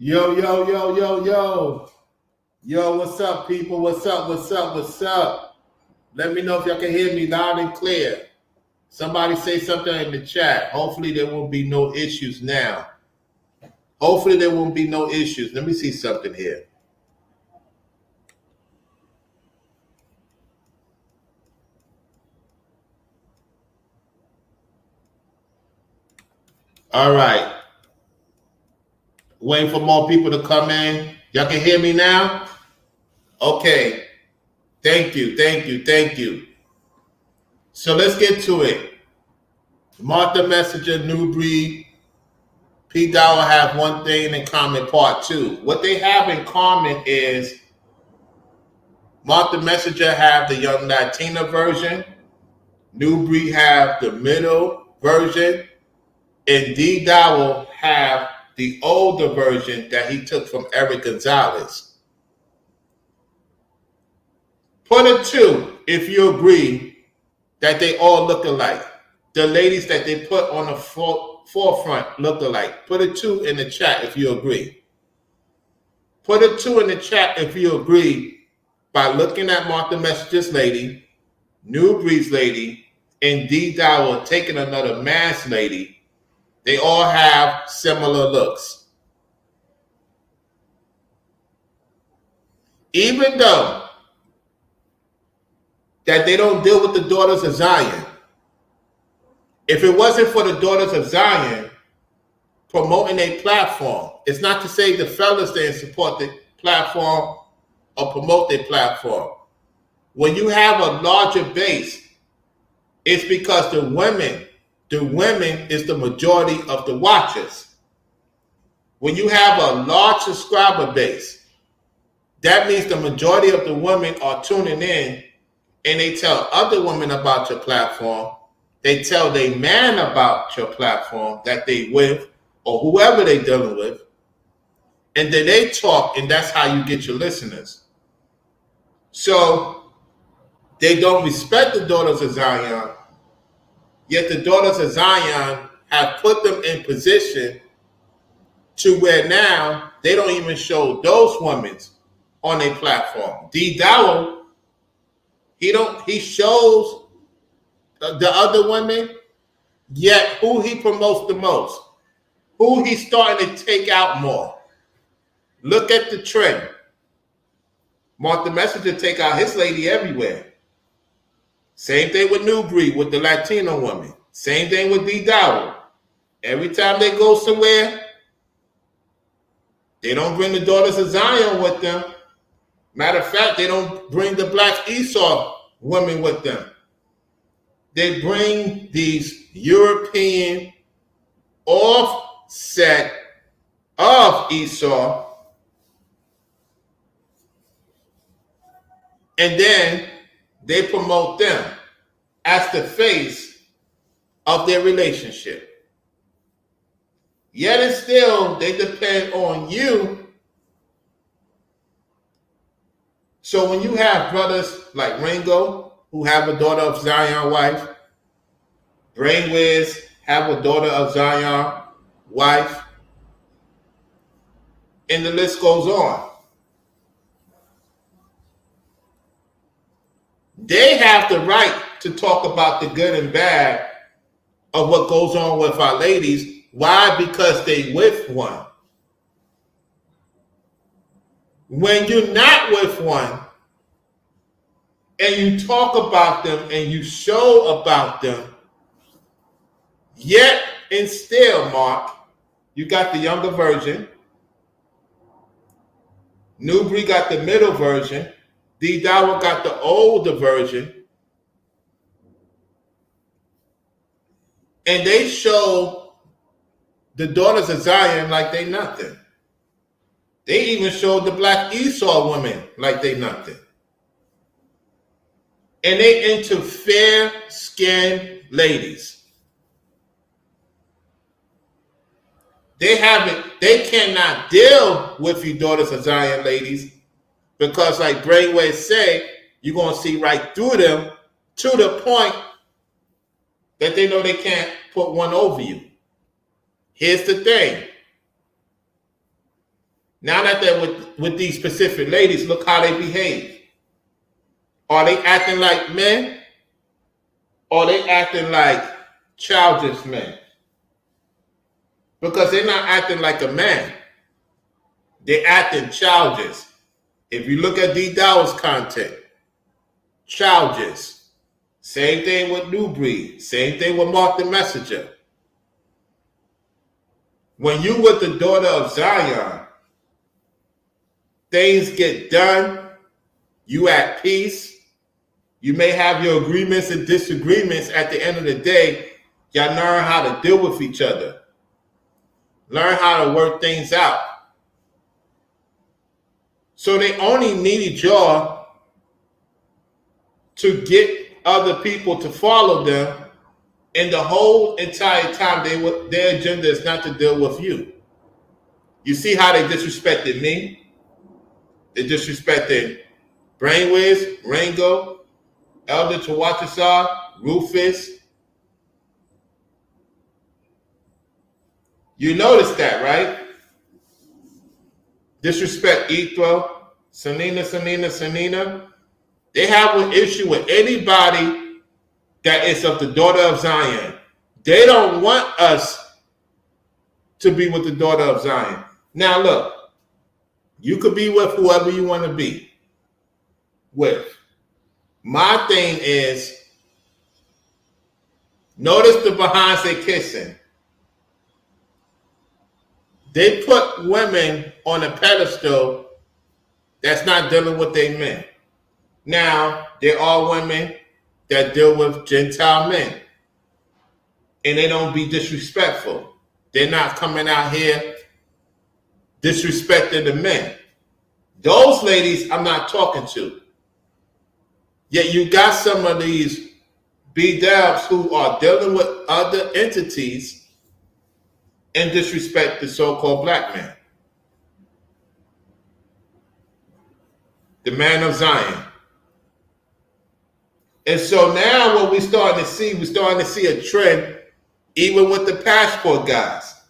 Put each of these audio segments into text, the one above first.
Yo, yo, yo, yo, yo. Yo, what's up, people? What's up? What's up? What's up? Let me know if y'all can hear me loud and clear. Somebody say something in the chat. Hopefully there won't be no issues now. Hopefully there won't be no issues. Let me see something here. All right. Waiting for more people to come in. Y'all can hear me now? Okay. Thank you, thank you, thank you. So let's get to it. Marc the Messenger, Nubreed, P. Dowell have one thing in common, part two. What they have in common is Marc the Messenger have the young Latina version, Nubreed have the middle version, and D. Dowell have the older version that he took from Eric Gonzalez. Put a 2 if you agree that they all look alike. The ladies that they put on the forefront look alike. Put a 2 in the chat if you agree. Put a 2 in the chat if you agree by looking at Marc the Messenger's lady, Nubreed's lady, and D. Dowell taking another man's lady. They all have similar looks. Even though that they don't deal with the daughters of Zion, if it wasn't for the daughters of Zion promoting a platform, it's not to say the fellas didn't support the platform or promote their platform. When you have a larger base, it's because the women is the majority of the watchers. When you have a large subscriber base, that means the majority of the women are tuning in and they tell other women about your platform. They tell their man about your platform that they with or whoever they dealing with. And then they talk, and that's how you get your listeners. So they don't respect the daughters of Zion, yet the daughters of Zion have put them in position to where now they don't even show those women on a platform. D. Dowell, he shows the other women, yet who he promotes the most, who he's starting to take out more. Look at the trend. Marc the Messenger take out his lady everywhere. Same thing with Nubreed, with the Latino woman. Same thing with D. Dowell. Every time they go somewhere, they don't bring the daughters of Zion with them. Matter of fact, they don't bring the Black Esau women with them. They bring these European offset of Esau, and then they promote them as the face of their relationship. Yet and still, they depend on you. So when you have brothers like Ringo, who have a daughter of Zion wife. Brainwaves have a daughter of Zion wife. And the list goes on. They have the right to talk about the good and bad of what goes on with our ladies. Why? Because they with one. When you're not with one and you talk about them and you show about them, yet and still, Mark, you got the younger version. Nubreed got the middle version. Dowell got the older version. And they show the daughters of Zion like they nothing. They even showed the black Esau women like they nothing. And they into fair-skinned ladies. They cannot deal with you daughters of Zion ladies because like Brainwaves say, you're going to see right through them to the point that they know they can't put one over you. Here's the thing. Now that they're with these specific ladies, look how they behave. Are they acting like men? Or are they acting like childish men? Because they're not acting like a man. They're acting childish. If you look at Dowell's content, childish. Same thing with Nubreed. Same thing with Marc the Messenger. When you with the daughter of Zion, things get done. You at peace. You may have your agreements and disagreements. At the end of the day, y'all learn how to deal with each other. Learn how to work things out. So they only needed y'all to get other people to follow them, and the whole entire time their agenda is not to deal with you. You see how they disrespected me? They disrespected Brainwaves, Rango, Elder Tawatasa, Rufus. You notice that, right? Disrespect Ethro, Sanina. They have an issue with anybody that is of the daughter of Zion. They don't want us to be with the daughter of Zion. Now look, you could be with whoever you want to be with. My thing is, notice the behinds they kissing. They put women on a pedestal that's not dealing with their men. Now, there are women that deal with Gentile men, and they don't be disrespectful. They're not coming out here disrespecting the men. Those ladies I'm not talking to. Yet you got some of these B-dubs who are dealing with other entities and disrespect the so-called black man. The man of Zion. And so now what we're starting to see a trend even with the passport guys.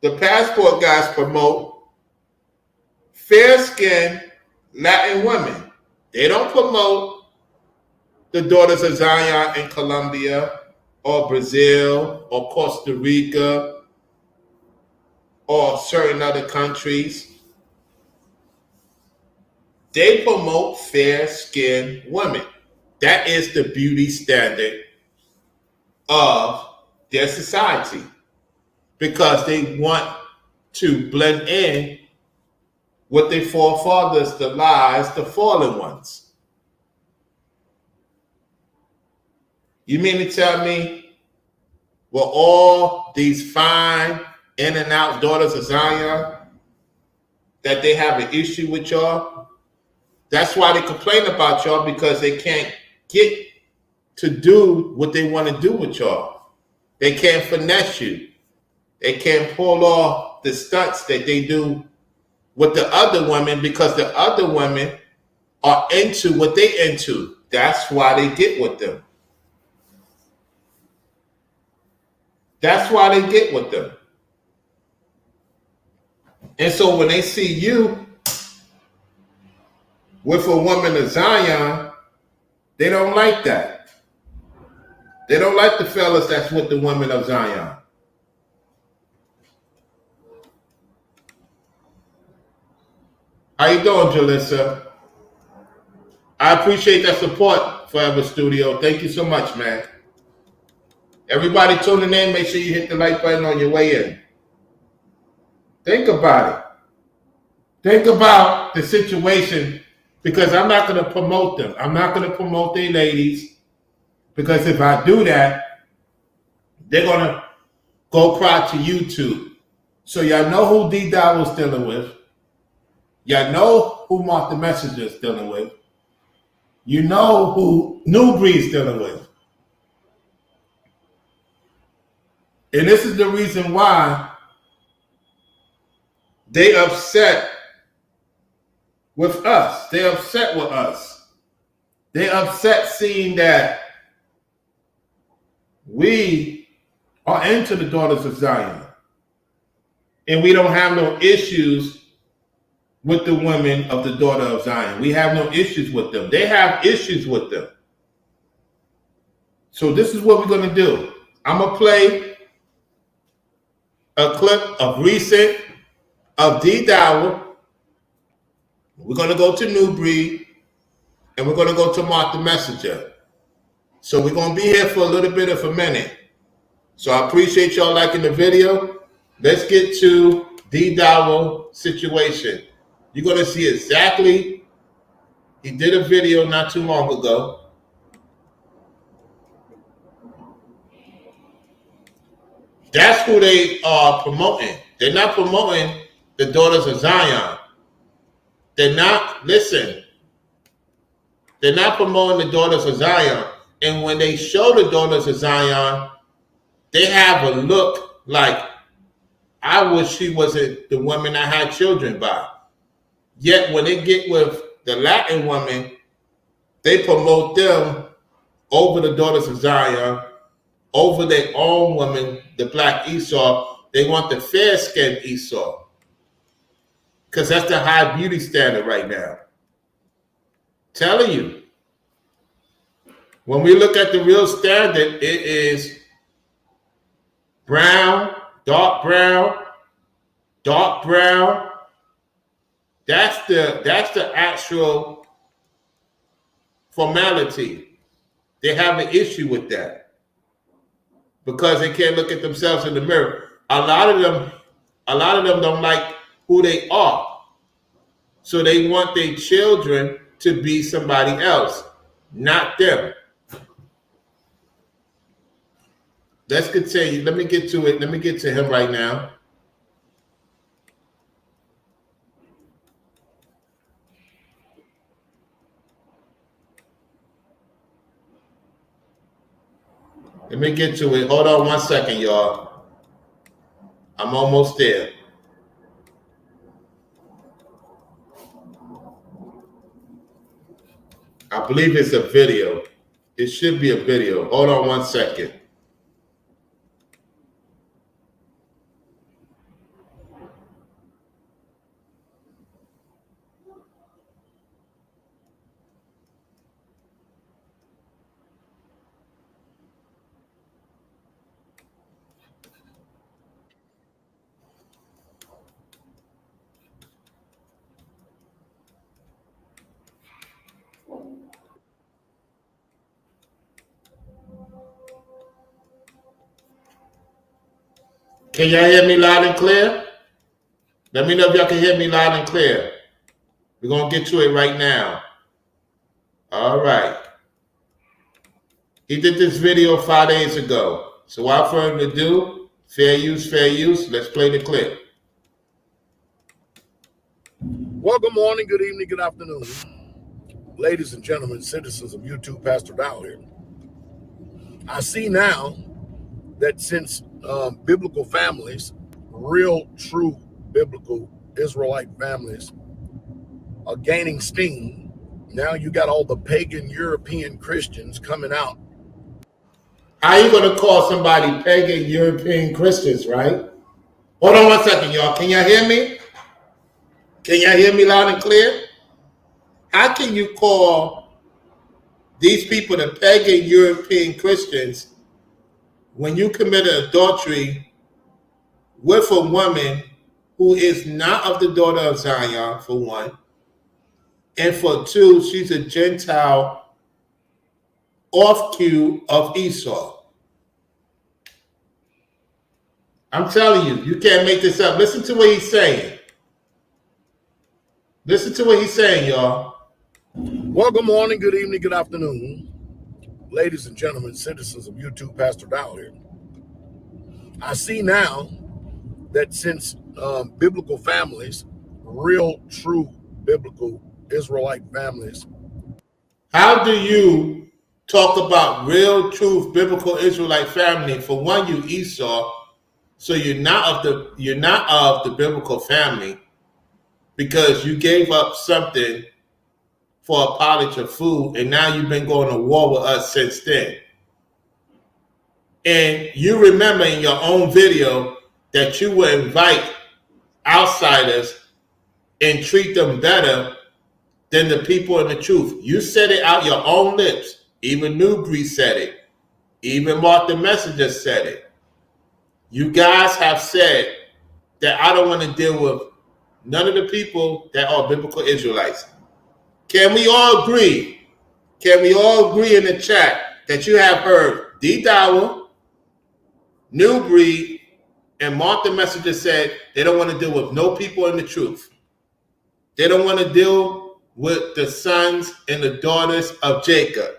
The passport guys promote fair-skinned Latin women. They don't promote the daughters of Zion in Colombia or Brazil or Costa Rica or certain other countries. They promote fair-skinned women. That is the beauty standard of their society because they want to blend in with their forefathers, the lies, the fallen ones. You mean to tell me, well, all these fine in and out daughters of Zion, that they have an issue with y'all? That's why they complain about y'all, because they can't get to do what they want to do with y'all. They can't finesse you. They can't pull off the stunts that they do with the other women because the other women are into what they into. That's why they get with them. That's why they get with them. And so when they see you with a woman of Zion, they don't like that. They don't like the fellas that's with the women of Zion. How you doing, Jalissa? I appreciate that support, Forever Studio. Thank you so much, man. Everybody tuning in, make sure you hit the like button on your way in. Think about it. Think about the situation, because I'm not going to promote them. I'm not going to promote their ladies, because if I do that, they're going to go cry to YouTube. So y'all know who D. Dowell was dealing with. Y'all know who Marc the Messenger is dealing with. You know who Nubreed is dealing with. And this is the reason why they upset with us. They're upset with us. They're upset seeing that we are into the daughters of Zion. And we don't have no issues with the women of the daughter of Zion. We have no issues with them. They have issues with them. So this is what we're going to do. I'm going to play a clip of recent of D. Dowell. We're going to go to Nubreed, and we're going to go to Marc the Messenger. So we're going to be here for a little bit of a minute. So I appreciate y'all liking the video. Let's get to D. Dowell situation. You're going to see exactly, he did a video not too long ago. That's who they are promoting. They're not promoting the daughters of Zion. They're not, listen, they're not promoting the daughters of Zion. And when they show the daughters of Zion, they have a look like, I wish she wasn't the woman I had children by. Yet when they get with the Latin women, they promote them over the daughters of Zion, over their own woman, the black Esau. They want the fair-skinned Esau, because that's the high beauty standard right now. Telling you, when we look at the real standard, it is brown, dark brown, dark brown. That's the actual formality. They have an issue with that because they can't look at themselves in the mirror. A lot of them don't like who they are. So they want their children to be somebody else, not them. Let's continue. Let me get to it. Let me get to him right now. Let me get to it. Hold on one second, y'all. I'm almost there. I believe it's a video. It should be a video. Hold on one second. Can y'all hear me loud and clear? Let me know if y'all can hear me loud and clear. We're going to get to it right now. All right. He did this video 5 days ago. So without further ado, fair use, fair use. Let's play the clip. Well, good morning, good evening, good afternoon. Ladies and gentlemen, citizens of YouTube, Pastor Dowell here. I see now that since biblical families, real, true biblical Israelite families are gaining steam, Now you got all the pagan European Christians coming out. How you going to call somebody pagan European Christians, right? Hold on 1 second, y'all. Can y'all hear me? Can y'all hear me loud and clear? How can you call these people the pagan European Christians when you committed adultery with a woman who is not of the daughter of Zion, for one, and for two, she's a Gentile off-cue of Esau? I'm telling you, you can't make this up. Listen to what he's saying. Listen to what he's saying, y'all. Well, good morning, good evening, good afternoon, ladies and gentlemen, citizens of YouTube, Pastor Dowell here. I see now that since biblical families, real, true biblical Israelite families. How do you talk about real, truth, biblical Israelite family? For one, you Esau, so you're not of the biblical family because you gave up something for a pottage of food, and now you've been going to war with us since then. And you remember in your own video that you would invite outsiders and treat them better than the people in the truth. You said it out your own lips. Even Nubreed said it. Even Marc the Messanger said it. You guys have said that I don't want to deal with none of the people that are biblical Israelites. Can we all agree? Can we all agree in the chat that you have heard Dowell, Nubreed, and Marc the Messenger said they don't want to deal with no people in the truth. They don't want to deal with the sons and the daughters of Jacob.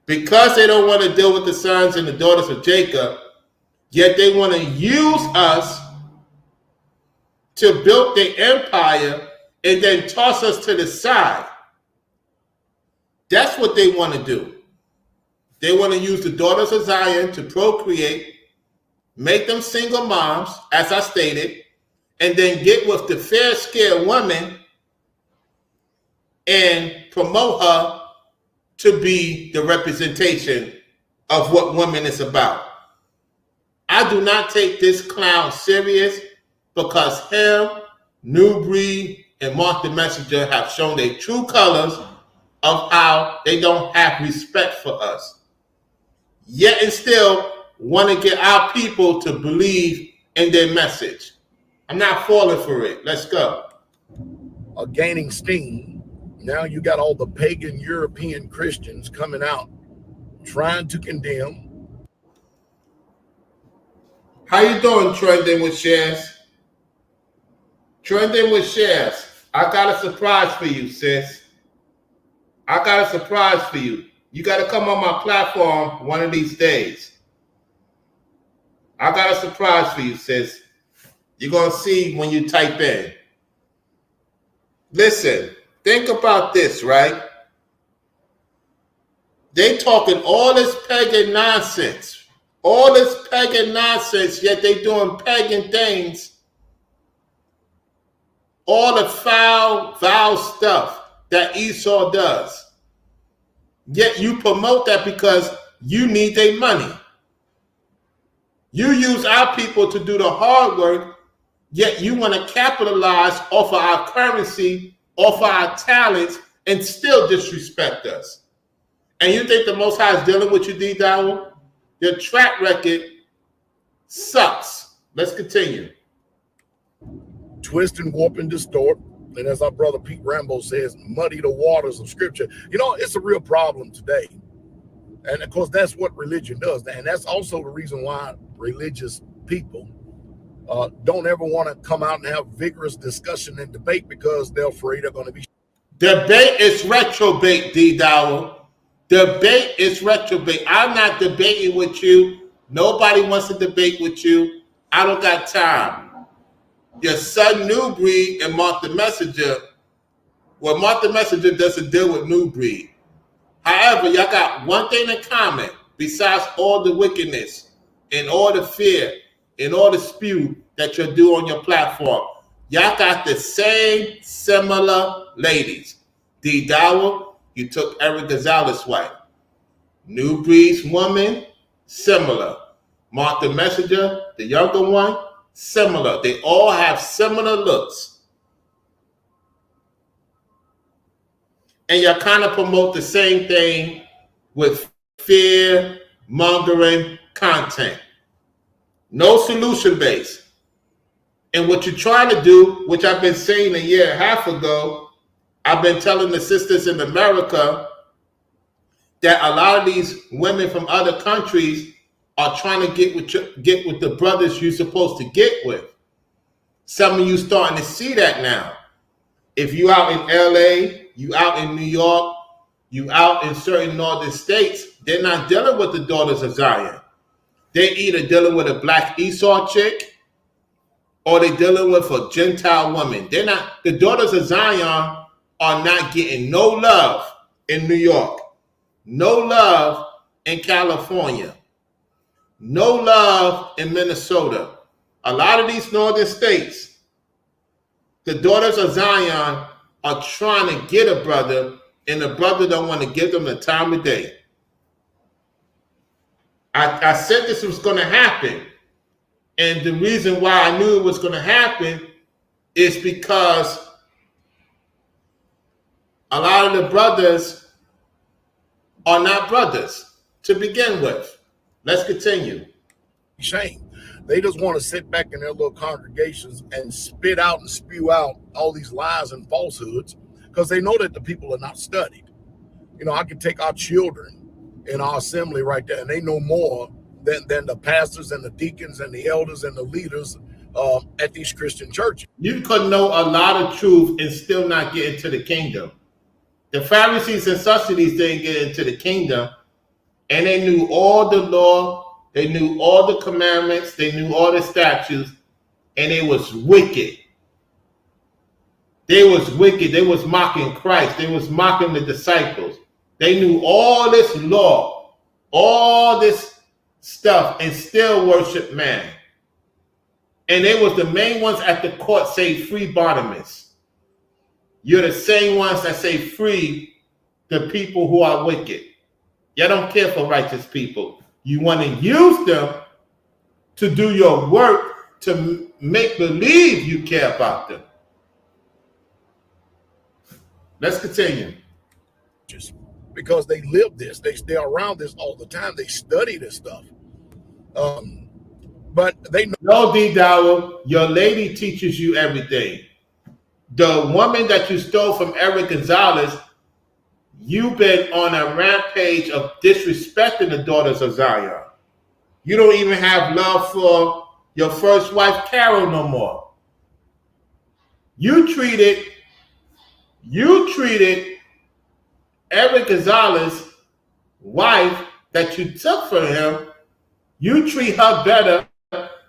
Because they don't want to deal with the sons and the daughters of Jacob, yet they want to use us to build their empire and then toss us to the side. That's what they want to do. They want to use the daughters of Zion to procreate, make them single moms, as I stated, and then get with the fair-skinned woman and promote her to be the representation of what women is about. I do not take this clown serious because him, Nubreed, and Marc the Messenger have shown their true colors of how they don't have respect for us. Yet and still want to get our people to believe in their message. I'm not falling for it. Let's go. Gaining steam. Now you got all the pagan European Christians coming out trying to condemn. How you doing, Trending with Shares? Trending with Shares. I got a surprise for you, sis. I got a surprise for you. You got to come on my platform one of these days. I got a surprise for you, sis. You're going to see when you type in. Listen, think about this, right? They talking all this pagan nonsense. All this pagan nonsense, yet they doing pagan things. All the foul stuff that Esau does. Yet you promote that because you need their money. You use our people to do the hard work, yet you want to capitalize off of our currency, off of our talents, and still disrespect us. And you think the Most High is dealing with you, Dowell? Your track record sucks. Let's continue. Twist and warp and distort. And as our brother Pete Rambo says, muddy the waters of scripture. You know, it's a real problem today. And of course, that's what religion does. And that's also the reason why religious people don't ever want to come out and have vigorous discussion and debate because they're afraid they're going to be. Debate is retrobate, Dowell. Debate is retrobate. I'm not debating with you. Nobody wants to debate with you. I don't got time. Your son Nubreed and Marc the Messenger, well, Marc the Messenger doesn't deal with Nubreed. However, y'all got one thing in common besides all the wickedness and all the fear and all the spew that you do on your platform. Y'all got the same similar ladies. Dowell, you took Eric Gonzalez's wife. Nubreed's woman, similar. Marc the Messenger, the younger one, similar. They all have similar looks. And you kind of promote the same thing with fear mongering content. No solution base. And what you're trying to do, which I've been saying a year and a half ago, I've been telling the sisters in America that a lot of these women from other countries are trying to get with the brothers you're supposed to get with. Some of you starting to see that now. If you out in LA, you out in New York, you out in certain northern states, they're not dealing with the daughters of Zion. They're either dealing with a black Esau chick or they're dealing with a Gentile woman. They're not, the daughters of Zion are not getting no love in New York, no love in California, no love in Minnesota. A lot of these northern states, the daughters of Zion are trying to get a brother, and the brother don't want to give them the time of day. I said this was going to happen. And the reason why I knew it was going to happen is because a lot of the brothers are not brothers to begin with. Let's continue. Shame. They just want to sit back in their little congregations and spit out and spew out all these lies and falsehoods because they know that the people are not studied. You know, I can take our children in our assembly right there, and they know more than the pastors and the deacons and the elders and the leaders at these Christian churches. You could know a lot of truth and still not get into the kingdom. The Pharisees and Sadducees didn't get into the kingdom, and they knew all the law, they knew all the commandments, they knew all the statutes, and they was wicked. They was wicked. They was mocking Christ. They was mocking the disciples. They knew all this law, all this stuff, and still worship man. And they was the main ones at the court say, free Barnabas. You're the same ones that say free the people who are wicked. You don't care for righteous people. You want to use them to do your work to make believe you care about them. Let's continue. Because they live this. They're around this all the time. They study this stuff. But they know. No, D. Dowell, your lady teaches you everything. The woman that you stole from Eric Gonzalez, you've been on a rampage of disrespecting the daughters of Zion. You don't even have love for your first wife, Carol, no more. You treated Eric Gonzalez's wife that you took from him, you treat her better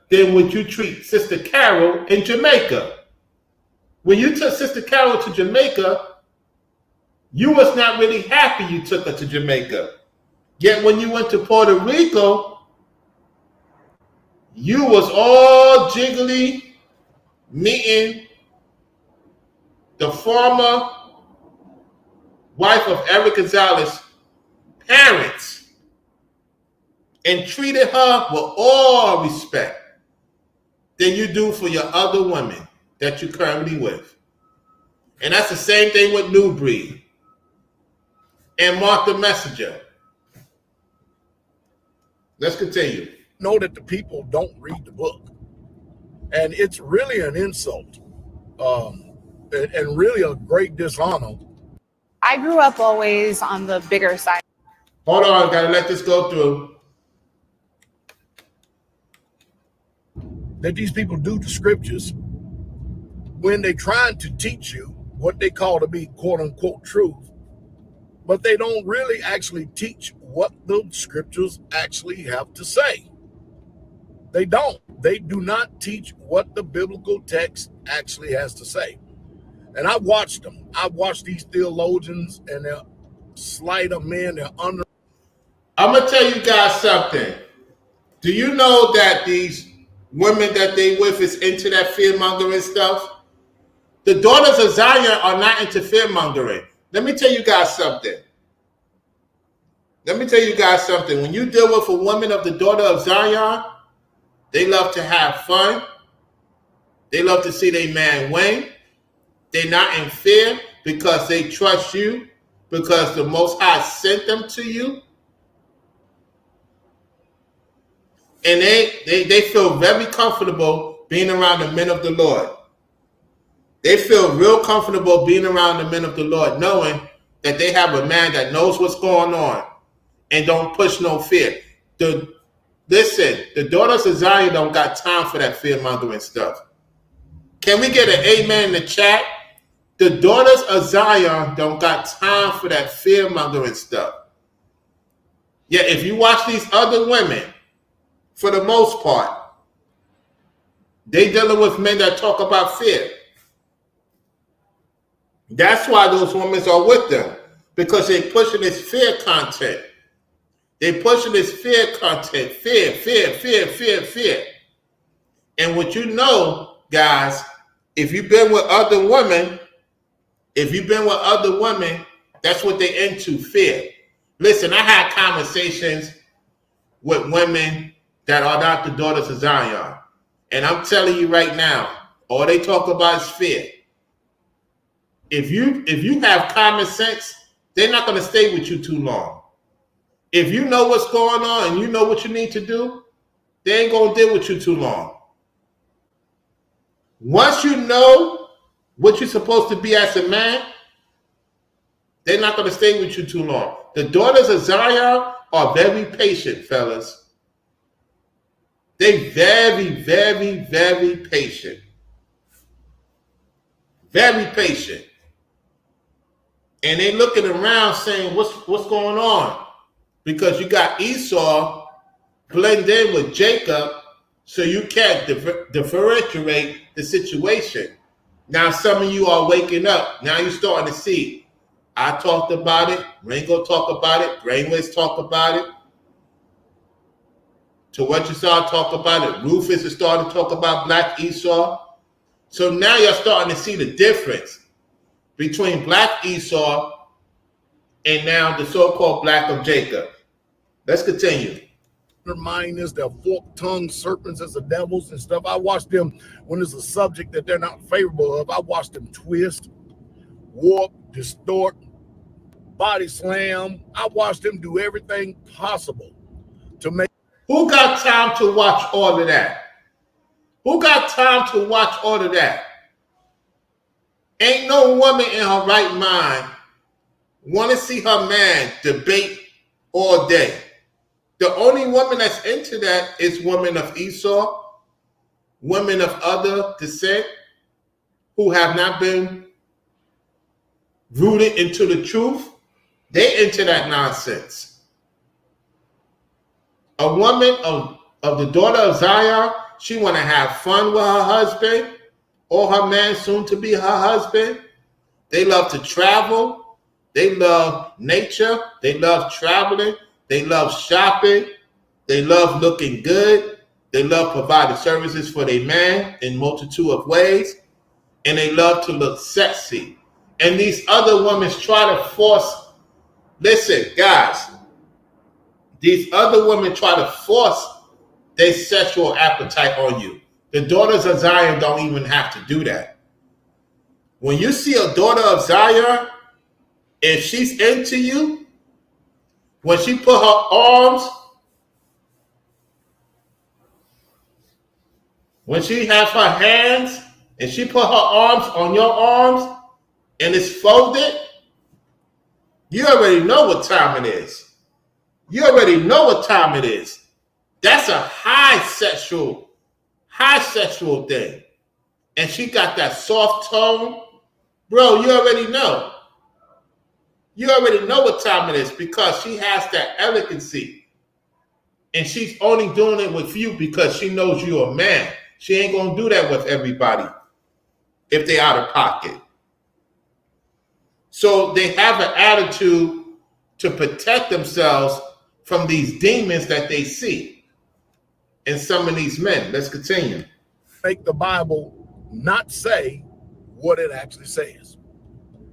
than what you treat Sister Carol in Jamaica. When you took Sister Carol to Jamaica, you was not really happy you took her to Jamaica. Yet when you went to Puerto Rico, you was all jiggly, meeting the former wife of Eric Gonzalez's parents and treated her with all respect than you do for your other women that you're currently with. And that's the same thing with Nubreed and Marc the Messenger. Let's continue. Know that the people don't read the book. And it's really an insult and really a great dishonor. I grew up always on the bigger side. Hold on, gotta let this go through. That these people do to scriptures when they're trying to teach you what they call to be quote unquote truth, but they don't really actually teach what the scriptures actually have to say. They don't. They do not teach what the biblical text actually has to say. And I've watched them. I've watched these theologians and they're slight of men. They're under. I'm going to tell you guys something. Do you know that these women that they with is into that fear-mongering stuff? The daughters of Zion are not into fear-mongering. Let me tell you guys something. When you deal with a woman of the daughter of Zion, they love to have fun. They love to see their man win. They're not in fear because they trust you, because the Most High sent them to you. And they feel very comfortable being around the men of the Lord. They feel real comfortable being around the men of the Lord, knowing that they have a man that knows what's going on and don't push no fear. Listen, the daughters of Zion don't got time for that fear-mongering stuff. Can we get an amen in the chat? The daughters of Zion don't got time for that fear-mongering stuff. Yeah, if you watch these other women, for the most part, they dealing with men that talk about fear. That's why those women are with them, because they pushing this fear content. They pushing this fear content, fear. And what you know, guys, if you've been with other women, that's what they into, fear. Listen, I had conversations with women that are not the daughters of Zion. And I'm telling you right now, all they talk about is fear. If you have common sense, they're not going to stay with you too long. If you know what's going on and you know what you need to do, they ain't going to deal with you too long. Once you know what you're supposed to be as a man, they're not going to stay with you too long. The daughters of Zion are very patient, fellas. They very patient. Very patient. And they looking around saying, what's going on? Because you got Esau blend in with Jacob, so you can't differentiate the situation. Now some of you are waking up. Now you're starting to see. I talked about it. Ringo talked about it. Brainwaves talked about it. To what you saw talk about it. Rufus is starting to talk about Black Esau. So now you're starting to see the difference between Black Esau and now the so-called Black of Jacob. Let's continue. Their mind is their forked-tongued serpents as the devils and stuff. I watch them when it's a subject that they're not favorable of. I watch them twist, warp, distort, body slam. I watch them do everything possible to make. Who got time to watch all of that? Who got time to watch all of that? Ain't no woman in her right mind want to see her man debate all day. The only woman that's into that is women of Esau, women of other descent who have not been rooted into the truth. They into that nonsense. A woman of the daughter of Zion, she want to have fun with her husband or her man, soon to be her husband. They love to travel. They love nature. They love traveling. They love shopping. They love looking good. They love providing services for their man in multitude of ways. And they love to look sexy. And these other women try to force, listen, guys, these other women try to force their sexual appetite on you. The daughters of Zion don't even have to do that. When you see a daughter of Zion, if she's into you, when she put her arms, when she has her hands and she put her arms on your arms and it's folded, you already know what time it is. You already know what time it is. That's a high sexual thing. And she got that soft tone. Bro, you already know. You already know what time it is because she has that elegancy. And she's only doing it with you because she knows you're a man. She ain't going to do that with everybody if they're out of pocket. So they have an attitude to protect themselves from these demons that they see in some of these men. Let's continue. Make the Bible not say what it actually says.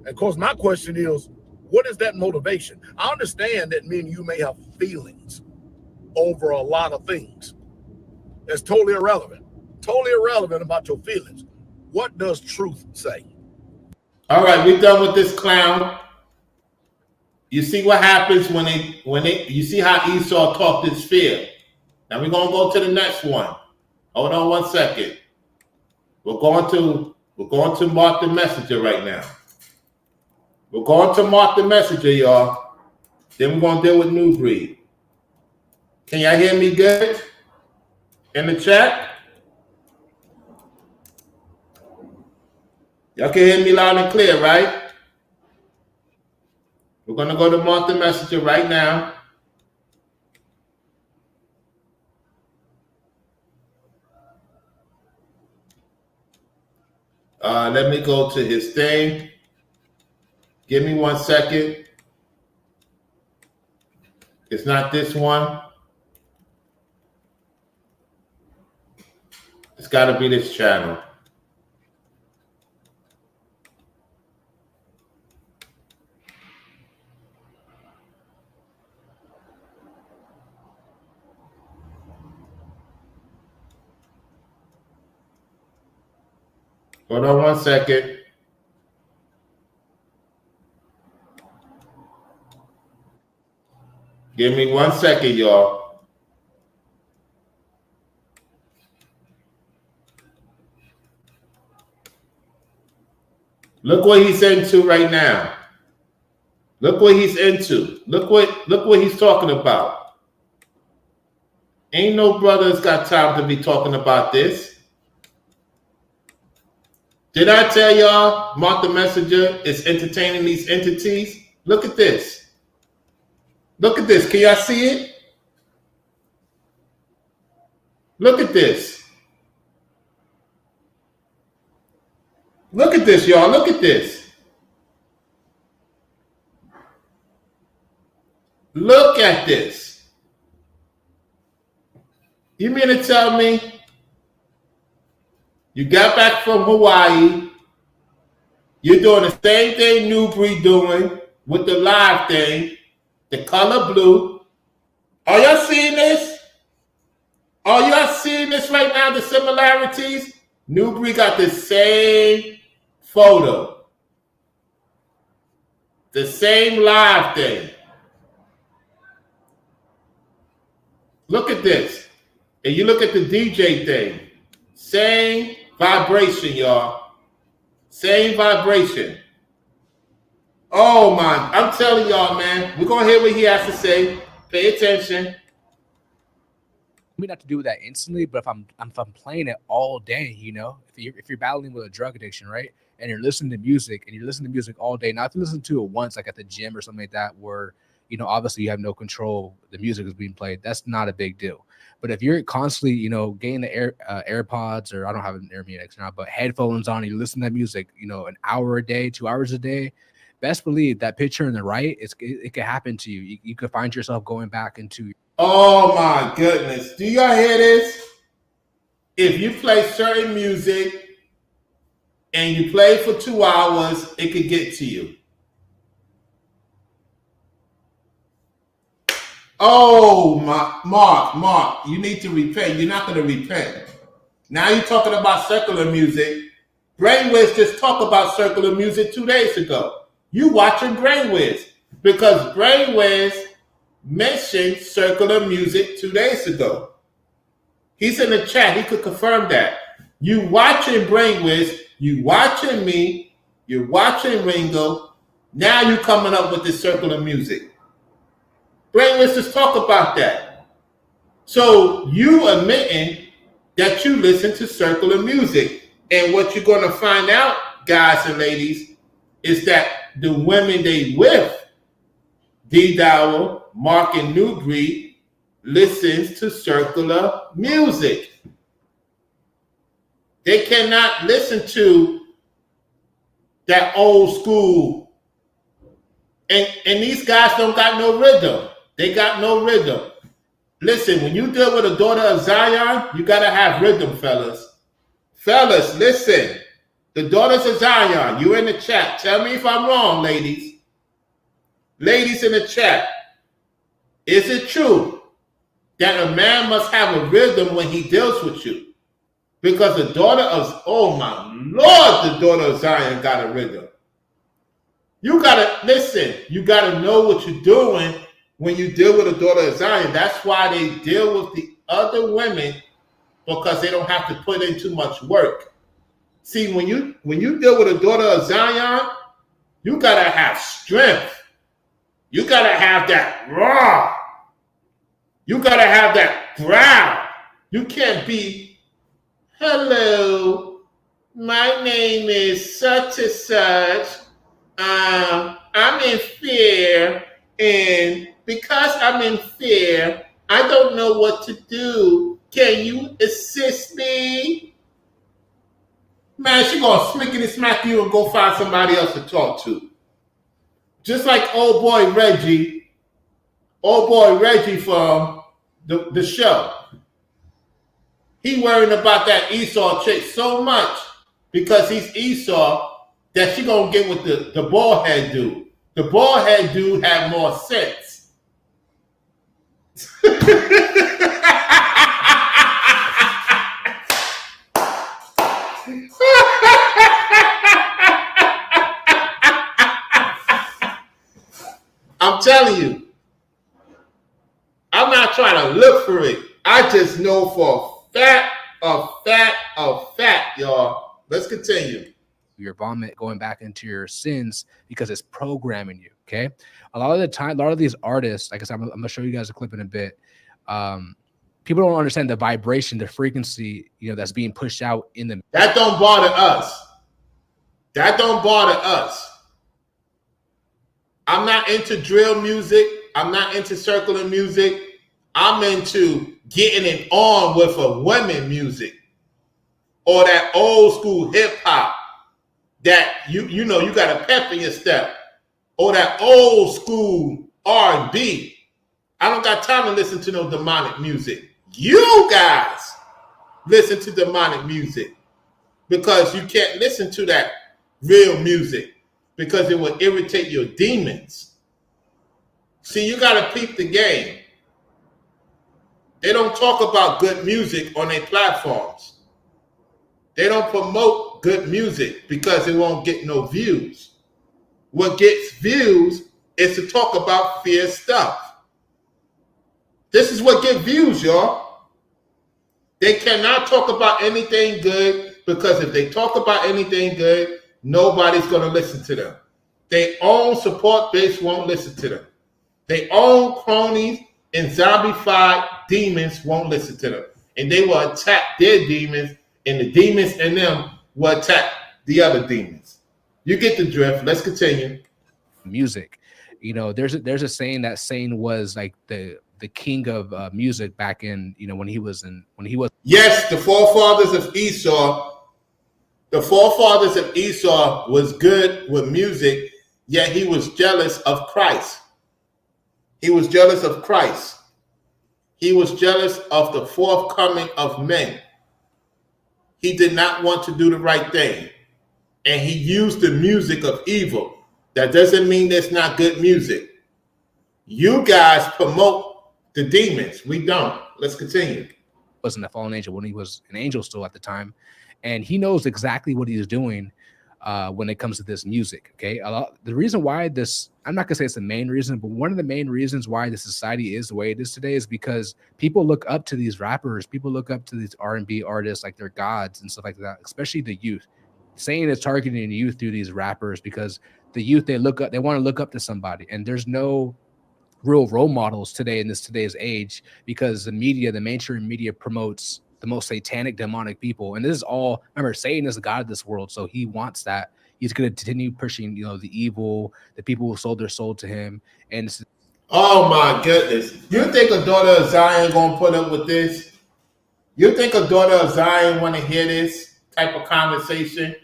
And of course, my question is, what is that motivation? I understand that me and you may have feelings over a lot of things. That's totally irrelevant. Totally irrelevant about your feelings. What does truth say? All right, we're done with this clown. You see what happens when you see how Esau talked his fear. Now we're gonna go to the next one. Hold on 1 second. We're going to Marc the Messenger right now. We're going to Marc the Messenger, y'all. Then we're gonna deal with Nubreed. Can y'all hear me good in the chat? Y'all can hear me loud and clear, right? We're going to go to Marc the Messenger right now. Let me go to his thing. Give me 1 second. It's not this one. It's got to be this channel. Hold on 1 second. Give me 1 second, y'all. Look what he's into right now. Look what he's into. Look what he's talking about. Ain't no brother's got time to be talking about this. Did I tell y'all Marc the Messenger is entertaining these entities? Look at this. Look at this. Can y'all see it? Look at this. Look at this, y'all. Look at this. Look at this. You mean to tell me you got back from Hawaii, you're doing the same thing Nubreed doing with the live thing, the color blue. Are y'all seeing this? Are y'all seeing this right now, the similarities? Nubreed got the same photo. The same live thing. Look at this. And you look at the DJ thing. Same vibration, y'all. Same vibration. Oh my, I'm telling y'all, man. We're gonna hear what he has to say. Pay attention. Me not to do that instantly, but if I'm playing it all day, you know, if you're battling with a drug addiction, right, and you're listening to music all day, not to listen to it once, like at the gym or something like that, where, you know, obviously you have no control, the music is being played, that's not a big deal. But if you're constantly, you know, getting the AirPods, or I don't have an AirPods now, but headphones on, and you listen to that music, you know, an hour a day, 2 hours a day, best believe that picture in the right, it could happen to you. You could find yourself going back into. Oh my goodness. Do y'all hear this? If you play certain music and you play for 2 hours, it could get to you. Oh my, Marc, you need to repent. You're not going to repent. Now you're talking about secular music. Brainwaves just talked about secular music 2 days ago. You watching Brainwaves because Brainwaves mentioned secular music 2 days ago. He's in the chat. He could confirm that. You watching Brainwaves, you watching me, you're watching Ringo. Now you coming up with this secular music. Brainwaves just talk about that. So you admitting that you listen to secular music. And what you're going to find out, guys and ladies, is that the women they with, Dowell, Marc, and Nubreed, listens to secular music. They cannot listen to that old school. And these guys don't got no rhythm. They got no rhythm. Listen, when you deal with a daughter of Zion, you got to have rhythm, fellas. Fellas, listen. The daughters of Zion, you in the chat. Tell me if I'm wrong, ladies. Ladies in the chat. Is it true that a man must have a rhythm when he deals with you? Because the daughter of, oh my Lord, the daughter of Zion got a rhythm. You gotta, listen, you gotta know what you're doing when you deal with a daughter of Zion. That's why they deal with the other women, because they don't have to put in too much work. See, when you deal with a daughter of Zion, you gotta have strength. You gotta have that raw. You gotta have that growl. You can't be, hello, my name is such and such. I'm in fear, and because I'm in fear, I don't know what to do. Can you assist me? Man, she gonna smickety smack you and go find somebody else to talk to. Just like old boy Reggie from the show. He worrying about that Esau chick so much because he's Esau that she gonna get with the bald head dude. The bald head dude had more sense. I'm telling you, I'm not trying to look for it. I just know for a fact, y'all. Let's continue. Your vomit going back into your sins because it's programming you. Okay. A lot of the time, a lot of these artists, like I said, I'm going to show you guys a clip in a bit. People don't understand the vibration, the frequency, that's being pushed out in the. That don't bother us. That don't bother us. I'm not into drill music. I'm not into circular music. I'm into getting it on with a women music or that old school hip hop that you got a pep in your step, or that old school R&B. I don't got time to listen to no demonic music. You guys listen to demonic music because you can't listen to that real music because it will irritate your demons. See, you got to peep the game. They don't talk about good music on their platforms. They don't promote good music because it won't get no views. What gets views is to talk about fierce stuff. This is what gets views, y'all. They cannot talk about anything good because if they talk about anything good, nobody's going to listen to them. Their own support base won't listen to them. Their own cronies and zombified demons won't listen to them. And they will attack their demons, and the demons in them will attack the other demons. You get the drift. Let's continue. Music. There's a saying, that saying was like the king of music back in, when he was. Yes, the forefathers of Esau. The forefathers of Esau was good with music, yet he was jealous of Christ. He was jealous of Christ. He was jealous of the forthcoming of men. He did not want to do the right thing. And he used the music of evil. That doesn't mean there's not good music. You guys promote the demons. We don't. Let's continue. Wasn't a fallen angel when he was an angel still at the time. And he knows exactly what he's doing when it comes to this music. Okay. The reason why this, I'm not gonna say it's the main reason, but one of the main reasons why the society is the way it is today is because people look up to these rappers, people look up to these R&B artists like they're gods and stuff like that, especially the youth. Saying it's targeting the youth through these rappers because the youth, they want to look up to somebody, and there's no real role models today in today's age because the mainstream media promotes the most satanic, demonic people. And this is all, remember, Satan is the god of this world. So he wants that. He's going to continue pushing, the evil, the people who sold their soul to him. And oh my goodness. You think a daughter of Zion going to put up with this? You think a daughter of Zion want to hear this type of conversation?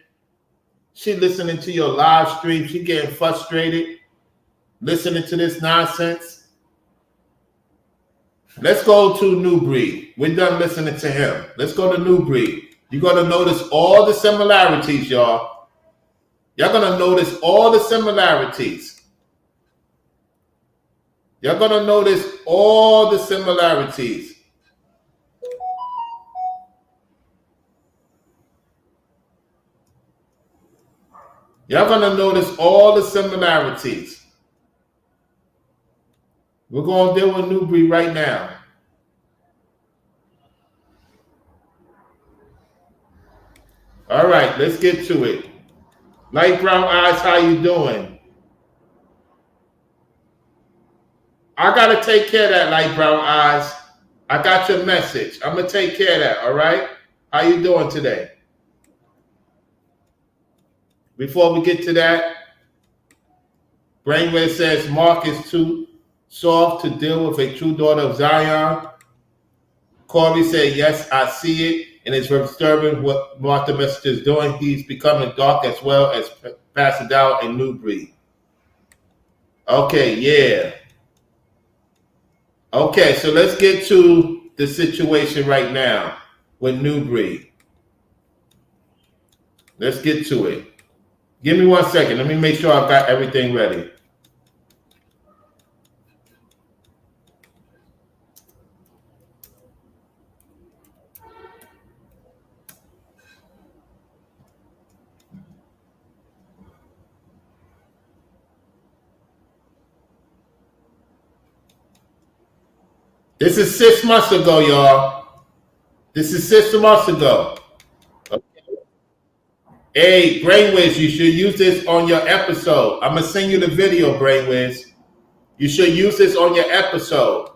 She listening to your live stream. She getting frustrated listening to this nonsense. Let's go to Nubreed. We're done listening to him. Let's go to Nubreed. You're going to notice all the similarities, y'all. You're going to notice all the similarities. You're going to notice all the similarities. You're going to notice all the similarities. We're going to deal with Nubreed right now. All right, let's get to it. Light brown eyes, how you doing? I got to take care of that, light brown eyes. I got your message. I'm going to take care of that, all right? How you doing today? Before we get to that, Brainwave says Marc is too soft to deal with a true daughter of Zion. Corey said, yes, I see it, and it's disturbing what Marc the Messenger is doing. He's becoming dark as well as Pastor Dowell and Nubreed. Okay, yeah. Okay, so let's get to the situation right now with Nubreed. Let's get to it. Give me 1 second. Let me make sure I've got everything ready. This is 6 months ago, y'all. This is 6 months ago. Okay. Hey, Brainwaves, you should use this on your episode. I'm going to send you the video, Brainwaves. You should use this on your episode.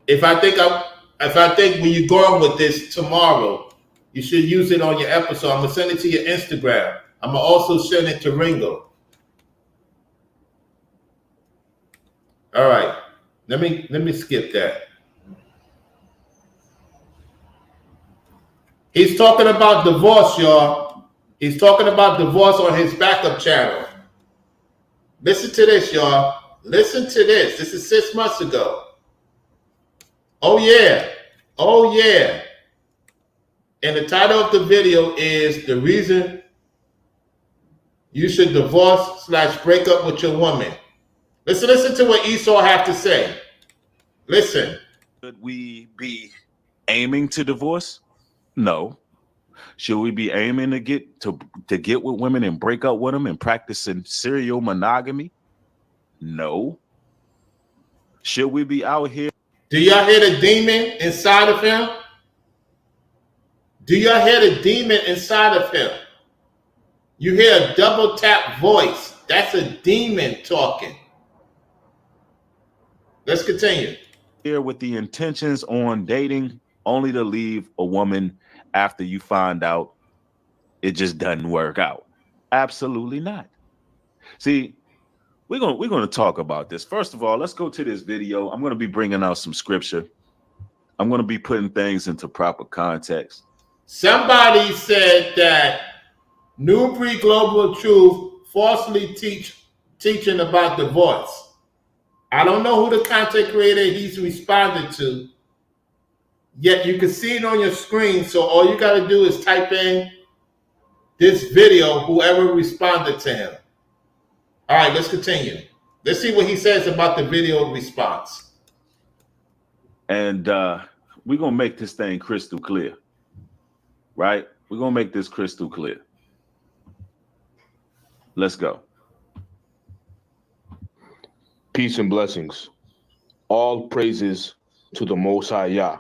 If I think when you're going with this tomorrow, you should use it on your episode. I'm going to send it to your Instagram. I'm going to also send it to Ringo. All right. Let me skip that. He's talking about divorce, y'all. He's talking about divorce on his backup channel. Listen to this, y'all. Listen to this. This is 6 months ago. Oh, yeah. Oh, yeah. And the title of the video is The Reason You Should Divorce / Break Up with Your Woman. Listen to what Esau have to say. Listen. Should we be aiming to divorce? No. Should we be aiming to get with women and break up with them and practicing serial monogamy? No. Should we be out here? Do y'all hear the demon inside of him? Do y'all hear the demon inside of him? You hear a double tap voice. That's a demon talking. Let's continue. Here with the intentions on dating only to leave a woman after you find out it just doesn't work out? Absolutely not. See, we're gonna talk about this. First of all, let's go to this video. I'm gonna be bringing out some scripture. I'm gonna be putting things into proper context. Somebody said that Nubreed Global Truth falsely teaching about divorce. I don't know who the content creator he's responded to, yet you can see it on your screen. So all you got to do is type in this video, whoever responded to him. All right, let's continue. Let's see what he says about the video response. And we're going to make this thing crystal clear, right? We're going to make this crystal clear. Let's go. Peace and blessings. All praises to the Most High Yah.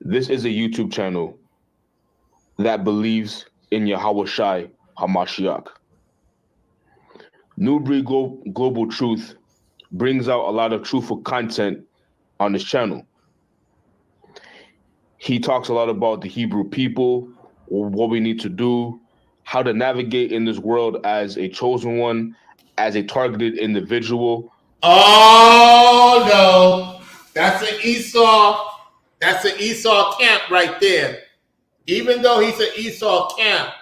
This is a YouTube channel that believes in Yahweh Shai HaMashiach. Nubreed Global Truth brings out a lot of truthful content on this channel. He talks a lot about the Hebrew people, what we need to do, how to navigate in this world as a chosen one, as a targeted individual. Oh no, that's an Esau. That's an Esau camp right there. Even though he's an Esau camp,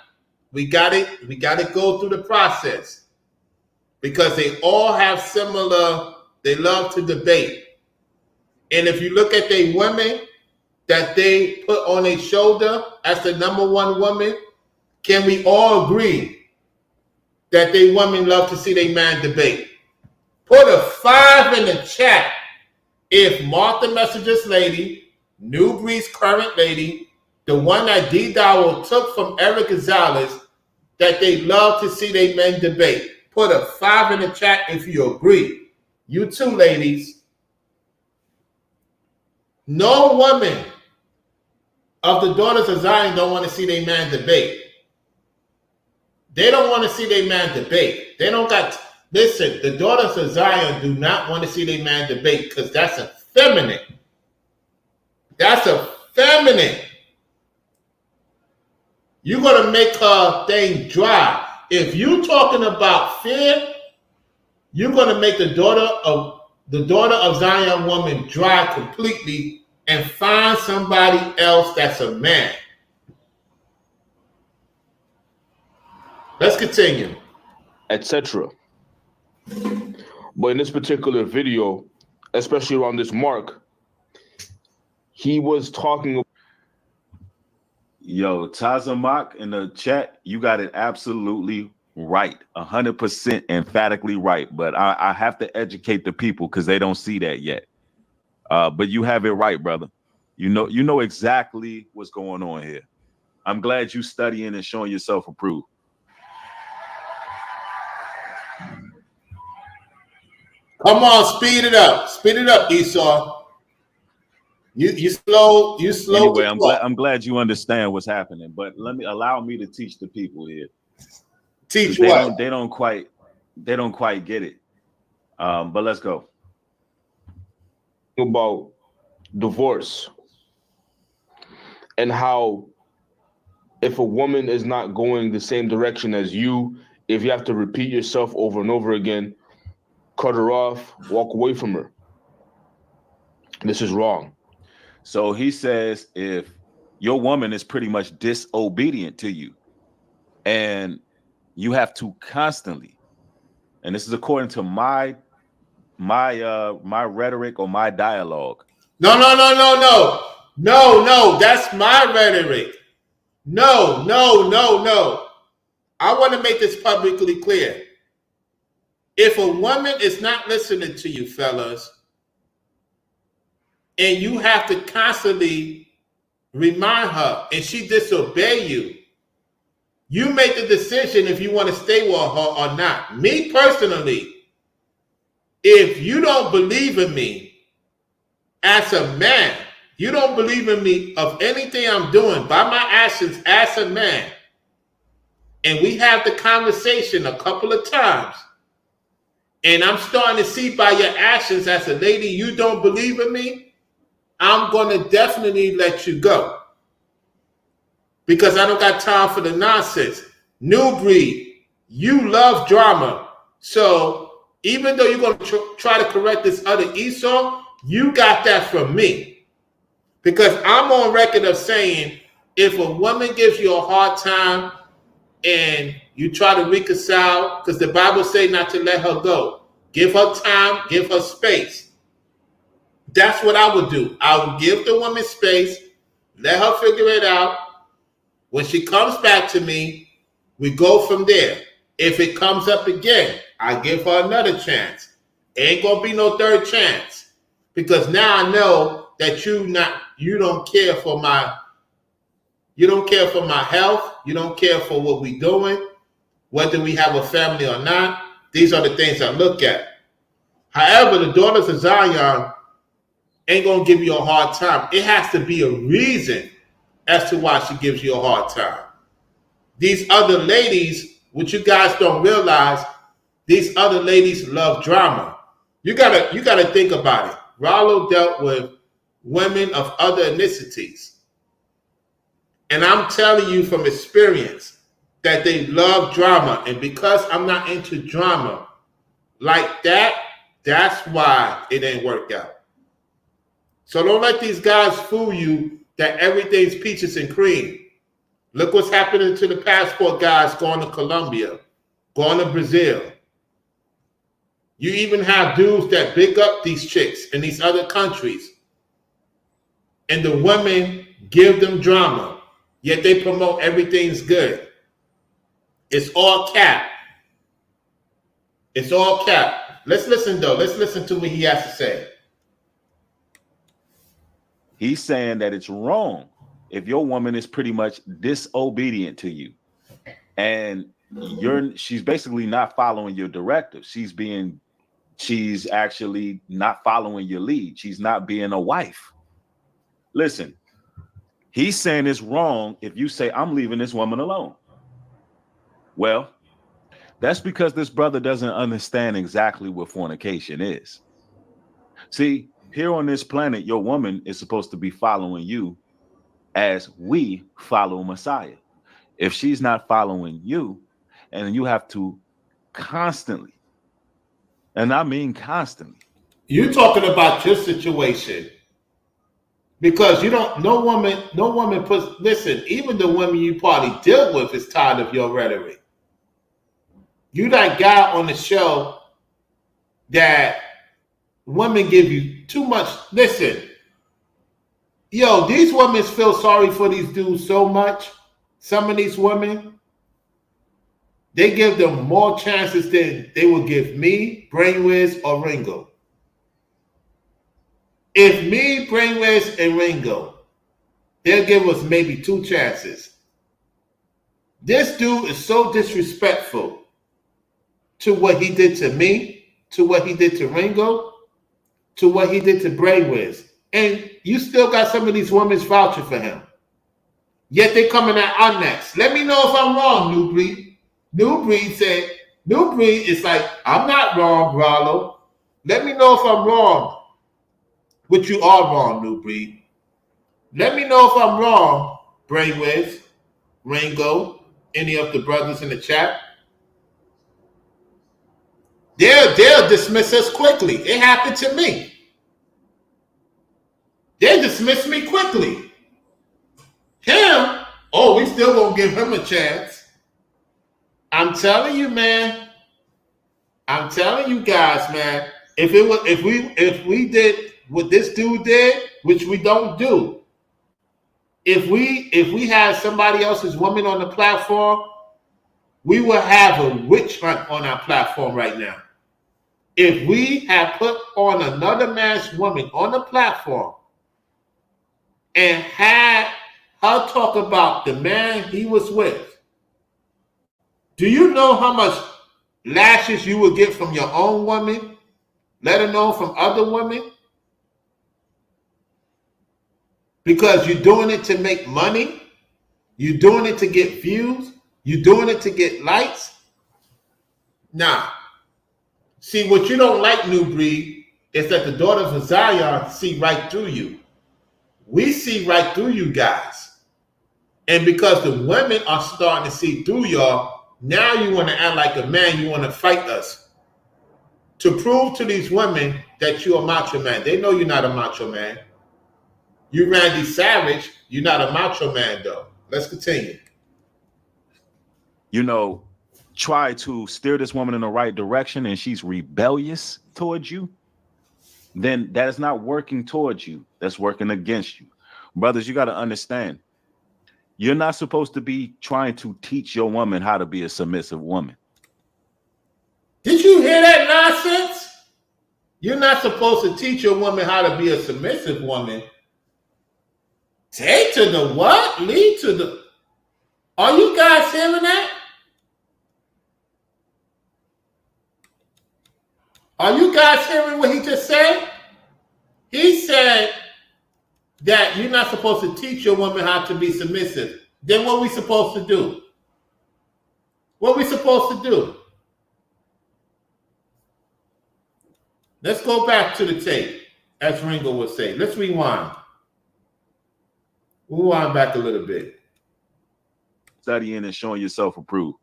we got to go through the process because they all have similar. They love to debate, and if you look at their women, that they put on a shoulder as the number one woman? Can we all agree that they women love to see their man debate? Put a 5 in the chat if Mark the Messenger's lady, Nubreed's current lady, the one that D. Dowell took from Eric Gonzalez, that they love to see their men debate. Put a 5 in the chat if you agree. You too, ladies. No woman of the daughters of Zion don't want to see their man debate. They don't want to see their man debate. They don't got... Listen, the daughters of Zion do not want to see their man debate because that's effeminate. That's effeminate. You're going to make her thing dry. If you're talking about fear, you're going to make the daughter of Zion woman dry completely and find somebody else that's a man. Let's continue. Etc. But in this particular video, especially around this Mark, he was talking. Yo, Tazamak in the chat, you got it absolutely right, 100% emphatically right. But I have to educate the people because they don't see that yet. But you have it right, brother. You know exactly what's going on here. I'm glad you studying and showing yourself approved. Come on, speed it up. Speed it up, Esau. You slow. Anyway, I'm glad you understand what's happening. But allow me to teach the people here. Teach what? They don't quite get it. But let's go. About divorce and how if a woman is not going the same direction as you, if you have to repeat yourself over and over again, cut her off, walk away from her. This is wrong. So he says if your woman is pretty much disobedient to you and you have to constantly, and this is according to my rhetoric or my dialogue. No. That's my rhetoric. No. I want to make this publicly clear. If a woman is not listening to you, fellas, and you have to constantly remind her and she disobey you, you make the decision if you want to stay with her or not. Me personally, if you don't believe in me as a man, you don't believe in me of anything I'm doing by my actions as a man, and we have the conversation a couple of times, and I'm starting to see by your actions as a lady you don't believe in me, I'm going to definitely let you go. Because I don't got time for the nonsense. Nubreed, you love drama. So even though you're going to try to correct this other Esau, you got that from me. Because I'm on record of saying, if a woman gives you a hard time and you try to reconcile, because the Bible says not to let her go. Give her time, give her space. That's what I would do. I would give the woman space, let her figure it out. When she comes back to me, we go from there. If it comes up again, I give her another chance. Ain't gonna be no third chance. Because now I know that you don't care for my health, you don't care for what we're doing, whether we have a family or not. These are the things I look at. However, the daughters of Zion ain't gonna give you a hard time. It has to be a reason as to why she gives you a hard time. These other ladies, what you guys don't realize, these other ladies love drama. You gotta think about it. Rollo dealt with women of other ethnicities. And I'm telling you from experience that they love drama. And because I'm not into drama like that, that's why it ain't work out. So don't let these guys fool you that everything's peaches and cream. Look what's happening to the passport guys going to Colombia, going to Brazil. You even have dudes that big up these chicks in these other countries. and the women give them drama, yet they promote everything's good. It's all cap. It's all cap. Let's listen though. Let's listen to what he has to say. He's saying that it's wrong if your woman is pretty much disobedient to you, and she's basically not following your directive. She's actually not following your lead. She's not being a wife. Listen, he's saying it's wrong if you say, I'm leaving this woman alone. Well, that's because this brother doesn't understand exactly what fornication is. See, here on this planet, your woman is supposed to be following you as we follow Messiah. If she's not following you, and you have to constantly, and I mean constantly. You're talking about your situation. Because no woman puts, listen, even the women you probably deal with is tired of your rhetoric. You that guy on the show that women give you too much. Listen, yo, these women feel sorry for these dudes so much. Some of these women, they give them more chances than they would give me, Brainwiz, or Ringo. If me, Brainwiz, and Ringo, they'll give us maybe 2 chances. This dude is so disrespectful to what he did to me, to what he did to Ringo, to what he did to Brainwiz. And you still got some of these women vouching for him. Yet they coming at our necks. Let me know if I'm wrong, Nubreed. Nubreed is like, I'm not wrong, Rollo. Let me know if I'm wrong. But you are wrong, Nubreed. Let me know if I'm wrong, Brainwiz, Ringo, any of the brothers in the chat. They'll dismiss us quickly. It happened to me. They dismiss me quickly. Him, we still gonna give him a chance. I'm telling you, man. I'm telling you guys, man. If we did what this dude did, which we don't do, if we had somebody else's woman on the platform, we would have a witch hunt on our platform right now. If we had put on another man's woman on the platform and had her talk about the man he was with, do you know how much lashes you would get from your own woman, let alone from other women? Because you're doing it to make money, you're doing it to get views, you're doing it to get likes. Nah. See, what you don't like, Nubreed, is that the daughters of Zion see right through you. We see right through you guys. And because the women are starting to see through y'all, now you want to act like a man, you want to fight us. To prove to these women that you're a macho man. They know you're not a macho man. You Randy Savage, you're not a macho man, though. Let's continue. Try to steer this woman in the right direction and she's rebellious towards you, then that is not working towards you. That's working against you. Brothers, you got to understand, you're not supposed to be trying to teach your woman how to be a submissive woman. Did you hear that nonsense? You're not supposed to teach your woman how to be a submissive woman. Take to the what? Lead to the... Are you guys hearing that? Are you guys hearing what he just said? He said that you're not supposed to teach your woman how to be submissive. Then what are we supposed to do? What are we supposed to do? Let's go back to the tape, as Ringo would say. Let's rewind. We'll rewind back a little bit. Studying and showing yourself approved.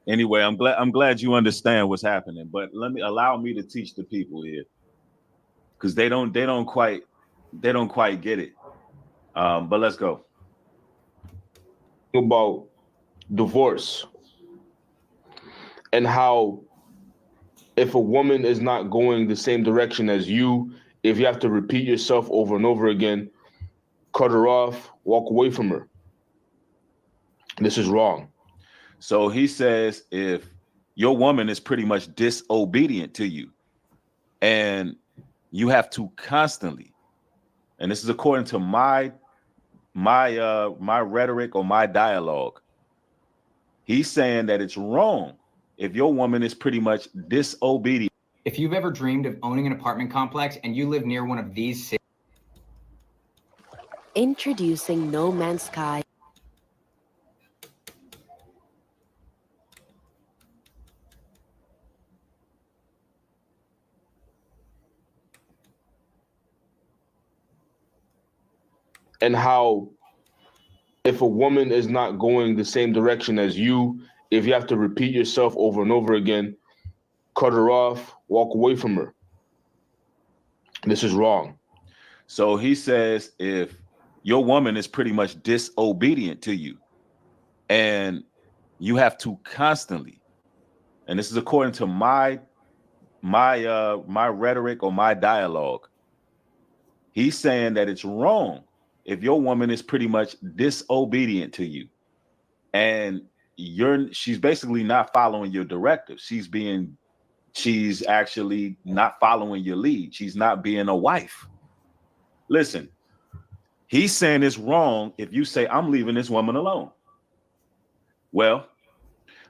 Anyway, I'm glad you understand what's happening, but allow me to teach the people here, because they don't quite get it. But let's go. About divorce and how if a woman is not going the same direction as you, if you have to repeat yourself over and over again, cut her off, walk away from her. This is wrong. So he says if your woman is pretty much disobedient to you and you have to constantly, and this is according to my rhetoric or my dialogue, he's saying that it's wrong if your woman is pretty much disobedient. If you've ever dreamed of owning an apartment complex and you live near one of these cities. Introducing No Man's Sky. And how if a woman is not going the same direction as you, if you have to repeat yourself over and over again, cut her off, walk away from her. This is wrong. So he says if your woman is pretty much disobedient to you and you have to constantly, and this is according to my rhetoric or my dialogue, he's saying that it's wrong if your woman is pretty much disobedient to you and she's basically not following your directive. She's actually not following your lead. She's not being a wife. Listen, he's saying it's wrong if you say, I'm leaving this woman alone. Well,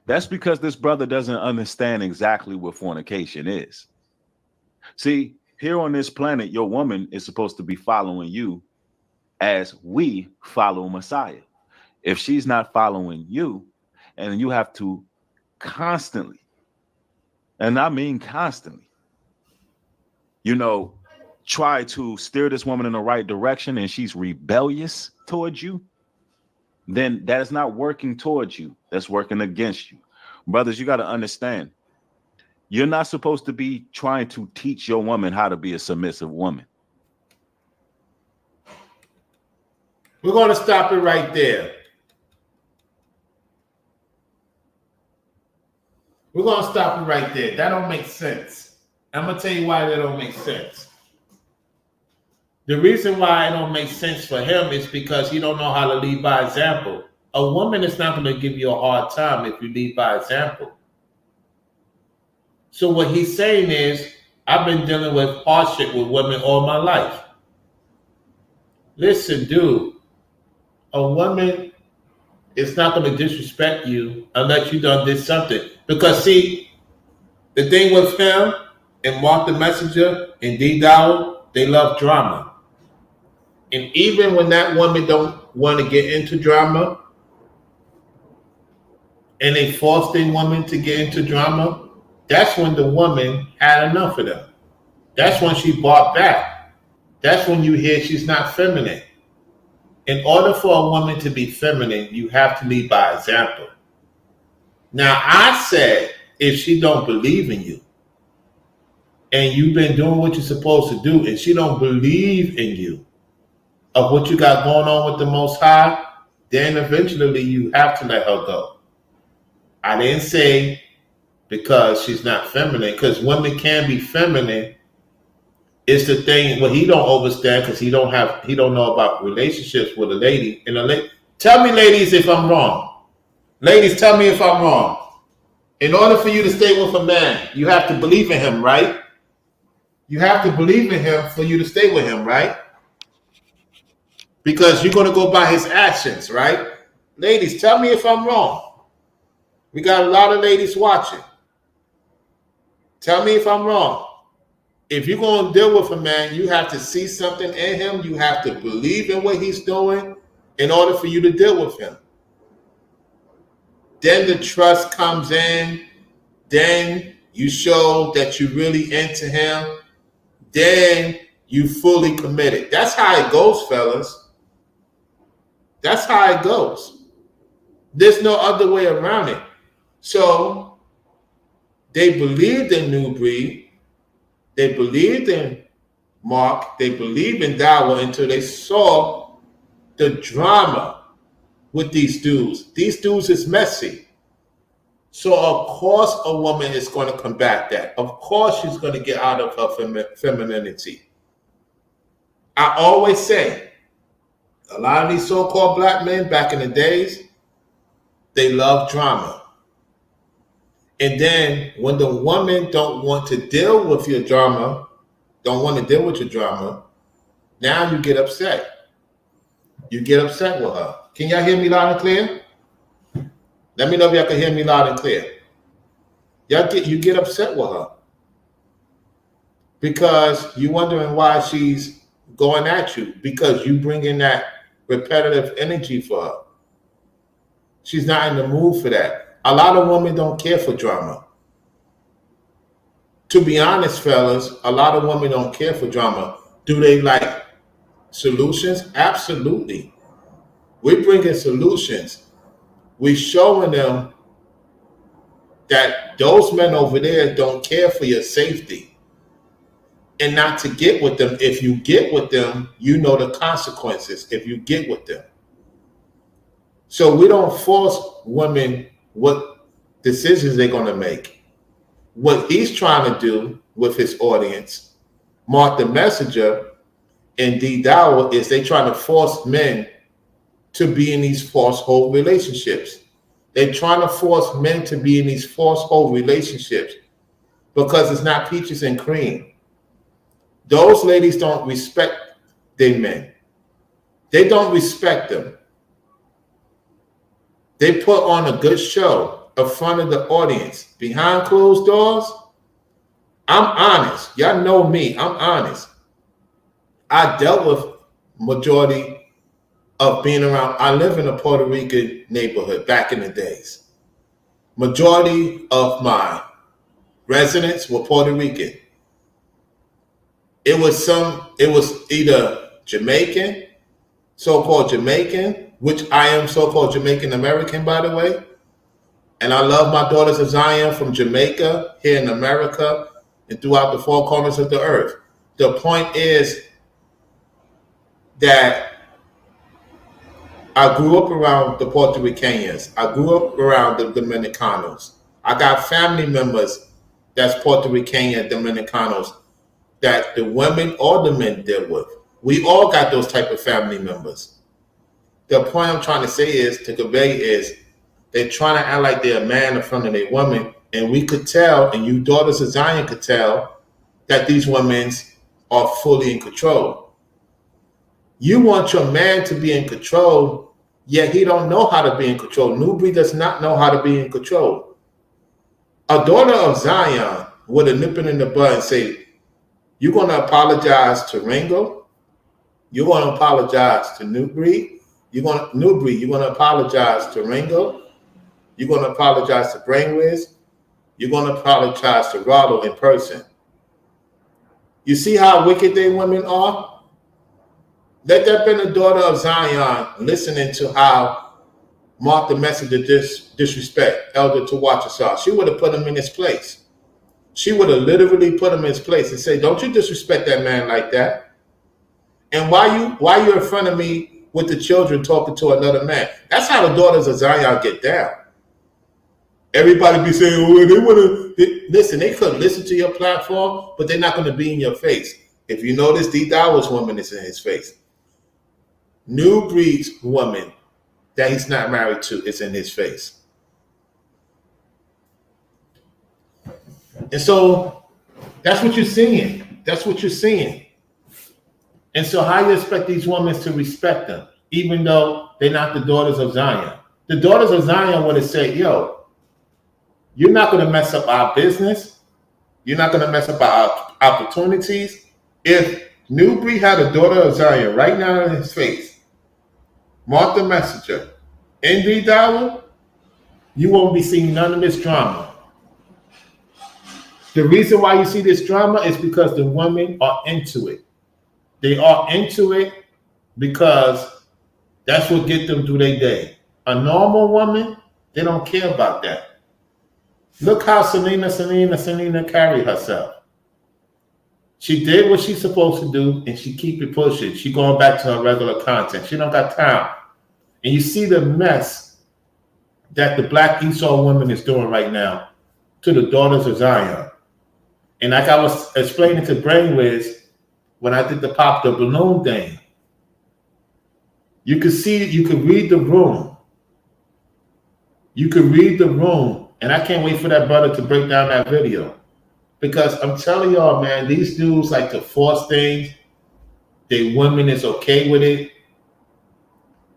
that's because this brother doesn't understand exactly what fornication is. See, here on this planet, your woman is supposed to be following you as we follow Messiah. If she's not following you, and you have to constantly, and I mean constantly, try to steer this woman in the right direction and she's rebellious towards you, then that is not working towards you. That's working against you. Brothers, you got to understand, you're not supposed to be trying to teach your woman how to be a submissive woman. We're going to stop it right there. We're going to stop it right there. That don't make sense. I'm going to tell you why that don't make sense. The reason why it don't make sense for him is because he don't know how to lead by example. A woman is not going to give you a hard time if you lead by example. So what he's saying is, I've been dealing with hardship with women all my life. Listen, dude. A woman is not going to disrespect you unless you done did something. Because see, the thing with him and Marc the Messenger and Dowell, they love drama. And even when that woman don't want to get into drama and they force their woman to get into drama, that's when the woman had enough of them. That's when she bought back. That's when you hear she's not feminine. In order for a woman to be feminine, you have to lead by example. Now, I said, if she don't believe in you, and you've been doing what you're supposed to do, and she don't believe in you, of what you got going on with the Most High, then eventually you have to let her go. I didn't say because she's not feminine, because women can be feminine. It's the thing what he don't understand because he don't know about relationships with a lady. And tell me, ladies, if I'm wrong. Ladies, tell me if I'm wrong. In order for you to stay with a man, you have to believe in him, right? You have to believe in him for you to stay with him, right? Because you're going to go by his actions, right? Ladies, tell me if I'm wrong. We got a lot of ladies watching. Tell me if I'm wrong. If you're going to deal with a man, you have to see something in him. You have to believe in what he's doing in order for you to deal with him. Then the trust comes in. Then you show that you really into him. Then you fully committed. That's how it goes, fellas. That's how it goes. There's no other way around it. So they believed in Nubreed. They believed in Marc. They believed in Dowell until they saw the drama with these dudes. These dudes is messy. So of course a woman is going to combat that. Of course she's going to get out of her femininity. I always say, a lot of these so-called black men back in the days, they love drama. And then when the woman don't want to deal with your drama, don't want to deal with your drama, now you get upset. You get upset with her. Can y'all hear me loud and clear? Let me know if y'all can hear me loud and clear. You get upset with her because you're wondering why she's going at you, because you bring in that repetitive energy for her. She's not in the mood for that. A lot of women don't care for drama. To be honest, fellas, a lot of women don't care for drama. Do they like solutions? Absolutely. We bring in solutions. We're showing them that those men over there don't care for your safety and not to get with them. If you get with them, you know the consequences if you get with them. So we don't force women what decisions they're going to make. What he's trying to do with his audience, Marc the Messenger and Dowell, is they trying to force men to be in these forceful relationships. They're trying to force men to be in these forceful relationships because it's not peaches and cream. Those ladies don't respect their men. They don't respect them. They put on a good show in front of the audience. Behind closed doors, I'm honest. Y'all know me. I'm honest. I dealt with majority of being around. I live in a Puerto Rican neighborhood back in the days. Majority of my residents were Puerto Rican. It was either Jamaican, so-called Jamaican, which I am so-called Jamaican American, by the way. And I love my daughters of Zion from Jamaica, here in America, and throughout the four corners of the earth. The point is that I grew up around the Puerto Ricans. I grew up around the Dominicanos. I got family members that's Puerto Rican and Dominicanos that the women or the men deal with. We all got those type of family members. The point I'm trying to say is, to convey is, they're trying to act like they're a man in front of a woman, and we could tell, and you daughters of Zion could tell, that these women are fully in control. You want your man to be in control, yet he don't know how to be in control. Nubreed does not know how to be in control. A daughter of Zion would have nipped it in the bud and say, you're going to apologize to Ringo? You're going to apologize to Nubreed? You're going to apologize to Ringo? You're going to apologize to Brainwiz? You're going to apologize to Rollo in person. You see how wicked they women are? Let that been a daughter of Zion listening to how Marc the Messenger disrespect Elder Tawachasar. She would have put him in his place. She would have literally put him in his place and say, don't you disrespect that man like that. And why you in front of me with the children talking to another man? That's how the daughters of Zion get down. Everybody be saying, oh, they want to listen. They could listen to your platform, but they're not going to be in your face. If you notice, D. Dowell's woman is in his face. Nubreed's woman that he's not married to is in his face. And so that's what you're seeing. That's what you're seeing. And so how you expect these women to respect them, even though they're not the daughters of Zion? The daughters of Zion would have said, yo, you're not going to mess up our business. You're not going to mess up our opportunities. If Nubreed had a daughter of Zion right now in his face, Marc the Messenger, and D. Dowell, you won't be seeing none of this drama. The reason why you see this drama is because the women are into it. They are into it because that's what gets them through their day. A normal woman, they don't care about that. Look how Selena carried herself. She did what she's supposed to do, and she keep it pushing. She going back to her regular content. She don't got time. And you see the mess that the Black Esau woman is doing right now to the daughters of Zion. And like I was explaining to Brainwiz when I did the pop the balloon thing, you could see, you could read the room. You could read the room. And I can't wait for that brother to break down that video. Because I'm telling y'all, man, these dudes like to force things. They women is okay with it.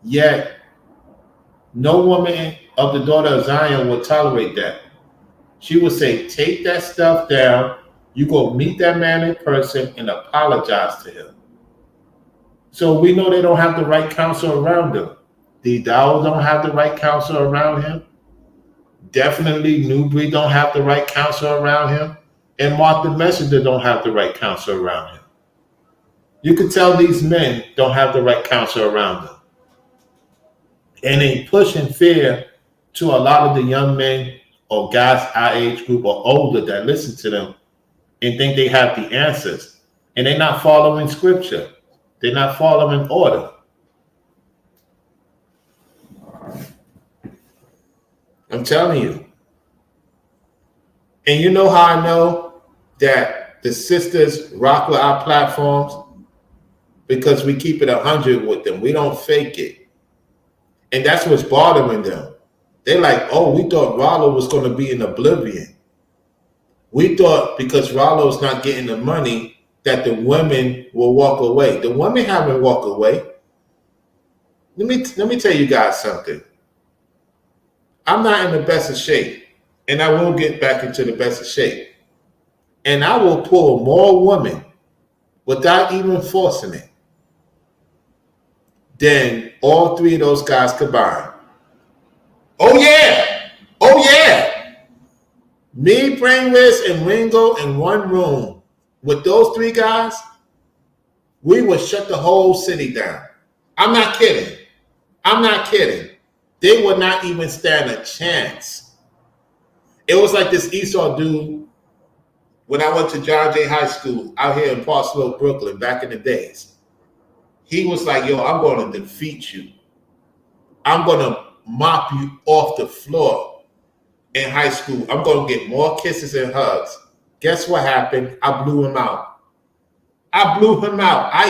Yet, no woman of the daughter of Zion would tolerate that. She would say, take that stuff down. You go meet that man in person and apologize to him. So we know they don't have the right counsel around them. The Dowell don't have the right counsel around him. Definitely Nubreed don't have the right counsel around him. And Marc the Messenger don't have the right counsel around him. You could tell these men don't have the right counsel around them. And they pushing fear to a lot of the young men or guys our age group or older that listen to them and think they have the answers. And they're not following scripture. They're not following order. I'm telling you. And you know how I know that the sisters rock with our platforms? Because we keep it 100 with them. We don't fake it. And that's what's bothering them. They're like, oh, we thought Rollo was going to be in oblivion. We thought because Rollo's not getting the money that the women will walk away. The women haven't walked away. Let me tell you guys something. I'm not in the best of shape. And I will get back into the best of shape. And I will pull more women without even forcing it than all three of those guys combined. Oh yeah! Oh yeah! Me, Brainwiz, and Ringo in one room with those three guys, we would shut the whole city down. I'm not kidding. I'm not kidding. They would not even stand a chance. It was like this Esau dude when I went to John Jay High School out here in Parksville, Brooklyn, back in the days. He was like, yo, I'm going to defeat you. I'm going to mop you off the floor in high school. I'm going to get more kisses and hugs. Guess what happened? I blew him out. I blew him out. I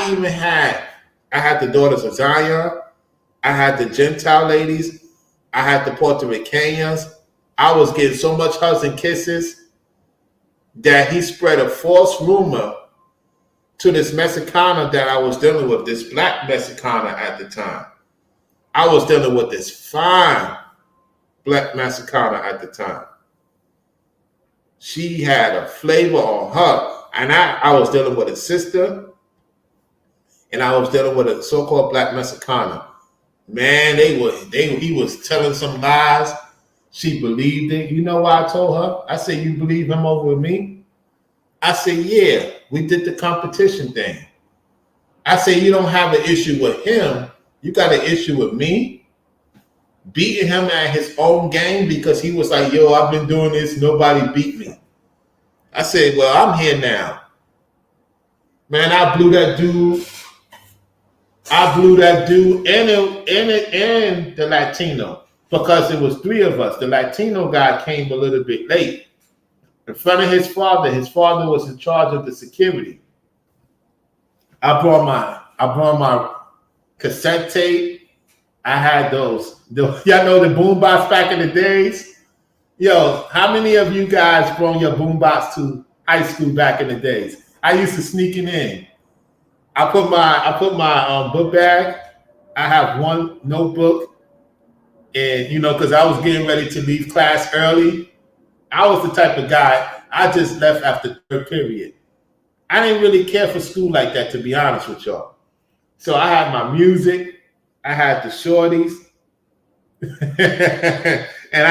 had the daughters of Zion. I had the Gentile ladies. I had the Puerto Ricans. I was getting so much hugs and kisses that he spread a false rumor to this Mexicana that I was dealing with, this black Mexicana at the time. I was dealing with this fine black Mexicana at the time. She had a flavor on her. And I was dealing with a sister, and I was dealing with a so-called black Mexicana. Man, he was telling some lies. She believed it. You know why I told her? I said, you believe him over me? I said, yeah, we did the competition thing. I said, you don't have an issue with him. You got an issue with me? Beating him at his own game because he was like, yo, I've been doing this. Nobody beat me. I said, well, I'm here now. Man, I blew that dude and the Latino because it was three of us. The Latino guy came a little bit late. In front of his father was in charge of the security. I brought my cassette tape. I had those. Y'all know the boombox back in the days? Yo, how many of you guys brought your boombox to high school back in the days? I used to sneak it in. I put my book bag. I have one notebook, and because I was getting ready to leave class early. I was the type of guy, I just left after third period. I didn't really care for school like that, to be honest with y'all. So I had my music, I had the shorties, and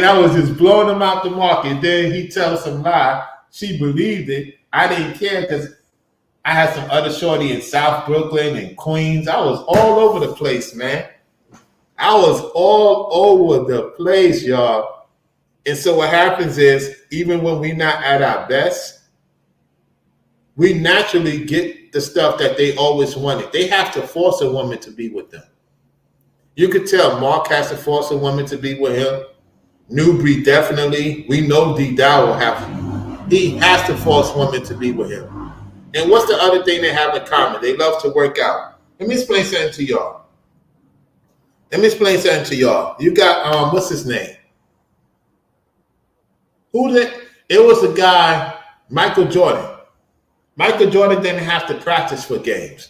I was just blowing them out the market. Then he tells some lie. She believed it. I didn't care because I had some other shorty in South Brooklyn and Queens. I was all over the place, man. I was all over the place, y'all. And so what happens is, even when we're not at our best, we naturally get the stuff that they always wanted. They have to force a woman to be with them. You could tell Marc has to force a woman to be with him. Nubreed definitely. We know Dowell he has to force women to be with him. And what's the other thing they have in common? They love to work out. Let me explain something to y'all. You got what's his name? It was the guy, Michael Jordan. Michael Jordan didn't have to practice for games.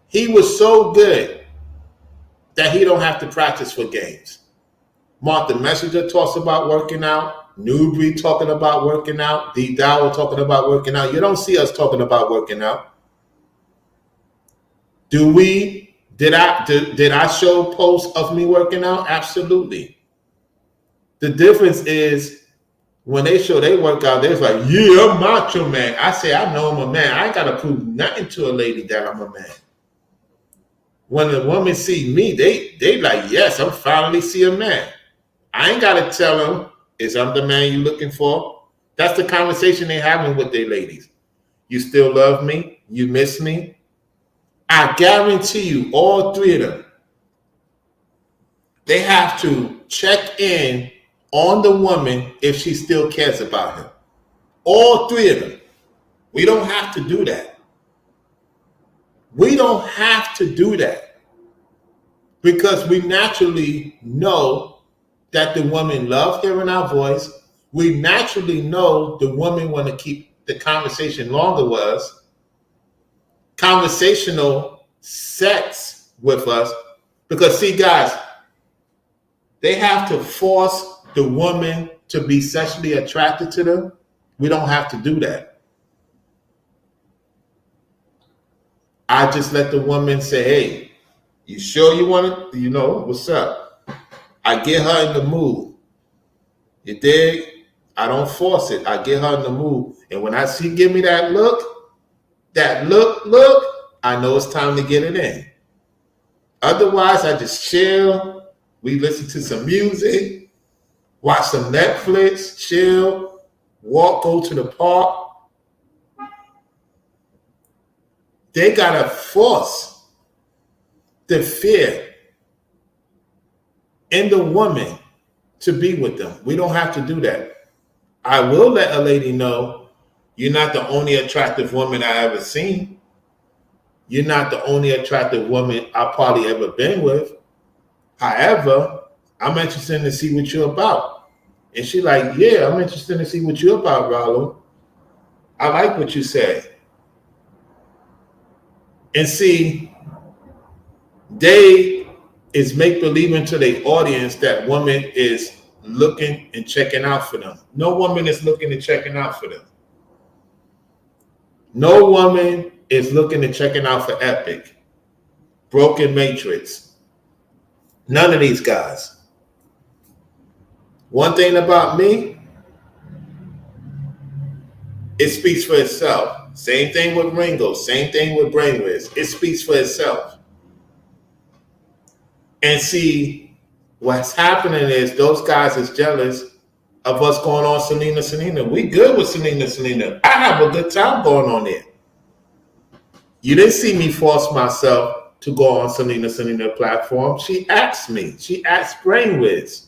He was so good that he don't have to practice for games. Marc the Messenger talks about working out. Nubreed talking about working out. Dowell talking about working out. You don't see us talking about working out. Did I show posts of me working out? Absolutely. The difference is when they show they workout, they're like, yeah, I'm macho man. I say, I know I'm a man. I ain't got to prove nothing to a lady that I'm a man. When a woman see me, they like, yes, I'm finally see a man. I ain't got to tell them, is I'm the man you looking for? That's the conversation they having with their ladies. You still love me? You miss me? I guarantee you, all three of them, they have to check in on the woman if she still cares about him. All three of them. We don't have to do that. We don't have to do that because we naturally know that the woman loves hearing our voice. We naturally know the woman want to keep the conversation longer with us. Conversational sex with us. Because see, guys, they have to force the woman to be sexually attracted to them. We don't have to do that. I just let the woman say, hey, you sure you want to, what's up? I get her in the mood. You dig? I don't force it. I get her in the mood. And when I see give me that look, I know it's time to get it in. Otherwise, I just chill. We listen to some music, watch some Netflix, chill, walk, go to the park. They got to force the fear in the woman to be with them. We don't have to do that. I will let a lady know you're not the only attractive woman I ever seen. You're not the only attractive woman I've probably ever been with. However, I'm interested to see what you're about. And she like, yeah, I'm interested to see what you're about, Rollo. I like what you say. And see, they is make-believing to their audience that woman is looking and checking out for them. No woman is looking and checking out for them. No woman is looking and checking out for Epic, Broken Matrix. None of these guys. One thing about me, it speaks for itself. Same thing with Ringo. Same thing with Brainwiz. It speaks for itself. And see, what's happening is those guys is jealous of us going on Selena. We good with Selena. I have a good time going on there. You didn't see me force myself to go on Selena platform. She asked me. She asked Brainwiz.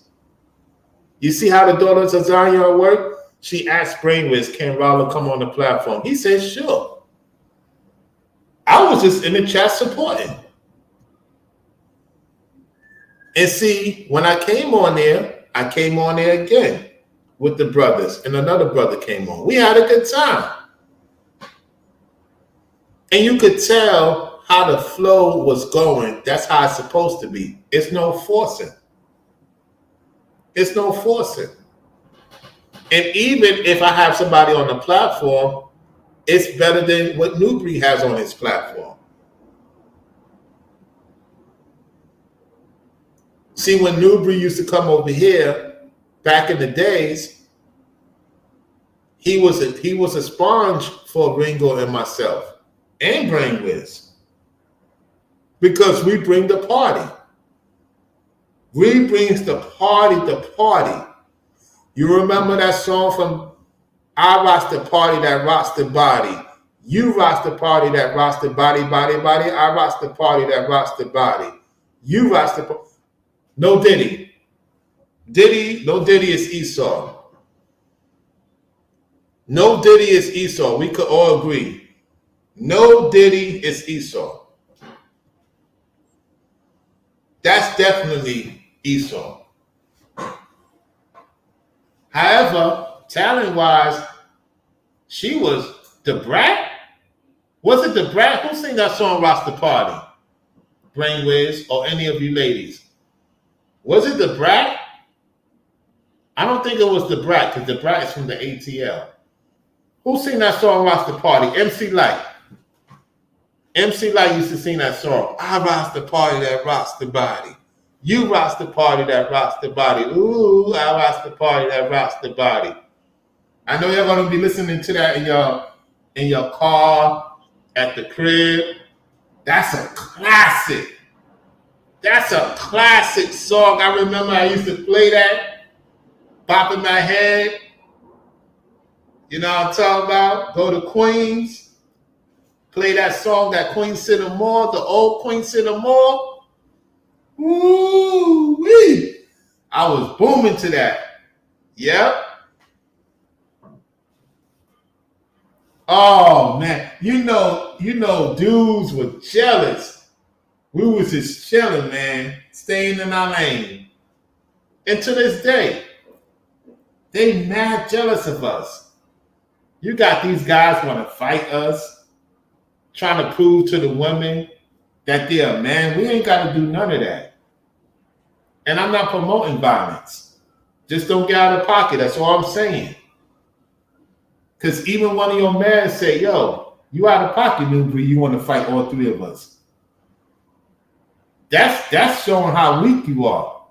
You see how the daughters of Zion work? She asked Brainwiz, can Rollo come on the platform? He said, sure. I was just in the chat supporting. And see, when I came on there again with the brothers, and another brother came on. We had a good time. And you could tell how the flow was going. That's how it's supposed to be. It's no forcing. It's no forcing. And even if I have somebody on the platform, it's better than what Nubreed has on his platform. See, when Nubreed used to come over here back in the days, he was a sponge for Ringo and myself and Brainwiz, because we bring the party. We brings the party. You remember that song from I Rocks the Party That Rocks the Body. You rocks the party that rocks the body. I rocks the party that rocks the body. You rocks the No Diddy. No Diddy is Esau. No Diddy is Esau. We could all agree. No Diddy is Esau. That's definitely Esau. However, talent-wise, she was the brat. Was it the brat? Who sang that song, Rasta Party? Brainwaves, or any of you ladies? Was it the brat? I don't think it was the brat, because the brat is from the ATL. Who sang that song, Rasta Party? MC Light. MC Light used to sing that song. I rocks the party that rocks the body. You rocks the party that rocks the body. Ooh, I rocks the party that rocks the body. I know you're going to be listening to that in your car, at the crib. That's a classic. That's a classic song. I remember I used to play that, bopping my head. You know what I'm talking about? Go to Queens. Play that song, that Queen City Mall, the old Queen City Mall. Woo-wee. I was booming to that. Yep. Oh man, you know, dudes were jealous. We was just chilling, man, staying in our lane. And to this day, they mad jealous of us. You got these guys want to fight us, trying to prove to the women that they're a man. We ain't got to do none of that. And I'm not promoting violence. Just don't get out of pocket. That's all I'm saying. Because even one of your men say, yo, you out of pocket, Nubreed. You want to fight all three of us. That's showing how weak you are.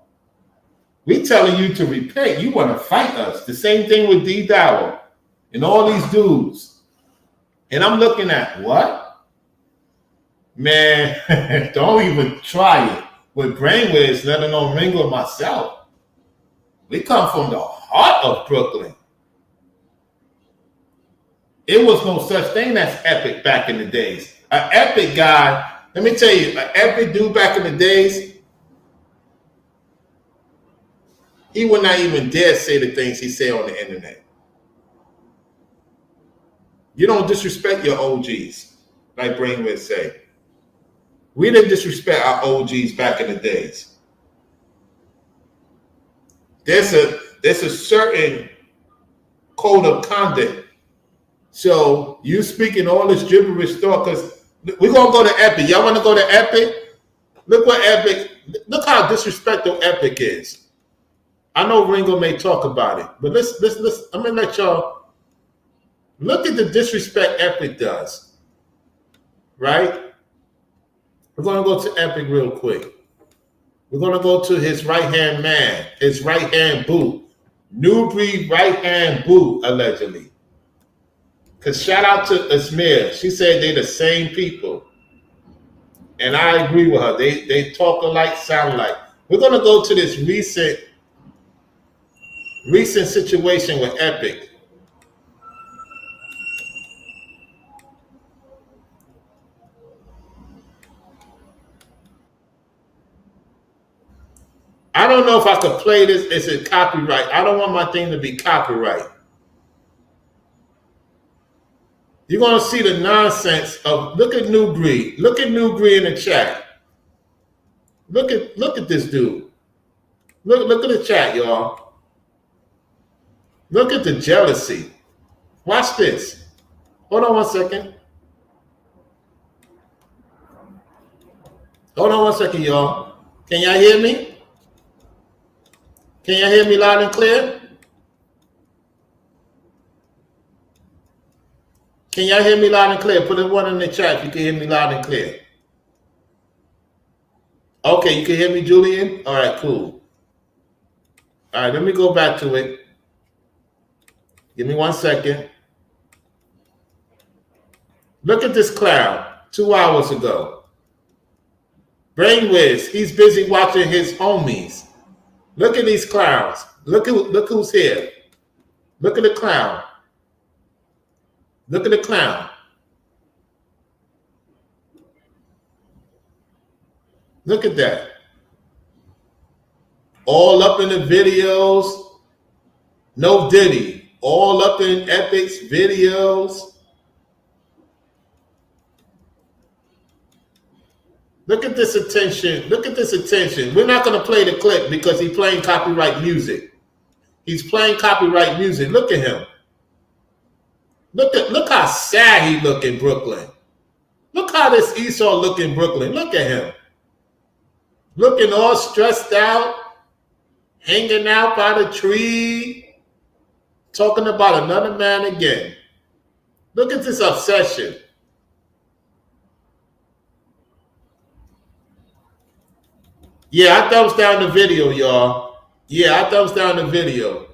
We telling you to repent. You want to fight us. The same thing with Dowell and all these dudes. And I'm looking at, what? Man, don't even try it. With brainwaves, let alone Ringo myself. We come from the heart of Brooklyn. It was no such thing as epic back in the days. An epic guy, let me tell you, an epic dude back in the days, he would not even dare say the things he said on the internet. You don't disrespect your OGs, like Brainwaves say. We didn't disrespect our OGs back in the days. There's a certain code of conduct. So you speaking all this gibberish talk, because we're gonna go to Epic. Y'all wanna go to Epic? Look how disrespectful Epic is. I know Ringo may talk about it, but let's I'm gonna let y'all look at the disrespect Epic does. Right? We're gonna go to Epic real quick. We're gonna go to his right-hand man, his right-hand boo. Nubreed right-hand boo, allegedly. Because shout out to Asmir. She said they're the same people. And I agree with her. They talk alike, sound alike. We're going to go to this recent situation with Epic. I don't know if I could play this. Is it copyright? I don't want my thing to be copyright. You're going to see the nonsense of, look at Nubreed. Look at Nubreed in the chat. Look at this dude. Look at the chat, y'all. Look at the jealousy. Watch this. Hold on one second. Hold on one second, y'all. Can y'all hear me? Can y'all hear me loud and clear? Can y'all hear me loud and clear? Put a one in the chat if you can hear me loud and clear. Okay, you can hear me, Julian? All right, cool. All right, let me go back to it. Give me 1 second. Look at this clown 2 hours ago. Brainwaves, he's busy watching his homies. Look at these clowns. Look who's here. Look at the clown. Look at the clown. Look at that. all up in the videos. No Diddy, all up in Epic's videos. Look at this attention. Look at this attention. We're not going to play the clip because he's playing copyright music. He's playing copyright music. Look at him. Look how sad he look in Brooklyn. Look how this Esau look in Brooklyn. Look at him. Looking all stressed out, hanging out by the tree, talking about another man again. Look at this obsession. Yeah, I thumbs down the video, y'all. Yeah, I thumbs down the video.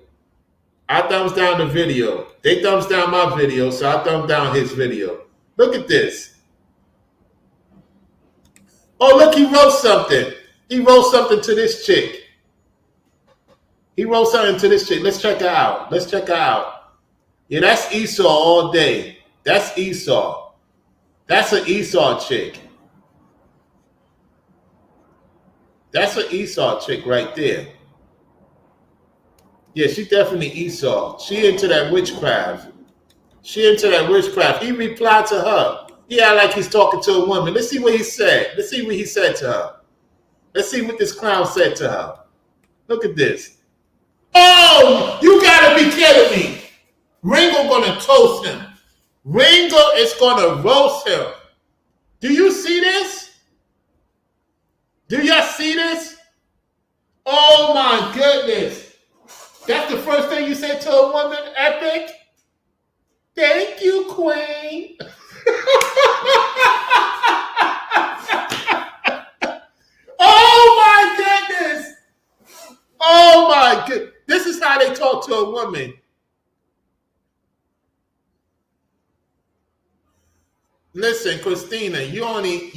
I thumbs down the video. They thumbs down my video, so I thumbs down his video. Look at this. Oh, look, he wrote something. He wrote something to this chick. He wrote something to this chick. Let's check her out. Let's check her out. Yeah, that's Esau all day. That's Esau. That's an Esau chick. That's an Esau chick right there. Yeah, she definitely Esau. She into that witchcraft. She into that witchcraft. He replied to her. He act like he's talking to a woman. Let's see what he said. Let's see what he said to her. Let's see what this clown said to her. Look at this. Oh, you gotta be kidding me. Ringo gonna toast him. Ringo is gonna roast him. Do you see this? Do y'all see this? Oh my goodness. That's the first thing you said to a woman, Epic? Thank you, Queen. Oh my goodness. Oh my goodness. This is how they talk to a woman. Listen, Christina, you only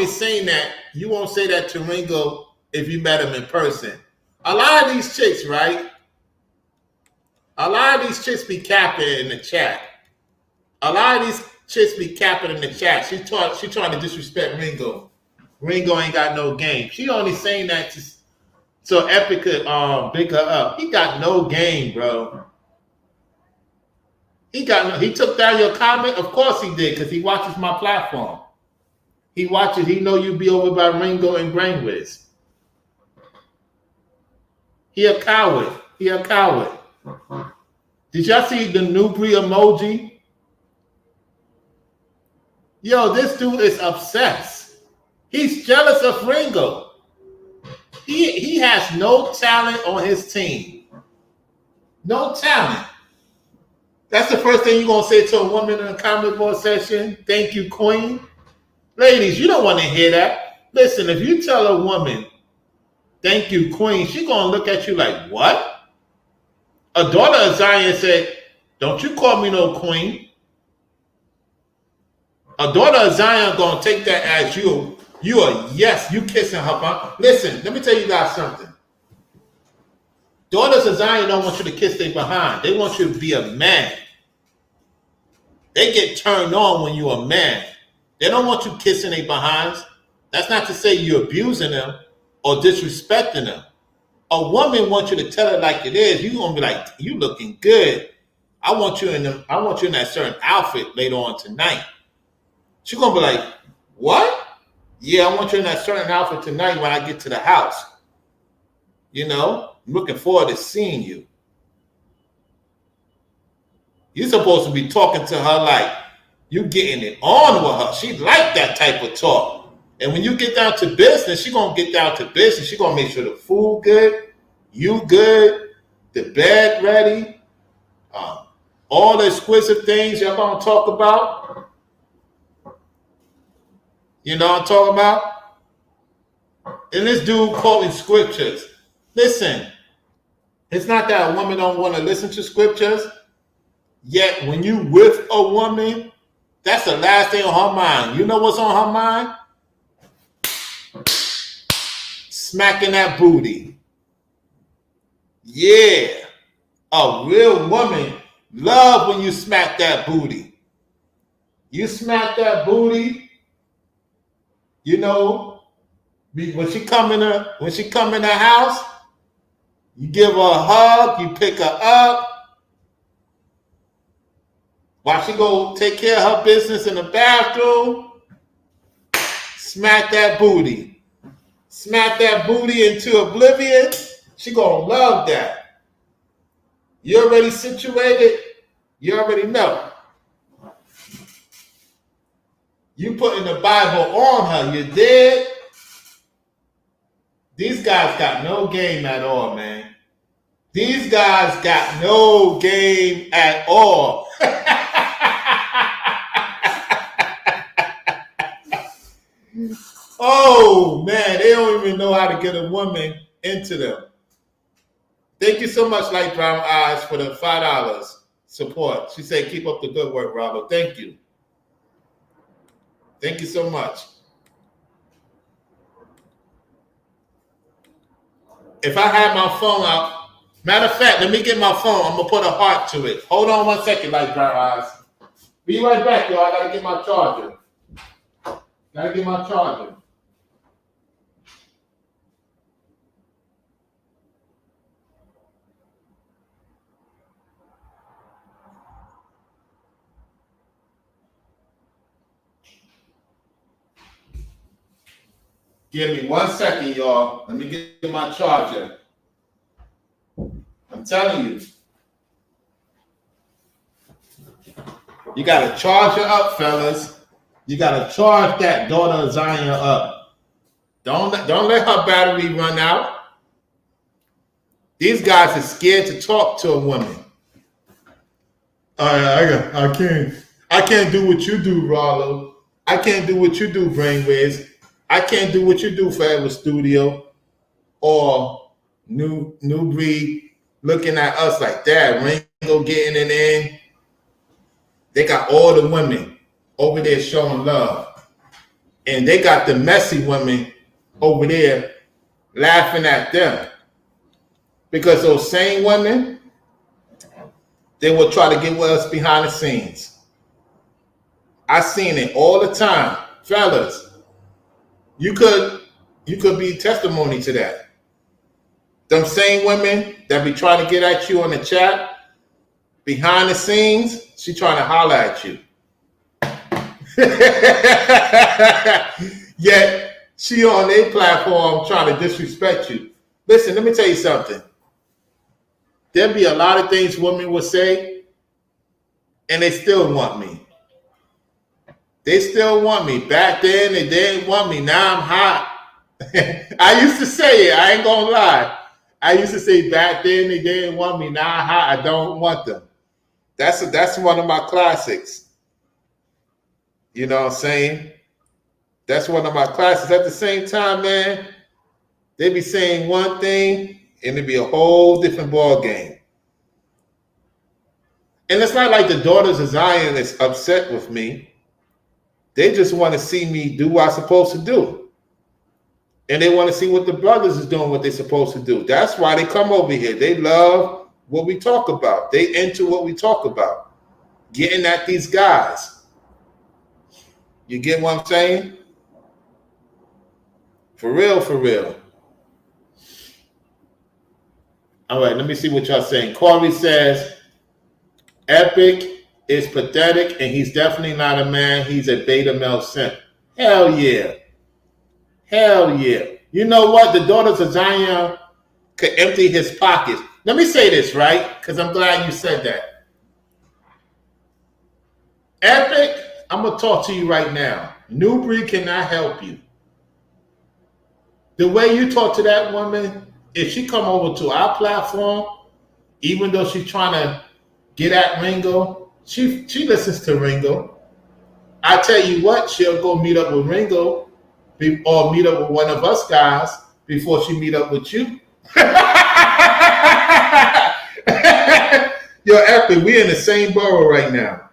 saying that, you won't say that to Ringo if you met him in person. A lot of these chicks, right? A lot of these chicks be capping in the chat. A lot of these chicks be capping in the chat. She trying to disrespect Ringo. Ringo ain't got no game. She only saying that so Epic could big her up. He got no game, bro. He took down your comment? Of course he did, because he watches my platform. He watches, he know you be over by Ringo and Brainwiz. He a coward. He a coward. Did y'all see the Nubreed emoji? Yo, this dude is obsessed. He's jealous of Ringo. He has no talent on his team. No talent. That's the first thing you're going to say to a woman in a comment board session. Thank you, Queen. Ladies, you don't want to hear that. Listen, if you tell a woman, thank you, Queen, she's going to look at you like, what? A daughter of Zion said, don't you call me no queen. A daughter of Zion going to take that as you are, yes, you kissing her mouth. Listen, let me tell you guys something. Daughters of Zion don't want you to kiss their behind. They want you to be a man. They get turned on when you're a man. They don't want you kissing their behinds. That's not to say you're abusing them or disrespecting them. A woman wants you to tell her like it is. You're gonna be like, you looking good. I want you in that certain outfit later on tonight. She's gonna be like, what? Yeah, I want you in that certain outfit tonight when I get to the house. You know, I'm looking forward to seeing you. You're supposed to be talking to her like you getting it on with her. She like that type of talk. And when you get down to business, she gonna get down to business. She gonna make sure the food good, you good, the bed ready, all the exquisite things y'all gonna talk about. You know what I'm talking about? And this dude quoting scriptures. Listen, it's not that a woman don't want to listen to scriptures. Yet when you with a woman, that's the last thing on her mind. You know what's on her mind? Smacking that booty. Yeah. A real woman love when you smack that booty. You smack that booty, you know, When she come in the house, you give her a hug, you pick her up. While she go take care of her business in the bathroom, smack that booty. Smack that booty into oblivion. She gonna love that. You already situated. You already know. You putting the Bible on her. You did. These guys got no game at all, man. These guys got no game at all. Oh, man, they don't even know how to get a woman into them. Thank you so much, Light Brown Eyes, for the $5 support. She said, keep up the good work, Rollo. Thank you. Thank you so much. If I had my phone out, matter of fact, let me get my phone. I'm going to put a heart to it. Hold on 1 second, Light Brown Eyes. Be right back, y'all. I got to get my charger. Got to get my charger. Give me 1 second, y'all. Let me get my charger. I'm telling you. You got to charge her up, fellas. You got to charge that daughter of Zion up. Don't let her battery run out. These guys are scared to talk to a woman. I can't do what you do, Rollo. I can't do what you do, Brainwaves. I can't do what you do, Forever Studio or Nubreed, looking at us like that. Ringo getting it in. They got all the women over there showing love. And they got the messy women over there laughing at them. Because those same women, they will try to get with us behind the scenes. I seen it all the time. Fellas, you could be testimony to that. Them same women that be trying to get at you on the chat, behind the scenes, she trying to holler at you. Yet she on their platform trying to disrespect you. Listen, let me tell you something. There'll be a lot of things women will say, and they still want me. They still want me. Back then, they didn't want me. Now I'm hot. I used to say it. I ain't gonna lie. I used to say back then they didn't want me. Now I'm hot. I don't want them. That's one of my classics. You know what I'm saying? That's one of my classics. At the same time, man, they be saying one thing and it be a whole different ball game. And it's not like the daughters of Zion is upset with me. They just want to see me do what I'm supposed to do. And they want to see what the brothers is doing, what they're supposed to do. That's why they come over here. They love what we talk about. They into what we talk about. Getting at these guys. You get what I'm saying? For real, for real. All right, let me see what y'all saying. Corey says, Epic is pathetic, and he's definitely not a man. He's a beta male simp. Hell yeah. Hell yeah. You know what? The daughters of Zion could empty his pockets. Let me say this, right? Because I'm glad you said that. Epic, I'm going to talk to you right now. Nubreed cannot help you. The way you talk to that woman, if she come over to our platform, even though she's trying to get at Ringo, she listens to Ringo. I tell you what, she'll go meet up with Ringo or meet up with one of us guys before she meet up with you. Yo, Epic, we in the same borough right now.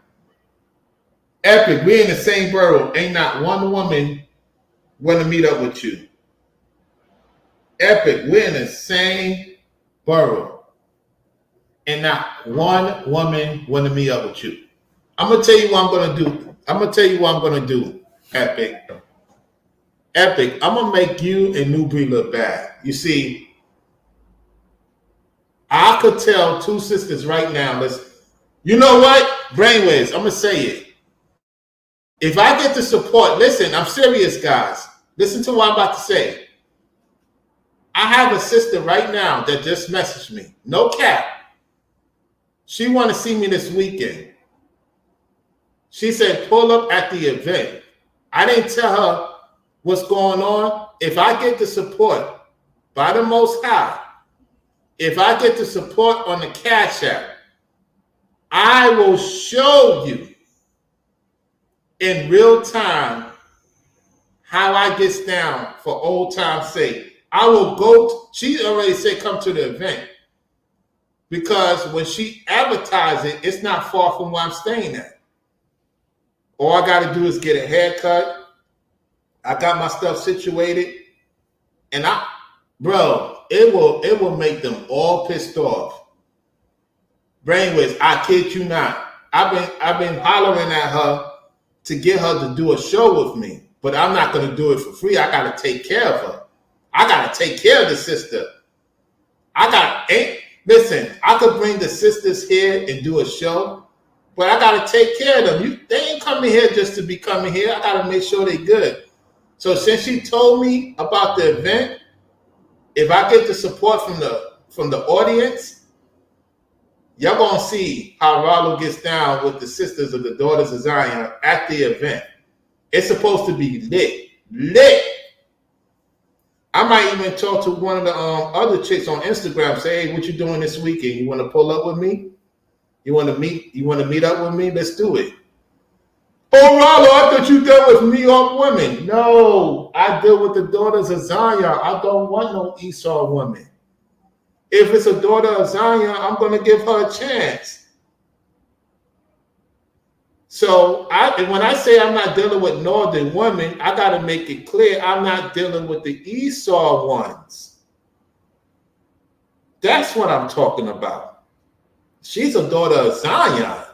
Epic, we in the same borough. Ain't not one woman want to meet up with you. Epic, we're in the same borough. And not one woman want to meet up with you. I'm going to tell you what I'm going to do. I'm going to tell you what I'm going to do, Epic. Epic, I'm gonna make you and Nubreed look bad. You see, I could tell two sisters right now. You know what? Brainwaves, I'm gonna say it. If I get the support, listen, I'm serious, guys. Listen to what I'm about to say. I have a sister right now that just messaged me. No cap. She want to see me this weekend. She said, pull up at the event. I didn't tell her what's going on. If I get the support by the Most High, if I get the support on the Cash App, I will show you in real time how I gets down for old time's sake. I will go. She already said come to the event because when she advertised it, it's not far from where I'm staying at. All I got to do is get a haircut. I got my stuff situated, and it will make them all pissed off. Brainwaves, I kid you not. I've been hollering at her to get her to do a show with me, but I'm not going to do it for free. I got to take care of her. I got to take care of the sister. Listen, I could bring the sisters here and do a show, but I got to take care of them. They ain't coming here just to be coming here. I got to make sure they good. So since she told me about the event, if I get the support from the audience, y'all gonna see how Rollo gets down with the Sisters of the Daughters of Zion at the event. It's supposed to be lit. I might even talk to one of the other chicks on Instagram. Say, hey, what you doing this weekend? You want to pull up with me? You want to meet up with me? Let's do it. Oh, Rollo, I thought you dealt with New York women. No, I deal with the Daughters of Zion. I don't want no Esau women. If it's a daughter of Zion, I'm going to give her a chance. So when I say I'm not dealing with northern women, I got to make it clear I'm not dealing with the Esau ones. That's what I'm talking about. She's a daughter of Zion.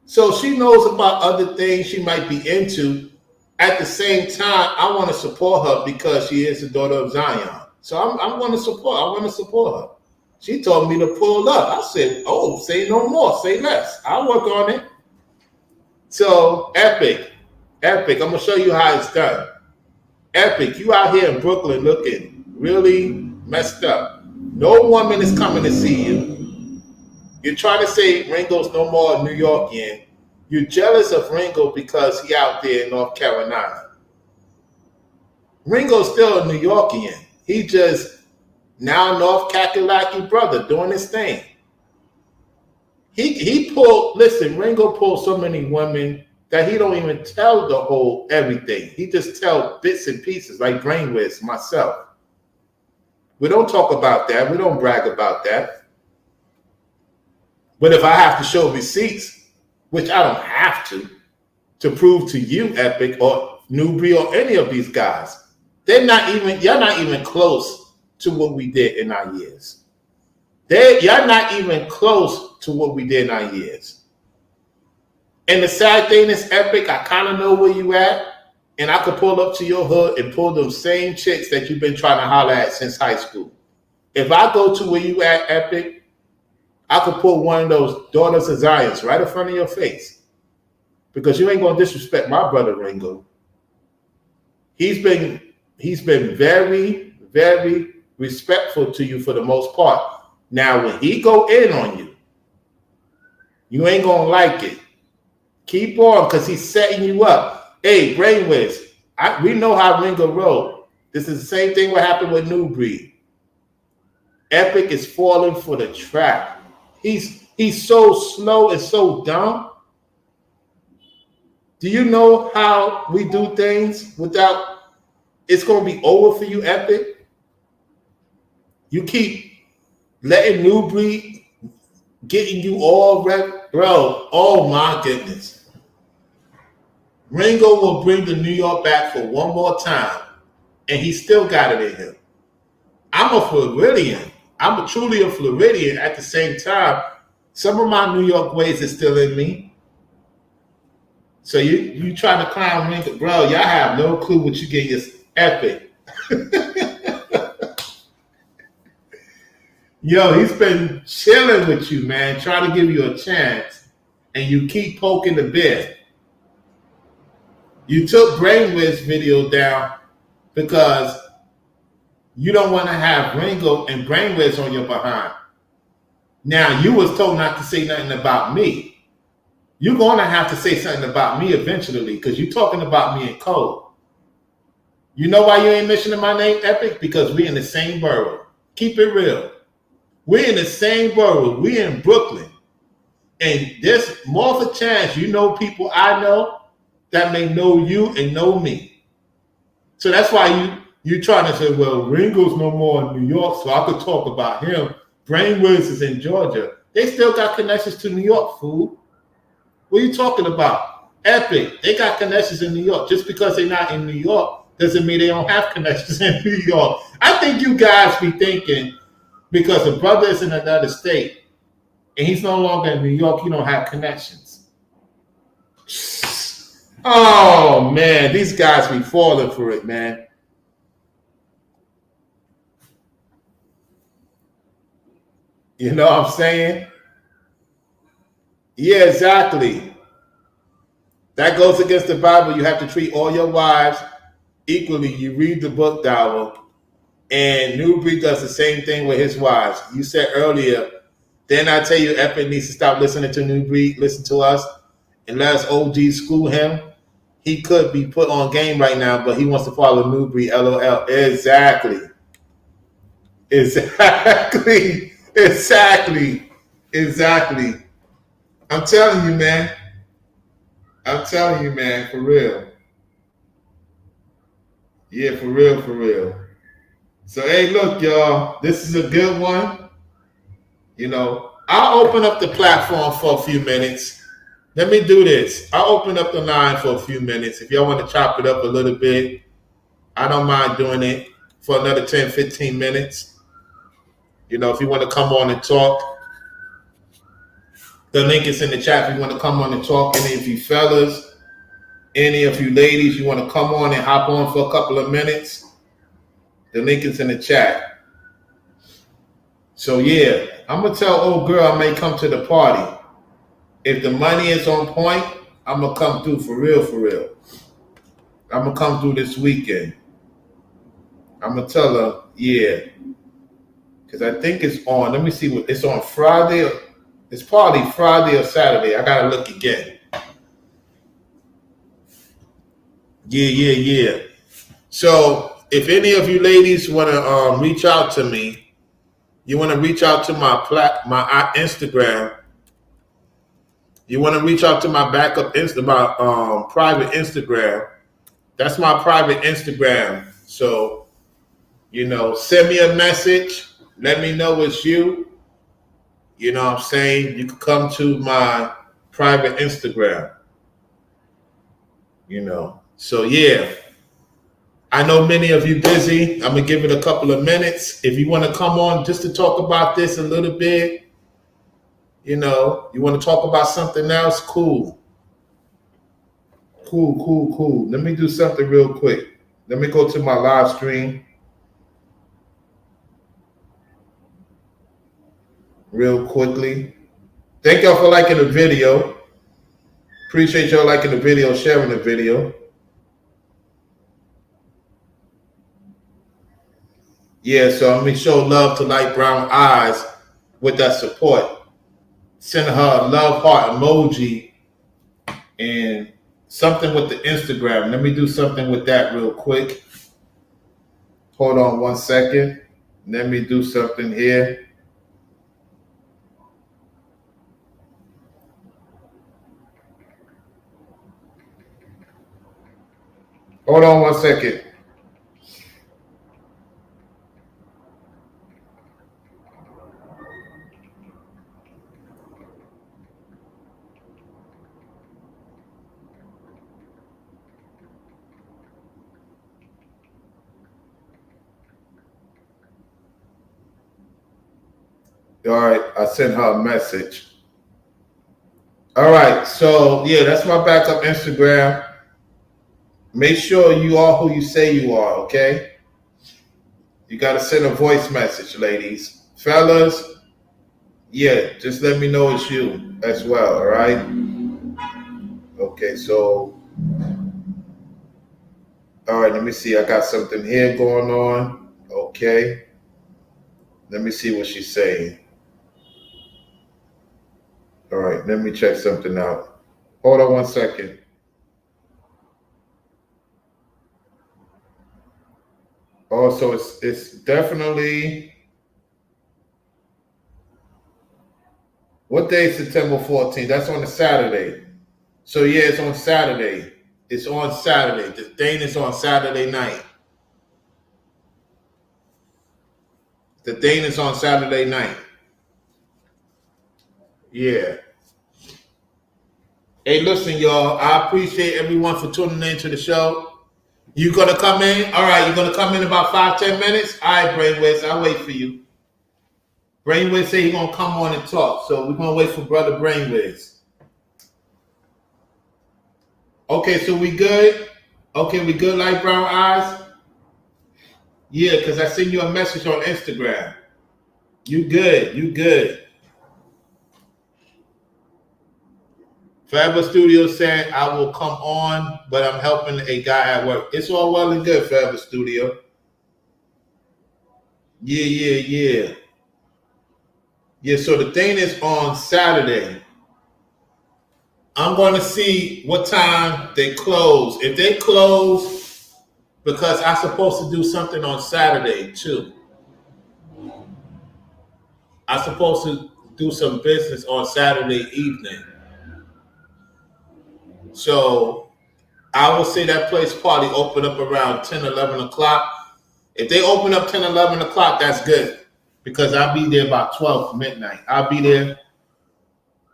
So she knows about other things she might be into. At the same time, I want to support her because she is a daughter of Zion. So I'm going to support. I want to support her. She told me to pull up. I said, oh, say no more, say less. I'll work on it. So Epic, I'm going to show you how it's done. Epic, you out here in Brooklyn looking really messed up. No woman is coming to see you. You're trying to say Ringo's no more a New Yorkian. You're jealous of Ringo because he out there in North Carolina. Ringo's still a New Yorkian. He just now North Kakalaki brother doing his thing. Ringo pulled so many women that he don't even tell the whole everything. He just tell bits and pieces like Brainwaves, myself. We don't talk about that. We don't brag about that. But if I have to show receipts, which I don't have to prove to you, Epic, or Nubreed, or any of these guys, you're not even close to what we did in our years. You're not even close to what we did in our years. And the sad thing is, Epic, I kind of know where you at, and I could pull up to your hood and pull them same chicks that you've been trying to holler at since high school. If I go to where you at, Epic, I could pull one of those Daughters of Zions right in front of your face. Because you ain't going to disrespect my brother Ringo. He's been very, very respectful to you for the most part. Now, when he go in on you, you ain't going to like it. Keep on, because he's setting you up. Hey, Brainwaves, we know how Ringo rolled. This is the same thing what happened with Nubreed. Epic is falling for the trap. He's so slow and so dumb. Do you know how we do things without it's going to be over for you, Epic? You keep letting Nubreed getting you all red, bro. Oh my goodness. Ringo will bring the New York back for one more time, and he still got it in him. I'm a Floridian. I'm truly a Floridian. At the same time, some of my New York ways are still in me. So you try to clown Ringo, bro? Y'all have no clue what you get. Is epic. Yo, he's been chilling with you, man, trying to give you a chance, and you keep poking the bear. You took Brainwid's video down because you don't want to have Ringo and Brainwid's on your behind. Now, you was told not to say nothing about me. You're going to have to say something about me eventually because you're talking about me in code. You know why you ain't mentioning my name, Epic? Because we in the same borough. Keep it real. We're in the same borough. We're in Brooklyn. And there's more of a chance you know people I know that may know you and know me. So that's why you trying to say, well, Ringo's no more in New York, so I could talk about him. Brainwidth is in Georgia. They still got connections to New York, fool. What are you talking about? Epic, they got connections in New York. Just because they're not in New York doesn't mean they don't have connections in New York. I think you guys be thinking because the brother is in another state and he's no longer in New York, you don't have connections. Oh, man, these guys be falling for it, man. You know what I'm saying? Yeah, exactly. That goes against the Bible. You have to treat all your wives equally. You read the book, Dowell, and Nubreed does the same thing with his wives. You said earlier, then I tell you, Epic needs to stop listening to Nubreed, listen to us, and let us OG school him. He could be put on game right now, but he wants to follow Nubreed, LOL. Exactly. Exactly. Exactly. Exactly. I'm telling you, man. I'm telling you, man, for real. Yeah, for real, for real. So, hey, look, y'all, this is a good one. You know, I'll open up the platform for a few minutes. Let me do this. I'll open up the line for a few minutes. If y'all want to chop it up a little bit, I don't mind doing it for another 10, 15 minutes. You know, if you want to come on and talk, the link is in the chat if you want to come on and talk. Any of you fellas, any of you ladies, you want to come on and hop on for a couple of minutes, the link is in the chat. So, yeah, I'm going to tell old girl I may come to the party. If the money is on point, I'm going to come through for real, for real. I'm going to come through this weekend. I'm going to tell her, yeah. Because I think it's on, let me see, what it's on Friday. It's probably Friday or Saturday. I got to look again. Yeah. So if any of you ladies want to reach out to me, you want to reach out to my Instagram. You want to reach out to my backup my private Instagram. That's my private Instagram. So, you know, send me a message. Let me know it's you. You know what I'm saying? You can come to my private Instagram. You know. So, yeah. I know many of you busy. I'm going to give it a couple of minutes. If you want to come on just to talk about this a little bit, you know, you want to talk about something else, cool. Cool. Let me do something real quick. Let me go to my live stream real quickly. Thank y'all for liking the video. Appreciate y'all liking the video, sharing the video. Yeah, so let me show love to Light Brown Eyes with that support. Send her a love heart emoji and something with the Instagram. Let me do something with that real quick. Hold on 1 second. Let me do something here. Hold on 1 second. All right, I sent her a message. All right. So yeah, that's my backup Instagram. Make sure you are who you say you are, okay? You got to send a voice message, ladies. Fellas, yeah, just let me know it's you as well, all right? Okay, so, all right, let me see. I got something here going on. Okay. Let me see what she's saying. All right, let me check something out. Hold on 1 second. Also, it's definitely, what day is September 14th? That's on a Saturday. So yeah, it's on Saturday. It's on Saturday. The thing is on Saturday night. The thing is on Saturday night. Yeah. Hey, listen, y'all. I appreciate everyone for tuning in to the show. You gonna come in? All right, you're gonna come in about 5-10 minutes? All right, Brainwaves, I'll wait for you. Brainwaves say he's gonna come on and talk, so we're gonna wait for Brother Brainwaves. Okay, so we good? Okay, we good, light brown eyes? Yeah, because I sent you a message on Instagram. You good, you good. Forever Studio said, I will come on, but I'm helping a guy at work. It's all well and good, Forever Studio. Yeah. Yeah, so the thing is on Saturday. I'm going to see what time they close. If they close, because I'm supposed to do something on Saturday too. I'm supposed to do some business on Saturday evening. So I would say that place probably open up around 10, 11 o'clock. If they open up 10, 11 o'clock, that's good. Because I'll be there about 12 midnight. I'll be there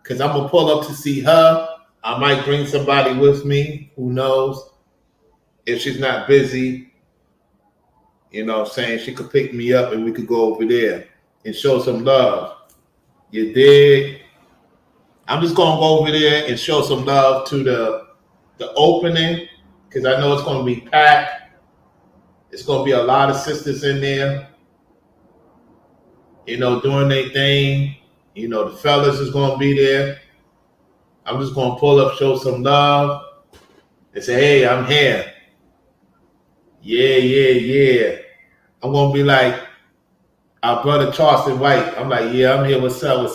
because I'm going to pull up to see her. I might bring somebody with me. Who knows? If she's not busy, you know what I'm saying, she could pick me up and we could go over there and show some love. You dig? I'm just going to go over there and show some love to the opening because I know it's going to be packed. It's going to be a lot of sisters in there, you know, doing their thing. You know, the fellas is going to be there. I'm just going to pull up, show some love, and say, hey, I'm here. Yeah. I'm going to be like our brother Charleston White. I'm like, yeah, I'm here. What's up?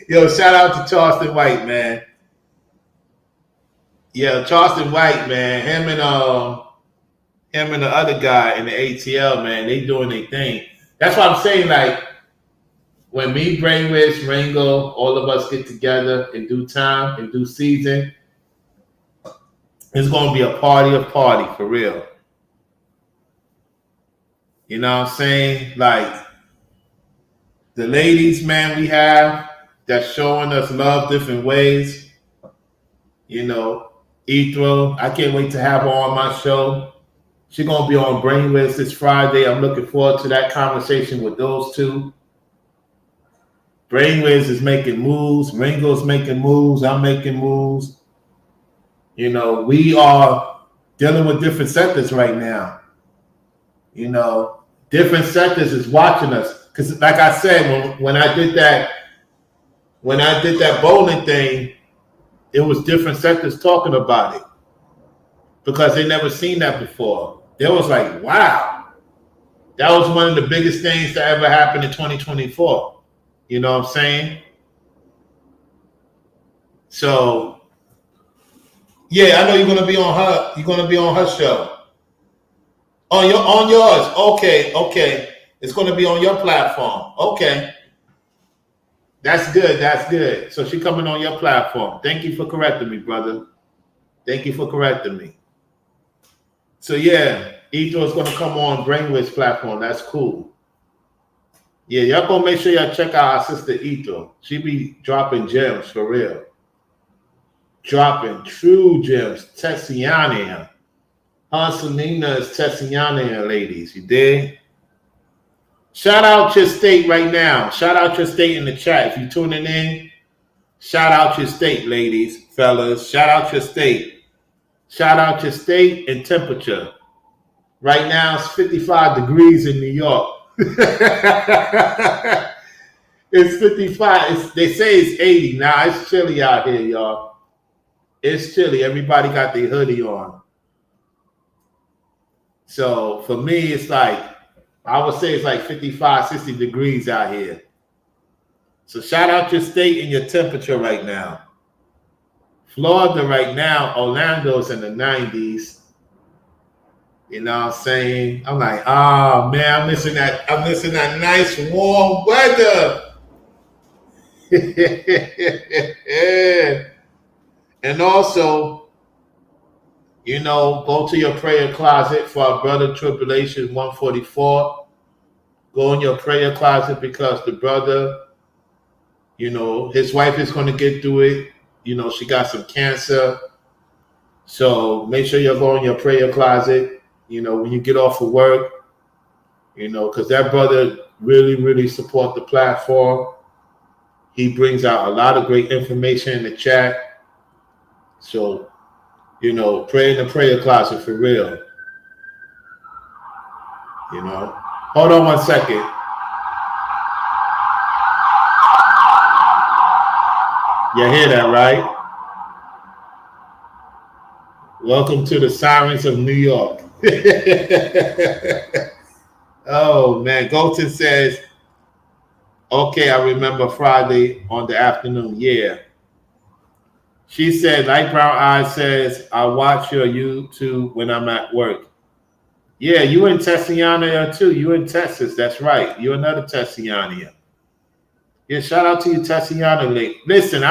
Yo, shout out to Charleston White, man. Yeah, Charleston White, man. Him and the other guy in the ATL, man, they doing their thing. That's why I'm saying, like, when me, Brainwaves, Ringo, all of us get together in due time, in due season, it's going to be a party for real. You know what I'm saying? Like, the ladies, man, we have that's showing us love different ways. You know, Ethro, I can't wait to have her on my show. She's going to be on Brainwaves this Friday. I'm looking forward to that conversation with those two. Brainwaves is making moves. Ringo's making moves. I'm making moves. You know, we are dealing with different sectors right now. You know, different sectors is watching us. Because like I said, when I did that bowling thing, it was different sectors talking about it. Because they never seen that before. They was like, wow. That was one of the biggest things that ever happened in 2024. You know what I'm saying? So, yeah, I know you're gonna be on her. You're gonna be on her show. On yours. Okay. It's gonna be on your platform. Okay. That's good. So she coming on your platform. Thank you for correcting me, brother. Thank you for correcting me. So yeah, Ethro is gonna come on Brainwave's platform. That's cool. Yeah, y'all gonna make sure y'all check out our sister Ethro. She be dropping gems for real. Dropping true gems. Tessiania. Her Selena is Tessiania, ladies. You dig? Shout out your state right now. Shout out your state in the chat. If you're tuning in, Shout out your state, ladies, fellas. Shout out your state. Shout out your state and temperature. Right now it's 55 degrees in New York. It's 55. They say it's 80. Now it's chilly out here, y'all. It's chilly. Everybody got their hoodie on. So for me, it's like, I would say it's like 55, 60 degrees out here. So shout out your state and your temperature right now. Florida right now, Orlando's in the 90s. You know what I'm saying? I'm like, oh man, I'm missing that nice warm weather. And also, you know, go to your prayer closet for our brother Tribulation 144. Go in your prayer closet because the brother, you know, his wife is going to get through it. You know, she got some cancer. So make sure you go in your prayer closet, you know, when you get off of work, you know, because that brother really, really support the platform. He brings out a lot of great information in the chat. So, you know, pray in the prayer closet for real. You know, hold on 1 second. You hear that, right? Welcome to the Sirens of New York. Oh, man. Golton says, okay, I remember Friday on the afternoon. Yeah. She said, Light Brown Eyes says, I watch your YouTube when I'm at work. Yeah, you in Tessiana too. You in Texas. That's right. You're another Tessiana. Yeah, shout out to you, Tessiana. Listen,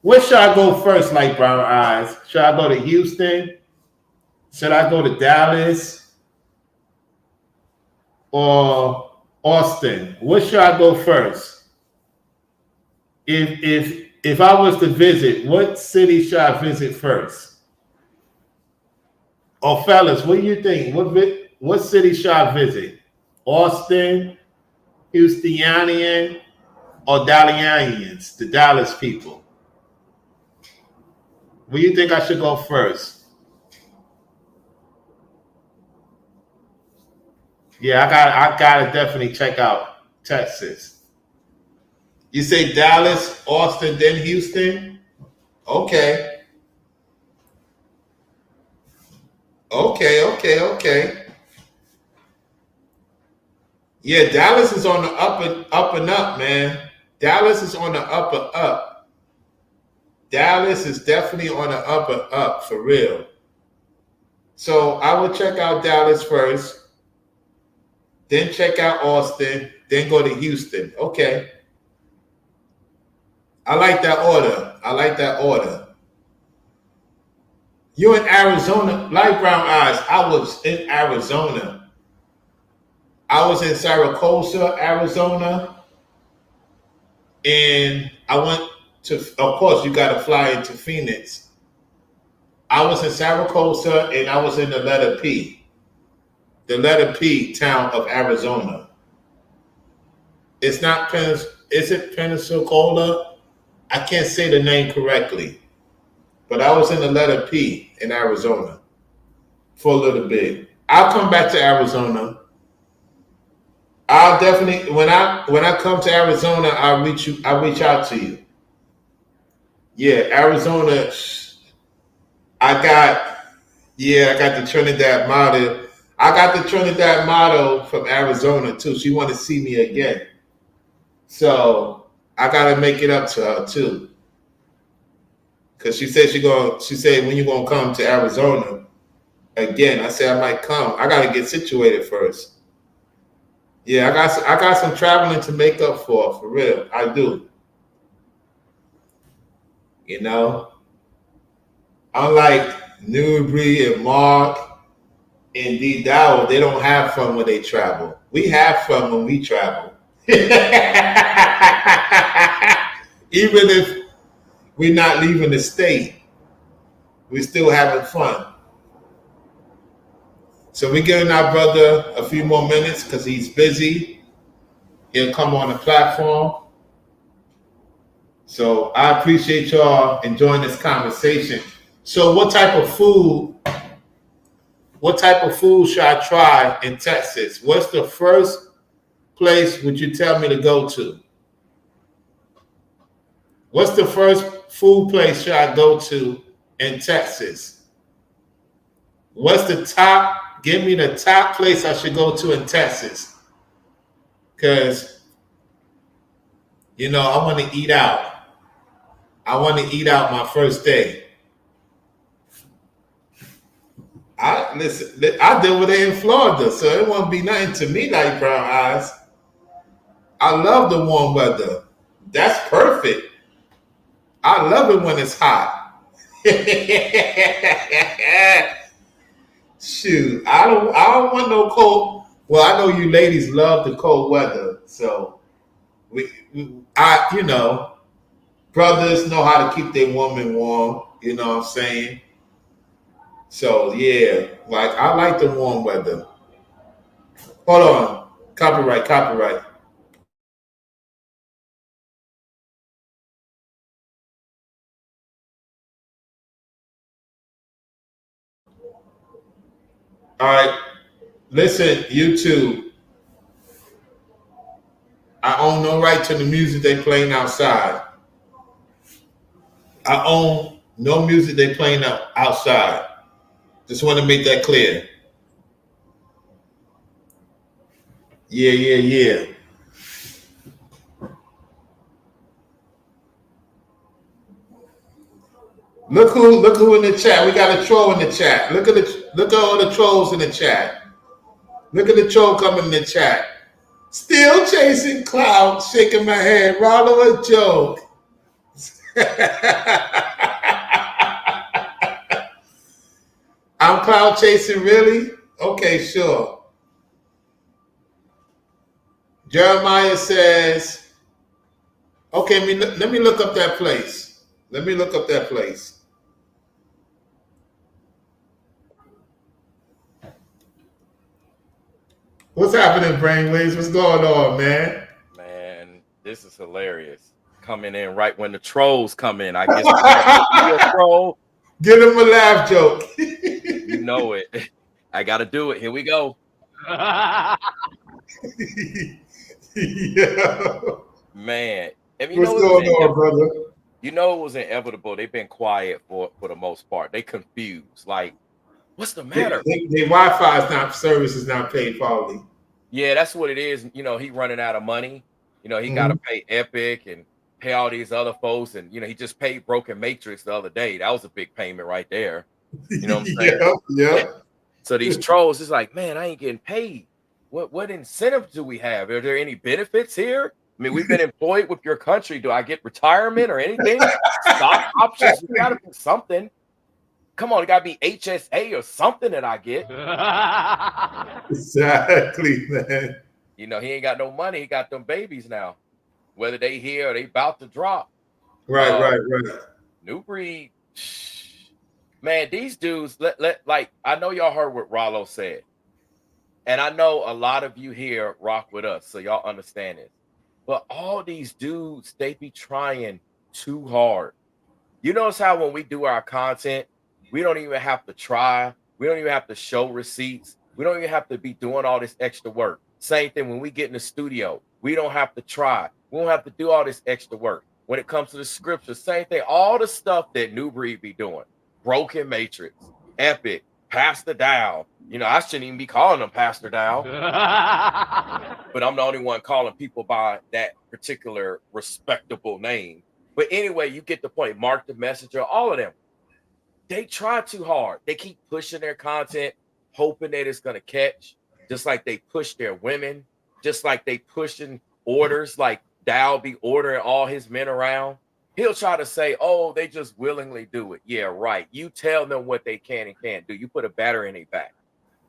where should I go first, Light Brown Eyes? Should I go to Houston? Should I go to Dallas? Or Austin? Where should I go first? If I was to visit, what city should I visit first? Oh, fellas, what do you think? What city should I visit? Austin, Houstonian, or Dallianians, the Dallas people? Where do you think I should go first? Yeah, I gotta definitely check out Texas. You say Dallas, Austin, then Houston? Okay. Okay. Yeah, Dallas is on the up and up, man. Dallas is on the up and up. Dallas is definitely on the up and up, for real. So I would check out Dallas first, then check out Austin, then go to Houston. Okay. I like that order. You in Arizona, Light Brown Eyes. I was in Arizona. I was in Saracosa, Arizona. And I went to, of course, you got to fly into Phoenix. I was in Saracosa and I was in the letter P town of Arizona. It's not, is it Pensacola? I can't say the name correctly. But I was in the letter P in Arizona for a little bit. I'll come back to Arizona. I'll definitely when I come to Arizona, I'll reach out to you. Yeah, Arizona. I got the Trinidad model. I got the Trinidad model from Arizona too. She want to see me again. So I gotta make it up to her too. Cause she said when you gonna come to Arizona again? I said I might come. I gotta get situated first. Yeah, I got some traveling to make up for real. I do. You know, unlike Nubreed and Marc and Dowell, they don't have fun when they travel. We have fun when we travel. Even if we're not leaving the state, we're still having fun. So we're giving our brother a few more minutes because he's busy. He'll come on the platform. So I appreciate y'all enjoying this conversation. So what type of food should I try in Texas? What's the first place would you tell me to go to? What's the first food place should I go to in Texas? What's the top? Give me the top place I should go to in Texas. Because, I want to eat out. I want to eat out my first day. I deal with it in Florida, so it won't be nothing to me like brown eyes. I love the warm weather. That's perfect. I love it when it's hot. Shoot, I don't want no cold. Well, I know you ladies love the cold weather, so brothers know how to keep their woman warm. You know what I'm saying? So yeah, like I like the warm weather. Hold on, copyright. All right, listen, YouTube. I own no right to the music they playing outside. I own no music they playing outside. Just want to make that clear. Yeah. Look who in the chat. We got a troll in the chat. Look at all the trolls in the chat. Look at the troll coming in the chat. Still chasing clouds, shaking my head. Rollo a joke. I'm cloud chasing, really? Okay, sure. Jeremiah says, okay, let me look up that place. Let me look up that place. What's happening, Brainwaves? What's going on, man? Man, this is hilarious. Coming in right when the trolls come in. I guess a troll. Get him a laugh joke. You know it. I got to do it. Here we go. Yeah. Man. And what's going on, brother? You know it was inevitable. They've been quiet for the most part. They confused. Like, what's the matter? The Wi-Fi service is not paid fully. Yeah, that's what it is. He running out of money. He got to pay Epic and pay all these other folks. And, he just paid Broken Matrix the other day. That was a big payment right there. You know what I'm saying? Yeah. So these trolls is like, man, I ain't getting paid. What incentives do we have? Are there any benefits here? I mean, we've been employed with your country. Do I get retirement or anything? Stock options? You got to be something. Come on, it got to be HSA or something that I get. Exactly, man. He ain't got no money. He got them babies now. Whether they here or they about to drop. Right. Nubreed, man, these dudes, like, I know y'all heard what Rollo said. And I know a lot of you here rock with us, so y'all understand it. But all these dudes, they be trying too hard. You notice how when we do our content, we don't even have to try. We don't even have to show receipts. We don't even have to be doing all this extra work. Same thing when we get in the studio. We don't have to try. We don't have to do all this extra work. When it comes to the scripture, same thing. All the stuff that Nubreed be doing. Broken Matrix, Epic, Pastor Dowell. I shouldn't even be calling them Pastor Dowell. But I'm the only one calling people by that particular respectable name. But anyway, you get the point. Marc the Messenger, all of them. They try too hard. They keep pushing their content, hoping that it's going to catch, just like they push their women, just like they pushing orders, like Dowell be ordering all his men around. He'll try to say, oh, they just willingly do it. Yeah, right. You tell them what they can and can't do. You put a battery in their back.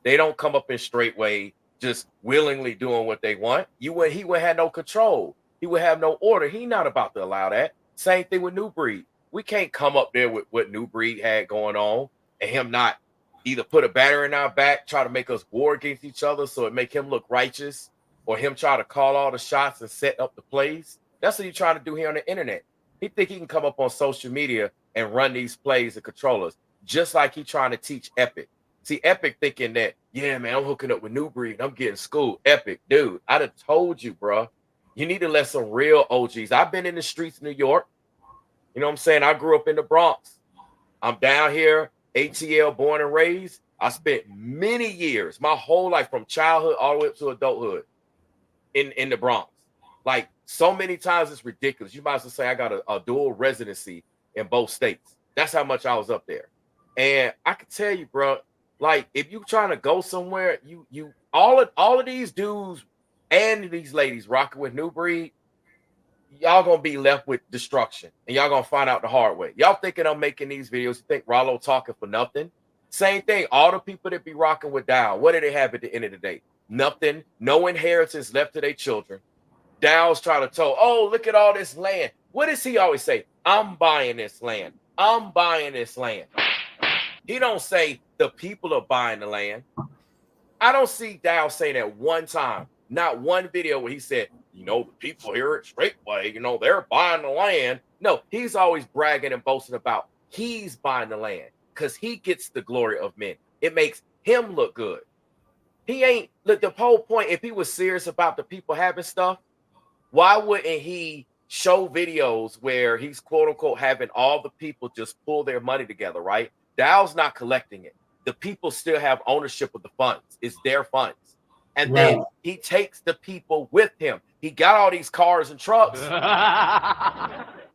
They don't come up in straight way, just willingly doing what they want. He would have no control. He would have no order. He not about to allow that. Same thing with Nubreed. We can't come up there with what Nubreed had going on and him not either put a battery in our back, try to make us war against each other so it make him look righteous, or him try to call all the shots and set up the plays. That's what you're trying to do here on the internet. He think he can come up on social media and run these plays and controllers, just like he trying to teach Epic. See, Epic thinking that, yeah, man, I'm hooking up with Nubreed. I'm getting schooled. Epic, dude, I'd have told you, bro. You need to let some real OGs. I've been in the streets of New York. You know what I'm saying? I grew up in the Bronx. I'm down here, ATL, born and raised. I spent many years, my whole life from childhood all the way up to adulthood in the Bronx. Like, so many times it's ridiculous. You might as well say I got a dual residency in both states. That's how much I was up there. And I can tell you, bro, like, if you trying to go somewhere, you all of these dudes and these ladies rocking with Nubreed, y'all gonna be left with destruction, and y'all gonna find out the hard way. Y'all thinking I'm making these videos, you think Rollo talking for nothing? Same thing. All the people that be rocking with Dowell, what do they have at the end of the day? Nothing. No inheritance left to their children. Dowell's trying to tell, oh, look at all this land. What does he always say? I'm buying this land. I'm buying this land. He don't say the people are buying the land. I don't see Dowell say that one time. Not one video where he said, you know, the people here at Straightway, you know, they're buying the land. No, he's always bragging and boasting about he's buying the land because he gets the glory of men. It makes him look good. He ain't, look, the whole point, if he was serious about the people having stuff, why wouldn't he show videos where he's quote unquote having all the people just pull their money together, right? Dowell's not collecting it. The people still have ownership of the funds. It's their funds. And then he takes the people with him. He got all these cars and trucks.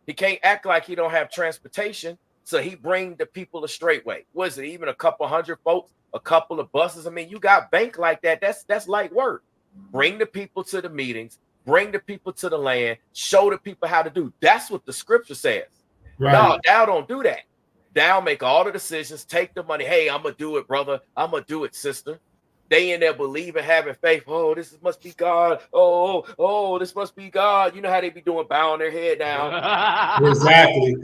He can't act like he don't have transportation. So he bring the people a straightway. Was it even a couple hundred folks, a couple of buses? I mean, you got bank like that. That's light work. Bring the people to the meetings, bring the people to the land, show the people how to do. That's what the scripture says. Right. No, Dowell don't do that. Dowell make all the decisions, take the money. Hey, I'm gonna do it, brother. I'm gonna do it, sister. They in there believing, having faith. Oh, this must be God. Oh, this must be God. You know how they be doing, bowing their head down. Exactly.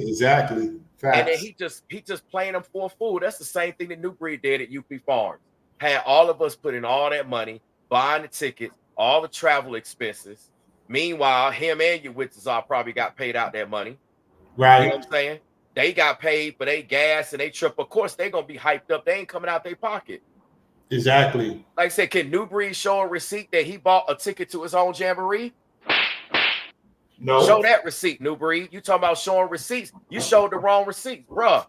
Facts. And then he just playing them for a fool. That's the same thing that Nubreed did at UP Farms. Had all of us put in all that money, buying the tickets, all the travel expenses. Meanwhile, him and your witches all probably got paid out that money. Right. You know what I'm saying? They got paid for their gas and they trip. Of course, they're gonna be hyped up. They ain't coming out their pocket. Exactly. Like I said, can Nubreed show a receipt that he bought a ticket to his own jamboree? No. Show that receipt, Nubreed. You talking about showing receipts? You showed the wrong receipts, bruh.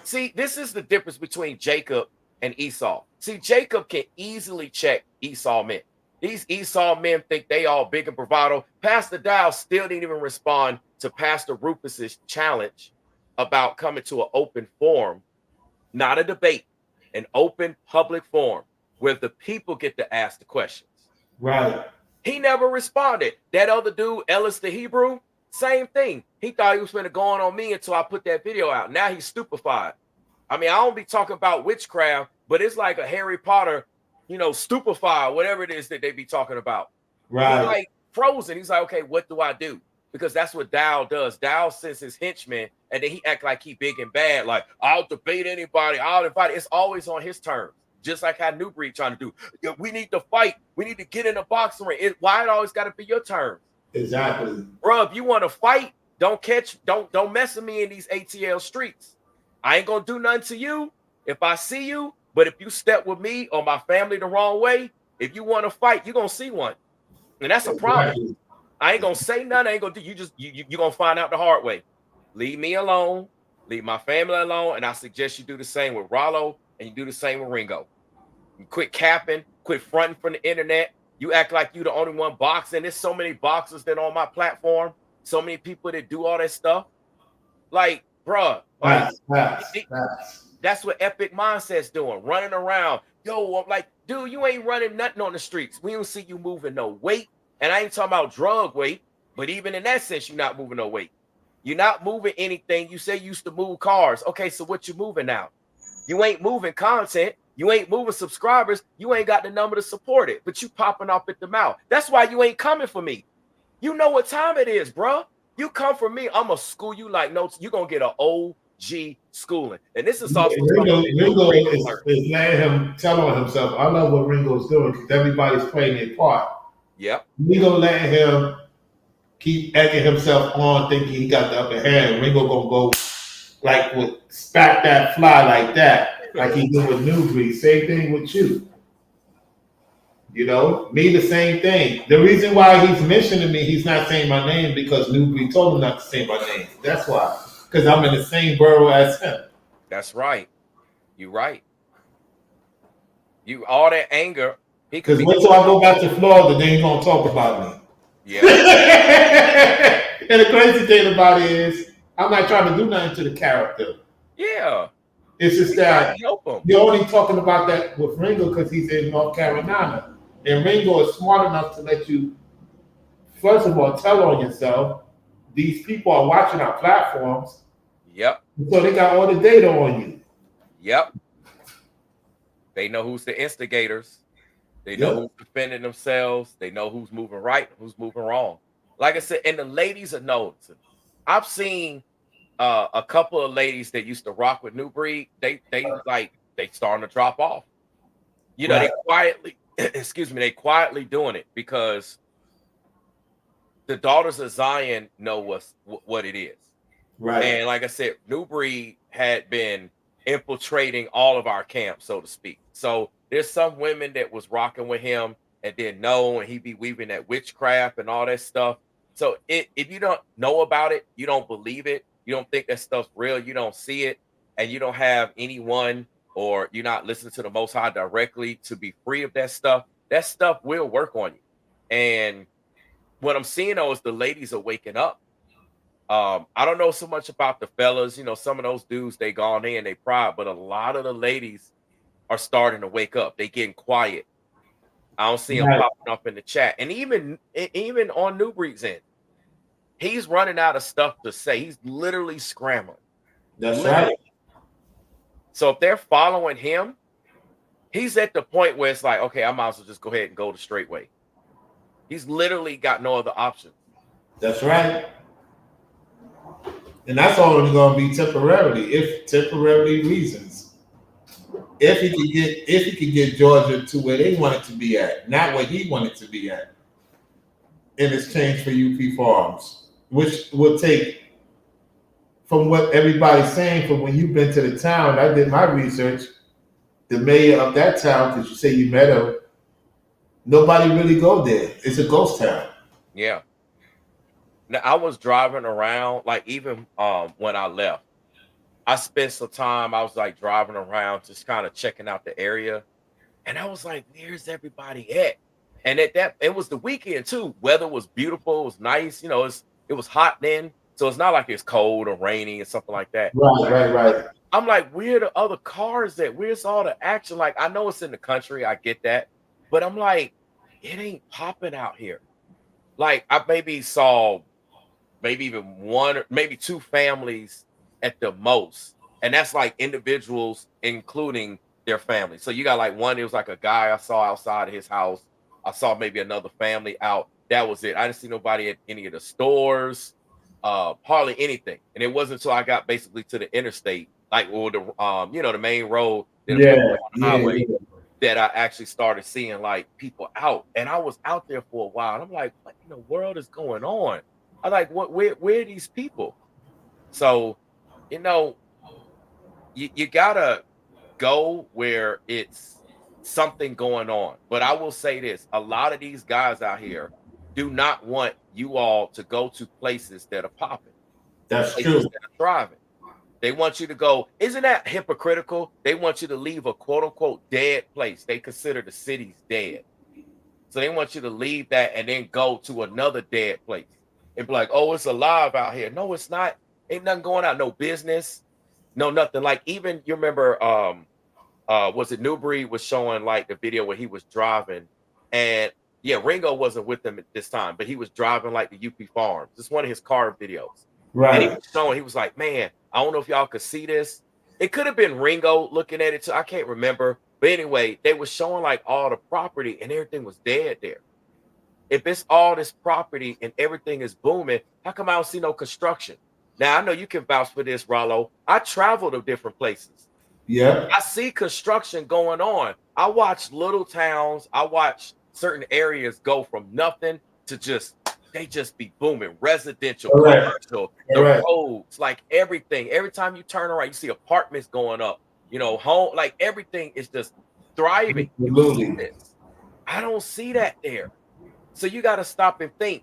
See, this is the difference between Jacob and Esau. See, Jacob can easily check Esau men. These Esau men think they all big and bravado. Pastor Dowell still didn't even respond to Pastor Rufus's challenge about coming to an open forum, not a debate, an open public forum where the people get to ask the questions. Right. He never responded. That other dude, Ellis the Hebrew, same thing. He thought he was going to go on me until I put that video out. Now he's stupefied. I mean, I don't be talking about witchcraft, but it's like a Harry Potter, you know, stupefied, whatever it is that they be talking about. Right. He's like frozen. He's like, okay, what do I do? Because that's what Dowell does. Dowell sends his henchmen, and then he act like he big and bad. Like, I'll debate anybody. I'll invite. It's always on his terms. Just like how Nubreed trying to do. We need to fight. We need to get in a boxing ring. Why it always got to be your terms? Exactly. Bro, if you want to fight, don't mess with me in these ATL streets. I ain't gonna do nothing to you if I see you. But if you step with me or my family the wrong way, if you want to fight, you're gonna see one. And that's a problem. Exactly. I ain't gonna say nothing. I ain't gonna do. You're gonna find out the hard way. Leave me alone. Leave my family alone. And I suggest you do the same with Rollo and you do the same with Ringo. You quit capping, quit fronting from the internet. You act like you the only one boxing. There's so many boxers that on my platform. So many people that do all that stuff. Like, bruh. Like, that's what Epic Mindset's doing. Running around. Yo, I'm like, dude, you ain't running nothing on the streets. We don't see you moving no weight. And I ain't talking about drug weight, but even in that sense, you're not moving no weight. You're not moving anything. You say you used to move cars. Okay, so what you moving now? You ain't moving content. You ain't moving subscribers. You ain't got the number to support it, but you popping off at the mouth. That's why you ain't coming for me. You know what time it is, bro. You come for me, I'm going to school you like notes. You're going to get an OG schooling. And this is also Ringo is letting him tell on himself. I love what Ringo's doing because everybody's playing their part. Yep. We gonna let him keep egging himself on, thinking he got the upper hand. Ringo gonna go like with spat that fly like that, like he did with Nubreed. Same thing with you. You know, me the same thing. The reason why he's mentioning me, he's not saying my name because Nubreed told him not to say my name. That's why, because I'm in the same borough as him. That's right. You're right. You all that anger. Because wait till I go back to Florida, they ain't gonna talk about me. Yeah. And the crazy thing about it is, I'm not trying to do nothing to the character. Yeah. It's just that help him. you're only talking about that with Ringo because he's in North Carolina. And Ringo is smart enough to let you, first of all, tell on yourself. These people are watching our platforms. Yep. So they got all the data on you. Yep. They know who's the instigators. They know who's defending themselves. They know who's moving right, who's moving wrong. Like I said, and the ladies are noticing. I've seen a couple of ladies that used to rock with Nubreed. They starting to drop off. You know, they quietly, they quietly doing it because the daughters of Zion know what it is. Right. And like I said, Nubreed had been infiltrating all of our camps, so to speak. So there's some women that was rocking with him and didn't know, and he be weaving that witchcraft and all that stuff. So if you don't know about it, you don't believe it, you don't think that stuff's real, you don't see it, and you don't have anyone, or you're not listening to the Most High directly to be free of that stuff will work on you. And what I'm seeing though is the ladies are waking up. I don't know so much about the fellas, you know, some of those dudes, they gone in, they pride, but a lot of the ladies are starting to wake up. They getting quiet. I don't see them popping up in the chat. And even on Nubreed's end, he's running out of stuff to say. He's literally scrambling. That's right. So if they're following him, he's at the point where it's like, okay, I might as well just go ahead and go the straight way. He's literally got no other option. That's right. And that's only going to be temporarily, if temporary reasons. If he could get Georgia to where they want it to be at, not where he wanted to be at, in exchange for UP Farms, which will take, from what everybody's saying, from when you've been to the town, I did my research, the mayor of that town, because you say you met him, nobody really go there. It's a ghost town. Yeah. Now, I was driving around, like even when I left, I spent some time, I was like driving around, just kind of checking out the area. And I was like, where's everybody at? And it was the weekend too. Weather was beautiful, it was nice, you know, it was hot then. So it's not like it's cold or rainy or something like that. Right. I'm like, where are the other cars at? Where's all the action? Like, I know it's in the country, I get that. But I'm like, it ain't popping out here. Like, I maybe saw even one or maybe two families at the most. And that's like individuals, including their family. So you got like one, it was like a guy I saw outside of his house. I saw maybe another family out. That was it. I didn't see nobody at any of the stores, hardly anything. And it wasn't until I got basically to the interstate, like, or the the main road on the highway, that I actually started seeing like people out. And I was out there for a while. And I'm like, what in the world is going on? I'm like, where are these people? So, you gotta go where it's something going on. But I will say this, a lot of these guys out here do not want you all to go to places that are popping. That's places true. That are thriving. They want you to go, isn't that hypocritical? They want you to leave a quote unquote dead place. They consider the city's dead. So they want you to leave that and then go to another dead place. And be like, oh, it's alive out here. No, it's not. Ain't nothing going on. No business. No, nothing. Like, even, you remember, was it Nubreed was showing like the video where he was driving, and yeah, Ringo wasn't with him at this time, but he was driving like the UP Farms. It's one of his car videos. Right. And he was showing, he was like, man, I don't know if y'all could see this. It could have been Ringo looking at it too. I can't remember. But anyway, they were showing like all the property and everything was dead there. If it's all this property and everything is booming, how come I don't see no construction? Now, I know you can vouch for this, Rollo. I travel to different places. Yeah. I see construction going on. I watch little towns. I watch certain areas go from nothing to just they just be booming. Residential, Correct. commercial, Correct. the roads, like everything. Every time you turn around, you see apartments going up. You know, home, like everything is just thriving. You see Absolutely. this. I don't see that there. So you got to stop and think.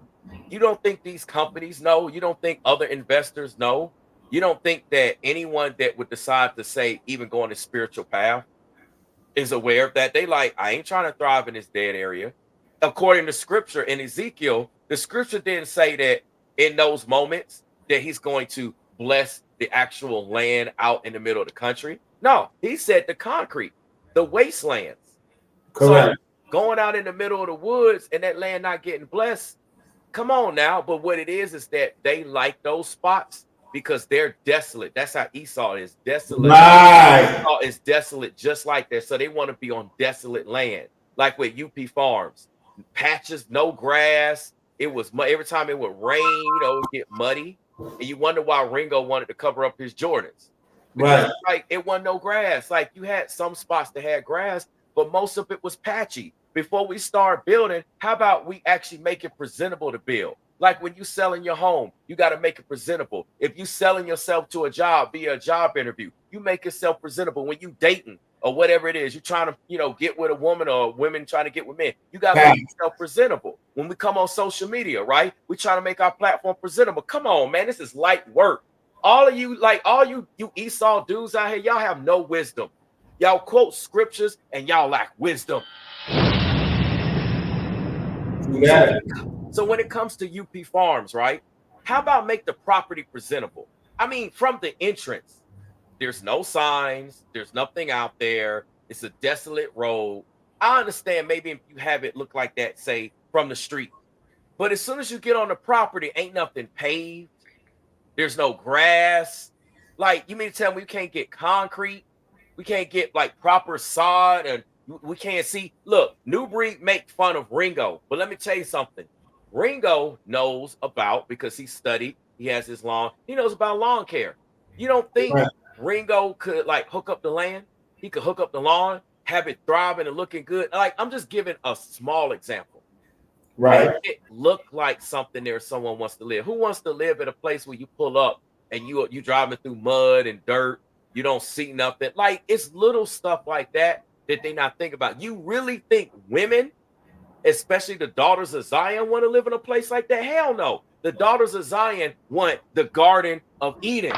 You don't think these companies know? You don't think other investors know? You don't think that anyone that would decide to say even go on a spiritual path is aware of that? They like, I ain't trying to thrive in this dead area. According to scripture in Ezekiel, the scripture didn't say that in those moments that he's going to bless the actual land out in the middle of the country. No, he said the concrete, the wastelands. So Correct. going out in the middle of the woods and that land not getting blessed, come on now. But what it is that they like those spots because they're desolate. That's how Esau is desolate. Right. Esau is desolate just like that. So they want to be on desolate land, like with UP Farms. Patches, no grass. It was every time it would rain, you know, it would get muddy. And you wonder why Ringo wanted to cover up his Jordans. Because Right. like it wasn't no grass. Like you had some spots that had grass, but most of it was patchy. Before we start building, how about we actually make it presentable to build? Like when you selling your home, you got to make it presentable. If you selling yourself to a job via a job interview, you make yourself presentable. When you dating or whatever it is, you're trying to, you know, get with a woman or women trying to get with men, you got to make yourself presentable. When we come on social media, right? We try to make our platform presentable. Come on, man, this is light work. All of you, like all you Esau dudes out here, y'all have no wisdom. Y'all quote scriptures and y'all lack wisdom. Yeah. So when it comes to UP Farms, right? How about make the property presentable? I mean, from the entrance, there's no signs, there's nothing out there. It's a desolate road. I understand maybe if you have it look like that, say from the street. But as soon as you get on the property, ain't nothing paved. There's no grass. Like, you mean to tell me we can't get concrete? We can't get like proper sod, and we can't see. Look, Nubreed make fun of Ringo, but let me tell you something. Ringo knows about, because he studied, he has his lawn, he knows about lawn care. You don't think Right. Ringo could like hook up the land? He could hook up the lawn, have it thriving and looking good. Like, I'm just giving a small example. Right. Make it look like something there someone wants to live. Who wants to live at a place where you pull up and you driving through mud and dirt, you don't see nothing? Like, it's little stuff like that that they not think about. You really think women, especially the daughters of Zion, want to live in a place like that? Hell no. The daughters of Zion want the Garden of Eden.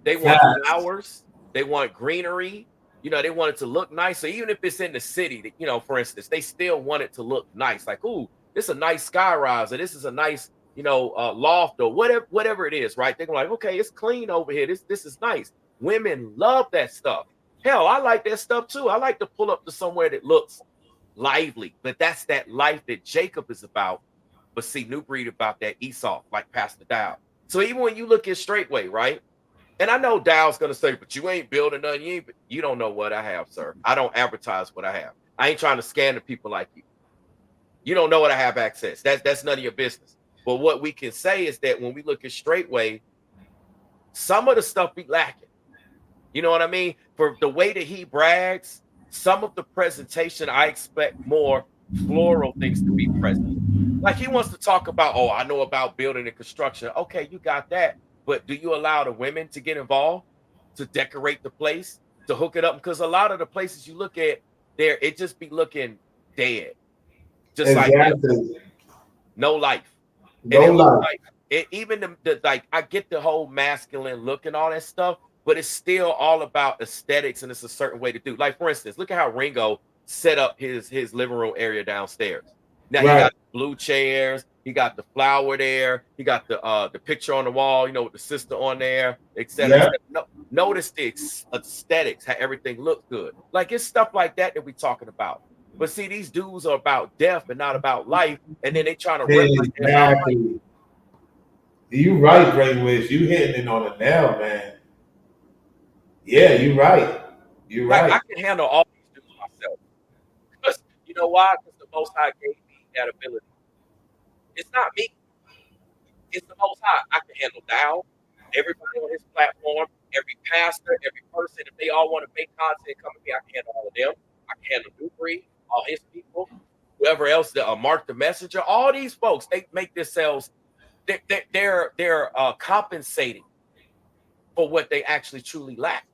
They want flowers, they want greenery. You know, they want it to look nice. So even if it's in the city, you know, for instance, they still want it to look nice. Like, ooh, this is a nice sky rise, or this is a nice, you know, loft, or whatever it is, right? They're like, okay, it's clean over here. This is nice. Women love that stuff. Hell, I like that stuff too. I like to pull up to somewhere that looks lively, but that's that life that Jacob is about. But see, Nubreed about that Esau, like Pastor Dowell. So even when you look at Straightway, right? And I know Dow's gonna say, but you ain't building nothing. You don't know what I have, sir. I don't advertise what I have. I ain't trying to scam the people like you. You don't know what I have access. That's none of your business. But what we can say is that when we look at Straightway, some of the stuff be lacking. You know what I mean? For the way that he brags, some of the presentation, I expect more floral things to be present. Like he wants to talk about, oh, I know about building and construction. Okay, you got that. But do you allow the women to get involved, to decorate the place, to hook it up? Because a lot of the places you look at there, it just be looking dead. Just like no life. And No it looks life. like it, even the like, I get the whole masculine look and all that stuff, but it's still all about aesthetics, and it's a certain way to do. Like, for instance, look at how Ringo set up his living room area downstairs. Now he got blue chairs, he got the flower there, he got the picture on the wall, you know, with the sister on there, etc. Yeah. No, notice the aesthetics, how everything looks good. Like, it's stuff like that we're talking about. But see, these dudes are about death and not about life, and then they trying to run like they're about life. Exactly. You right, Brainwish. You hitting it on the nail, man. Yeah, you right. You Like, right. I can handle all these dudes myself. Because you know why? Because the Most High gave me that ability. It's not me. It's the Most High. I can handle Dowell, everybody on his platform, every pastor, every person. If they all want to make content come to me, I can handle all of them. I can handle Nubreed, all his people. whoever else, Marc the Messenger, all these folks, they make themselves, they're compensating for what they actually truly lack.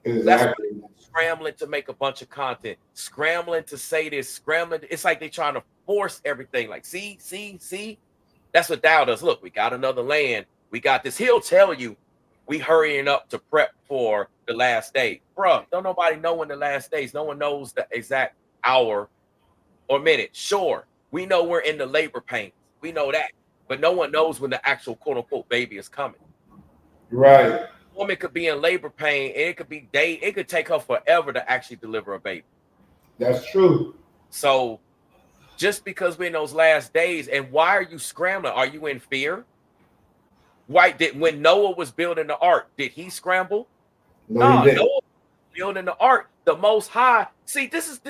Exactly. That's scrambling to make a bunch of content, scrambling to say this, scrambling. It's like they're trying to force everything. Like, see. That's what Dowell does. Look, we got another land. We got this. He'll tell you we hurrying up to prep for the last day. Bruh, don't nobody know when the last day is. No one knows the exact hour or minute. Sure, we know we're in the labor pains. We know that. But no one knows when the actual quote-unquote baby is coming. Right. A woman could be in labor pain, and it could be it could take her forever to actually deliver a baby. That's true. So just because we're in those last days, and why are you scrambling? Are you in fear? Why when Noah was building the ark, did he scramble? No, Noah was building the ark. The Most High. See, this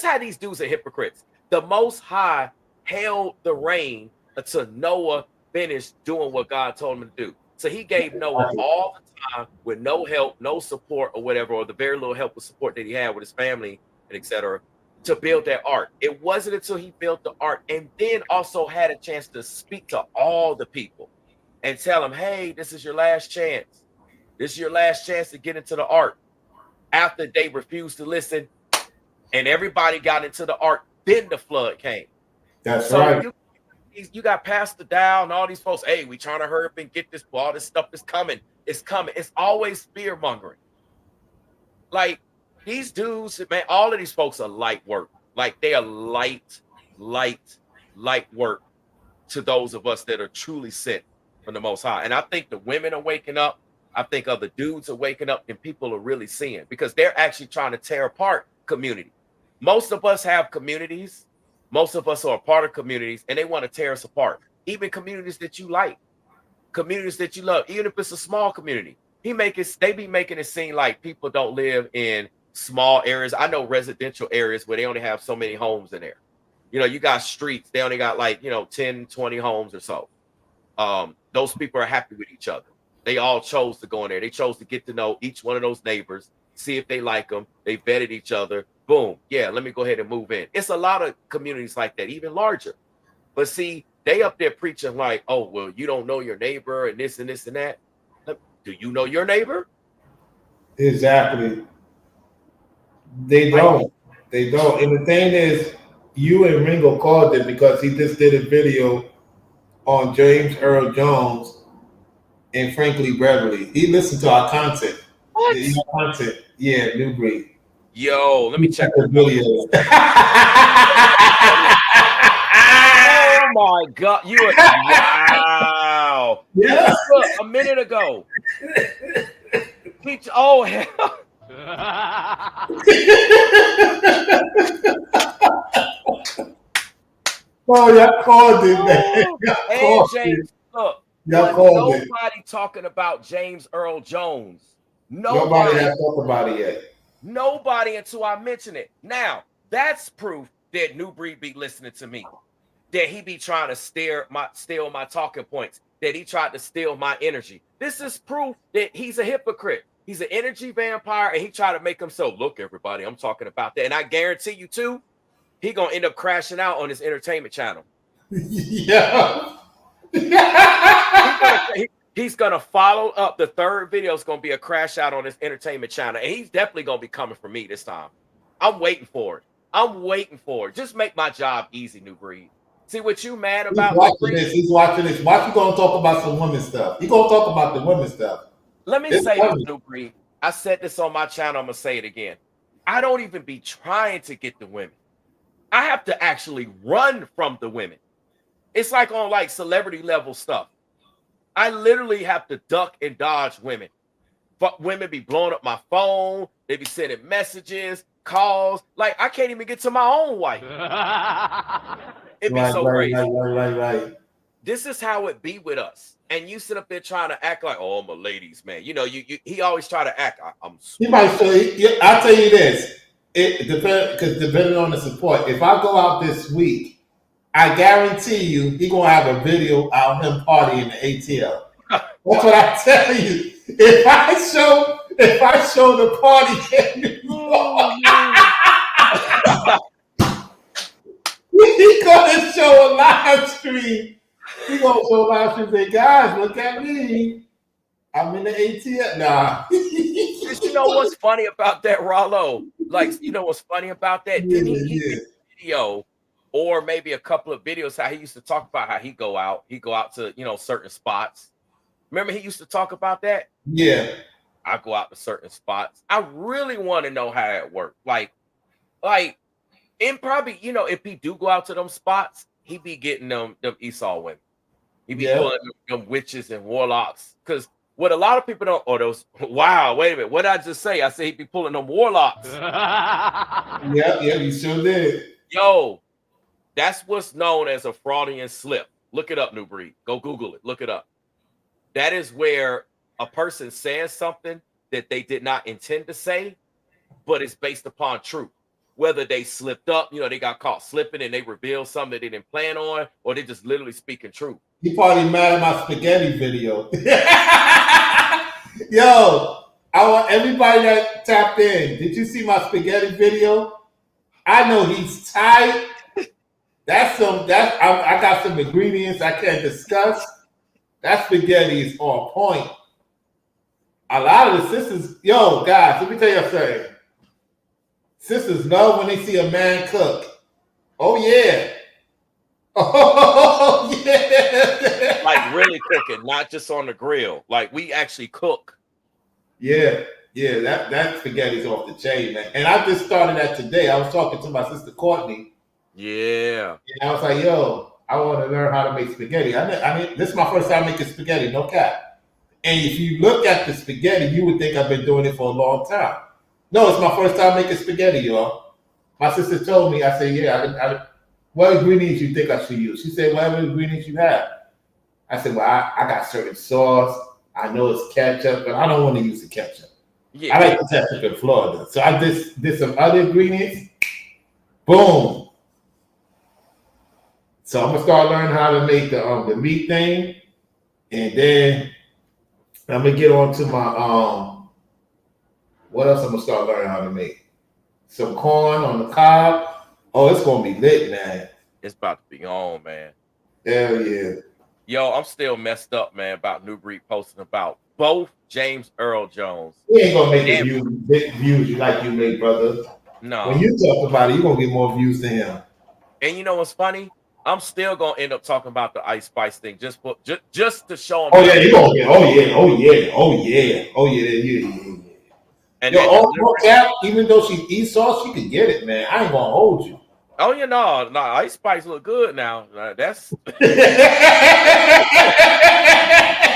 how these dudes are hypocrites. The Most High held the reign until Noah finished doing what God told him to do. So he gave Noah all the time with no help, no support or whatever, or the very little help and support that he had with his family and etc. to build that ark. It wasn't until he built the ark and then also had a chance to speak to all the people and tell them, hey, this is your last chance. This is your last chance to get into the ark. After they refused to listen and everybody got into the ark, then the flood came. That's right. You got Pastor Dowell and all these folks. Hey, we trying to hurry up and get this. All this stuff is coming. It's coming. It's always fear mongering. Like these dudes, man, all of these folks are light work. Like they are light work to those of us that are truly sent from the Most High. And I think the women are waking up. I think other dudes are waking up and people are really seeing because they're actually trying to tear apart community. Most of us have communities. Most of us are a part of communities and they want to tear us apart. Even communities that you like, communities that you love, even if it's a small community. They be making it seem like people don't live in small areas. I know residential areas where they only have so many homes in there. You know, you got streets, they only got like, 10, 20 homes or so. Those people are happy with each other. They all chose to go in there. They chose to get to know each one of those neighbors, see if they like them. They vetted each other. Boom. Yeah, let me go ahead and move in. It's a lot of communities like that, even larger. But see, they up there preaching like, oh, well, you don't know your neighbor and this and this and that. Do you know your neighbor? Exactly. They don't. They don't. And the thing is, you and Ringo called it because he just did a video on James Earl Jones and Frankly Beverly. He listened to our content. What? Yeah, Nubreed. Yo, let me check the videos. Oh my God. Wow. Yeah. Look, a minute ago. Oh, hell. Oh, y'all called it, man. And James, look, nobody talking about James Earl Jones. Nobody has talked about it yet. Nobody until I mention it. Now, that's proof that Nubreed be listening to me. That he be trying to steal my talking points. That he tried to steal my energy. This is proof that he's a hypocrite. He's an energy vampire, and he tried to make himself, look, everybody, I'm talking about that. And I guarantee you, too, he going to end up crashing out on his entertainment channel. Yeah. He's going to follow up. The third video is going to be a crash out on his entertainment channel. And he's definitely going to be coming for me this time. I'm waiting for it. Just make my job easy, Nubreed. See what you mad about? He's watching this. Why you going to talk about some women stuff? You going to talk about the women stuff. Let me say this, Nubreed. I said this on my channel. I'm going to say it again. I don't even be trying to get the women. I have to actually run from the women. It's like on like celebrity level stuff. I literally have to duck and dodge women. But women be blowing up my phone. They be sending messages, calls. Like I can't even get to my own wife. It'd be so crazy. Right. This is how it be with us. And you sit up there trying to act like, oh, I'm a ladies' man. You know, he always try to act. He might say, I'll tell you this. It depends, because depending on the support. If I go out this week, I guarantee you he gonna have a video out him partying in the ATL. That's what I tell you. If I show the party, gonna show a live stream. He gonna show a live stream and say, guys, look at me. I'm in the ATM. Nah. You know what's funny about that, Rollo? Like, you know what's funny about that? Didn't he did a video or maybe a couple of videos how he used to talk about how he go out to, you know, certain spots. Remember he used to talk about that? Yeah. I go out to certain spots. I really want to know how it worked. Like, and probably, you know, if he do go out to them spots, he be getting them Esau women. He be pulling them witches and warlocks. Because what a lot of people don't, or those, wow, wait a minute. What did I just say? I said he be pulling them warlocks. Yeah, you sure did. Yo, that's what's known as a Freudian slip. Look it up, Nubreed. Go Google it. Look it up. That is where a person says something that they did not intend to say, but it's based upon truth. Whether they slipped up, you know, they got caught slipping and they revealed something that they didn't plan on, or they just literally speaking truth. You probably mad at my spaghetti video. Yo, I want everybody that tapped in. Did you see my spaghetti video? I know he's tight. I got some ingredients I can't discuss. That spaghetti is on point. A lot of the sisters, yo, guys, let me tell you something. Sisters love when they see a man cook. Oh yeah. Oh yeah. Like really cooking, not just on the grill. Like we actually cook. Yeah, that spaghetti's off the chain, man. And I just started that today. I was talking to my sister Courtney. Yeah. And I was like, yo, I want to learn how to make spaghetti. I mean, this is my first time making spaghetti, no cap. And if you look at the spaghetti, you would think I've been doing it for a long time. No, it's my first time making spaghetti, y'all. My sister told me, I said, yeah, what ingredients you think I should use? She said, whatever ingredients you have. I said, well, I got certain sauce. I know it's ketchup, but I don't want to use the ketchup. Yeah. I like the ketchup in Florida. So I just did some other ingredients. Boom. So I'm going to start learning how to make the meat thing. And then I'm going to get on to my, what else I'm going to start learning how to make? Some corn on the cob. Oh, it's going to be lit, man. It's about to be on, man. Hell yeah. Yo, I'm still messed up, man, about Nubreed posting about both James Earl Jones. He ain't going to make the views you like you make, brother. No. When you talk about it, you're going to get more views than him. And you know what's funny? I'm still going to end up talking about the Ice Spice thing just to show him. Oh, yeah, you're going to get, oh, yeah. And yo, all cap, even though she eats sauce, she can get it, man. I ain't gonna hold you. Oh, you know, no, Ice Spice look good now. That's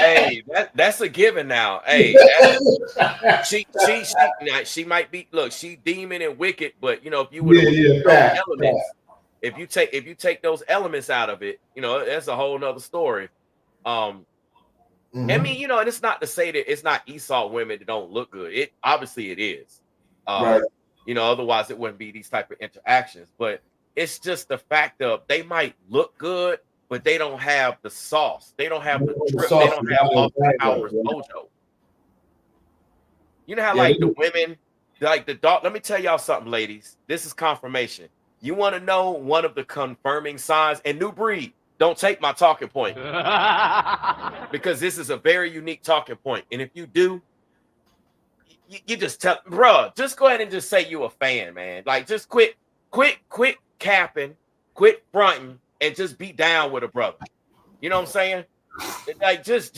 hey, that's a given now. Hey, she might be. Look, she demon and wicked, but you know, if you would elements, if you take those elements out of it, you know, that's a whole nother story. I mean, you know, and it's not to say that it's not Esau women that don't look good. It obviously it is. Right. You know, otherwise it wouldn't be these type of interactions. But it's just the fact of they might look good, but they don't have the sauce. They don't have the drip. They don't have Austin Powers mojo. You know how like the women, like the dog. Let me tell y'all something, ladies. This is confirmation. You want to know one of the confirming signs? And Nubreed. Don't take my talking point because this is a very unique talking point. And if you do, you just tell, bro, just go ahead and just say you a fan, man. Like just quit capping, quit fronting, and just be down with a brother. You know what I'm saying? Like just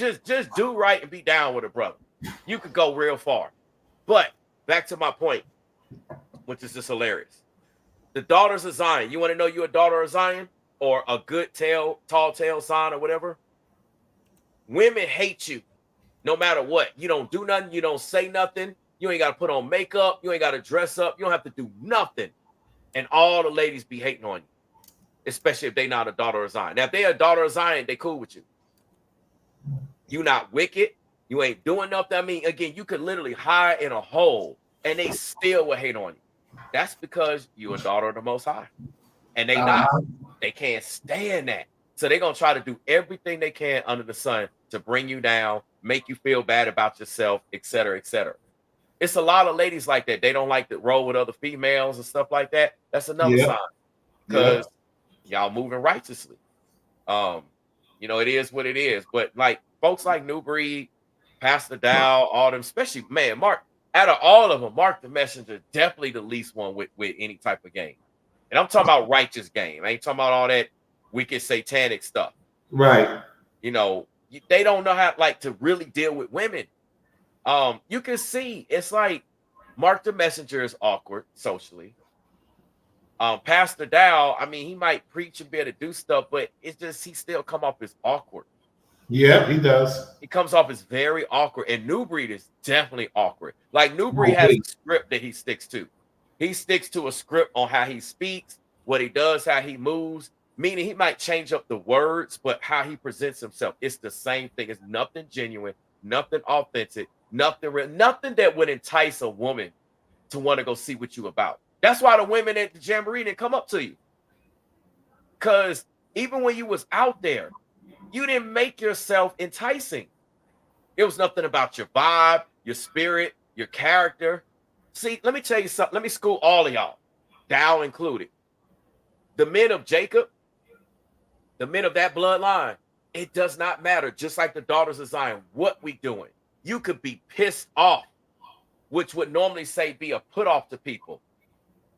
do right and be down with a brother. You could go real far. But back to my point, which is just hilarious. The daughters of Zion. You want to know you're a daughter of Zion? Or a good tall tale sign or whatever. Women hate you no matter what. You don't do nothing. You don't say nothing. You ain't got to put on makeup. You ain't got to dress up. You don't have to do nothing. And all the ladies be hating on you, especially if they not a daughter of Zion. Now, if they a daughter of Zion, they cool with you. You not wicked. You ain't doing nothing. I mean, again, you could literally hide in a hole and they still will hate on you. That's because you a daughter of the Most High. And they not. They can't stand that. So they're going to try to do everything they can under the sun to bring you down, make you feel bad about yourself, et cetera, et cetera. It's a lot of ladies like that. They don't like to roll with other females and stuff like that. That's another sign. Because Y'all moving righteously. You know, it is what it is. But like folks like Nubreed, Pastor Dowell, all them, especially man, Mark, out of all of them, Mark the Messenger, definitely the least one with any type of game. And I'm talking about righteous game. I ain't talking about all that wicked satanic stuff. Right. You know, they don't know how like to really deal with women. You can see it's like Mark the Messenger is awkward socially. Pastor Dowell, I mean, he might preach and be able to do stuff, but it's just he still come off as awkward. Yeah, he does. He comes off as very awkward, and Nubreed is definitely awkward. Like Nubreed has a script that he sticks to. He sticks to a script on how he speaks, what he does, how he moves. Meaning he might change up the words, but how he presents himself, it's the same thing. It's nothing genuine, nothing authentic, nothing real, nothing that would entice a woman to want to go see what you about. That's why the women at the Jamboree didn't come up to you. Because even when you was out there, you didn't make yourself enticing. It was nothing about your vibe, your spirit, your character. See, let me tell you something. Let me school all of y'all, Dowell included. The men of Jacob, the men of that bloodline, it does not matter. Just like the daughters of Zion, what we doing. You could be pissed off, which would normally say be a put off to people.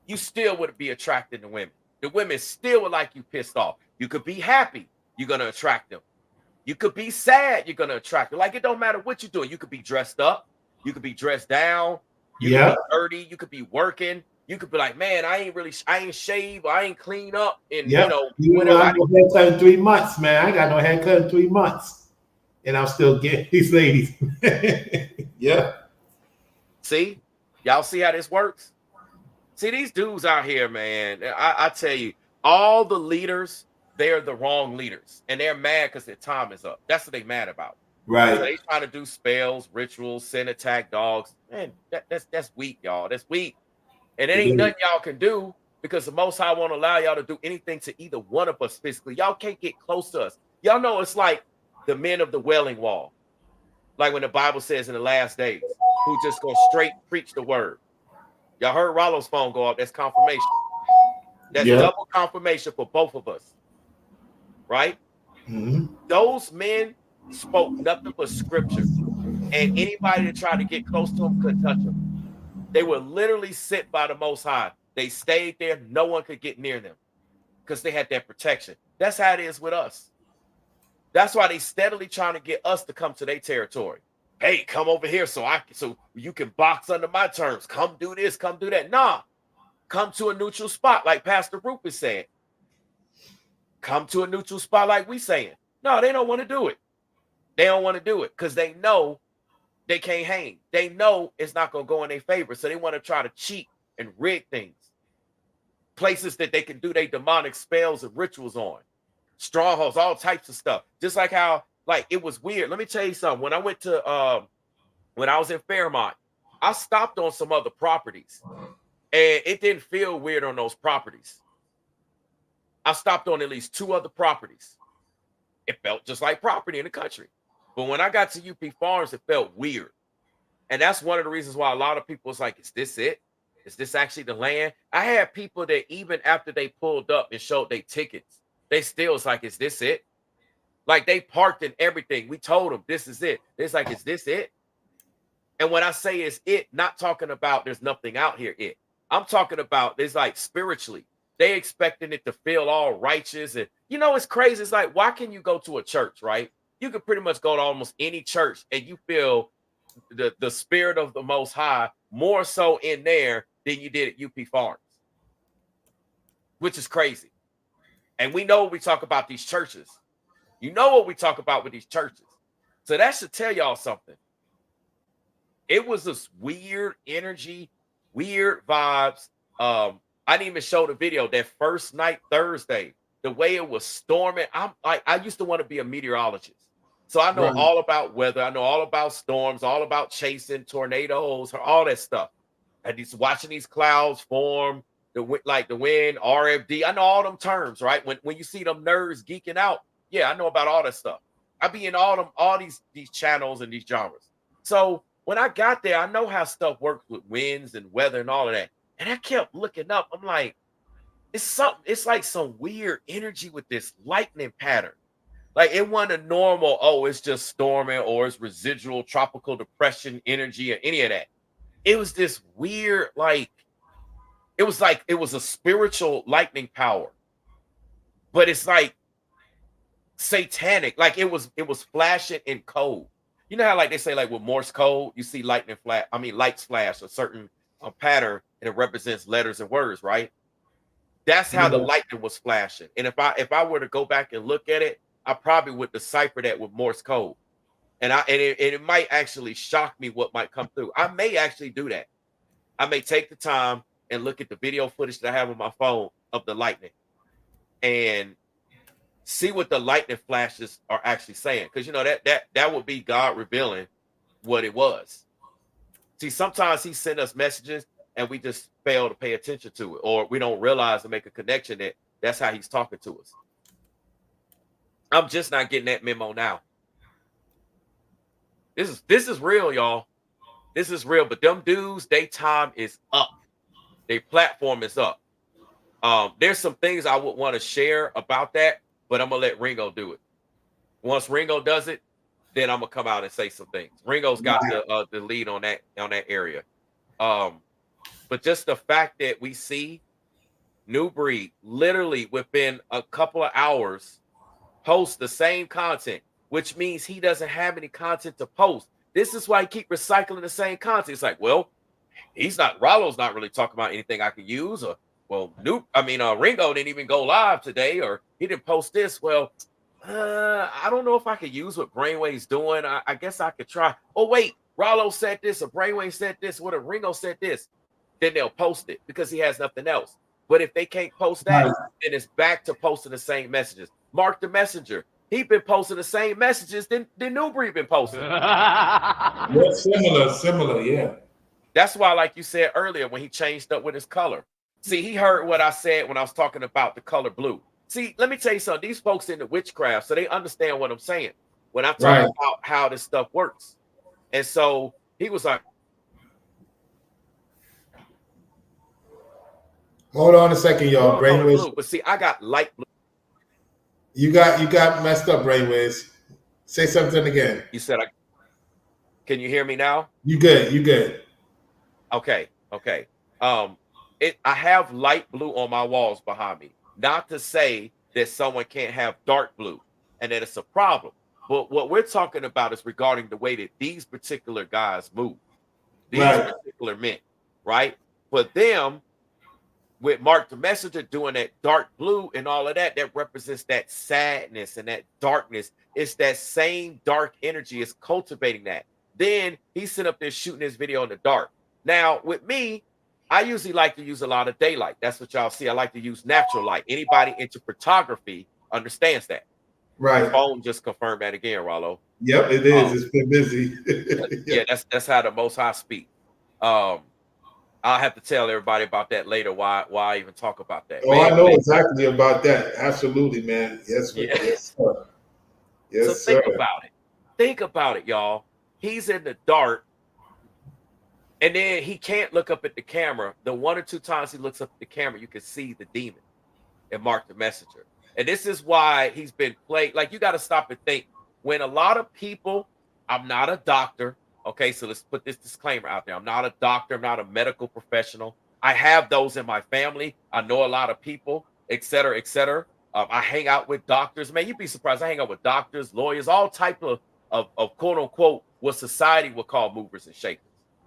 You still would be attracted to women. The women still would like you pissed off. You could be happy, you're going to attract them. You could be sad, you're going to attract them. Like, it don't matter what you're doing. You could be dressed up, you could be dressed down, you could be dirty, you could be working. You could be like, man, I ain't shaved, I ain't clean up. And, you know, whatever. I got no haircut in 3 months, man. I got no haircut in 3 months. And I'm still getting these ladies. Yeah. See? Y'all see how this works? See, these dudes out here, man, I tell you, all the leaders, they're the wrong leaders. And they're mad because their time is up. That's what they're mad about. Right. So they trying to do spells, rituals, send attack dogs. Man, that's weak, y'all. That's weak. And it ain't nothing y'all can do because the Most High won't allow y'all to do anything to either one of us physically. Y'all can't get close to us. Y'all know it's like the men of the Wailing Wall. Like when the Bible says in the last days, who just go straight preach the word. Y'all heard Rollo's phone go off. That's confirmation. That's double confirmation for both of us. Right? Mm-hmm. Those men spoke nothing but scripture. And anybody that tried to get close to them couldn't touch them. They were literally sent by the Most High. They stayed there. No one could get near them because they had that protection. That's how it is with us. That's why they steadily trying to get us to come to their territory. Hey, come over here so you can box under my terms. Come do this, come do that. Nah, come to a neutral spot like Pastor Rupert said. Come to a neutral spot like we saying. No, they don't want to do it. They don't want to do it because they know they can't hang. They know it's not going to go in their favor. So they want to try to cheat and rig things. Places that they can do their demonic spells and rituals on. Strongholds, all types of stuff. Just like how, like, it was weird. Let me tell you something. When I went to, when I was in Fairmont, I stopped on some other properties. And it didn't feel weird on those properties. I stopped on at least 2 other properties. It felt just like property in the country. But when I got to UP Farms, it felt weird. And that's one of the reasons why a lot of people was like, is this it? Is this actually the land? I had people that even after they pulled up and showed their tickets, they still was like, is this it? Like they parked and everything. We told them, this is it. It's like, is this it? And when I say it's it, not talking about there's nothing out here it. I'm talking about it's like spiritually. They expecting it to feel all righteous. And you know, it's crazy. It's like, why can you go to a church, right? You can pretty much go to almost any church and you feel the spirit of the Most High more so in there than you did at UP Farms, which is crazy. And we know what we talk about these churches. You know what we talk about with these churches. So that should tell y'all something. It was this weird energy, weird vibes. I didn't even show the video that first night, Thursday, the way it was storming. I used to want to be a meteorologist. So I know all about weather. I know all about storms, all about chasing tornadoes, all that stuff. And just watching these clouds form, the wind, RFD. I know all them terms, right? When you see them nerds geeking out, yeah, I know about all that stuff. I be in all these channels and these genres. So when I got there, I know how stuff works with winds and weather and all of that. And I kept looking up. I'm like, it's like some weird energy with this lightning pattern. Like it wasn't a normal, oh, it's just storming or it's residual tropical depression energy or any of that. It was this weird, like it was a spiritual lightning power, but it's like satanic. Like it was flashing in code. You know how like they say like with Morse code, you see lightning flash, I mean lights flash a certain pattern and it represents letters and words, right? That's how the lightning was flashing. And if I were to go back and look at it, I probably would decipher that with Morse code. And it might actually shock me what might come through. I may actually do that. I may take the time and look at the video footage that I have on my phone of the lightning and see what the lightning flashes are actually saying. Because you know that would be God revealing what it was. See, sometimes he sent us messages and we just fail to pay attention to it, or we don't realize and make a connection that that's how he's talking to us. I'm just not getting that memo now. This is real, y'all. This is real. But them dudes, their time is up. Their platform is up. There's some things I would want to share about that, but I'm gonna let Ringo do it. Once Ringo does it, then I'm gonna come out and say some things. Ringo's got the lead on that area. But just the fact that we see Nubreed literally within a couple of hours post the same content, which means he doesn't have any content to post. This is why he keep recycling the same content. It's like, well, Rollo's not really talking about anything I could use, or Ringo didn't even go live today, or he didn't post this. Well, I don't know if I could use what Brainwave's doing. I guess I could try. Oh, wait, Rollo said this, or Brainwave said this, what if Ringo said this? Then they'll post it because he has nothing else. But if they can't post that, then it's back to posting the same messages. Marc the Messenger, he been posting the same messages than Nubreed been posting. Yeah, similar, yeah. That's why, like you said earlier, when he changed up with his color. See, he heard what I said when I was talking about the color blue. See, let me tell you something. These folks into witchcraft, so they understand what I'm saying when I'm talking about how this stuff works. And so he was like, hold on a second, y'all. Brainwaves. But see, I got light blue. You got messed up, Brainwaves. Say something again. You said can you hear me now? You good. Okay. I have light blue on my walls behind me. Not to say that someone can't have dark blue and that it's a problem. But what we're talking about is regarding the way that these particular guys move. These particular men, right? For them, with Marc the Messenger doing that dark blue and all of that, that represents that sadness and that darkness. It's that same dark energy. It's cultivating that. Then he's sitting up there shooting his video in the dark. Now, with me, I usually like to use a lot of daylight. That's what y'all see. I like to use natural light. Anybody into photography understands that. Right. The phone just confirmed that again, Rollo. Yep, it is. It's been busy. Yeah, that's how the Most High speak. I'll have to tell everybody about that later. Why I even talk about that? Oh, man, I know exactly about that. Absolutely, man. Yes, yes, sir. Yes, so sir. Think about it. Think about it, y'all. He's in the dark, and then he can't look up at the camera. The one or two times he looks up at the camera, you can see the demon and Marc the Messenger. And this is why he's been played. Like, you got to stop and think. When a lot of people, I'm not a doctor. Okay, so let's put this disclaimer out there. I'm not a doctor. I'm not a medical professional. I have those in my family. I know a lot of people, et cetera, et cetera. I hang out with doctors. Man, you'd be surprised. I hang out with doctors, lawyers, all type of quote unquote what society would call movers and shakers.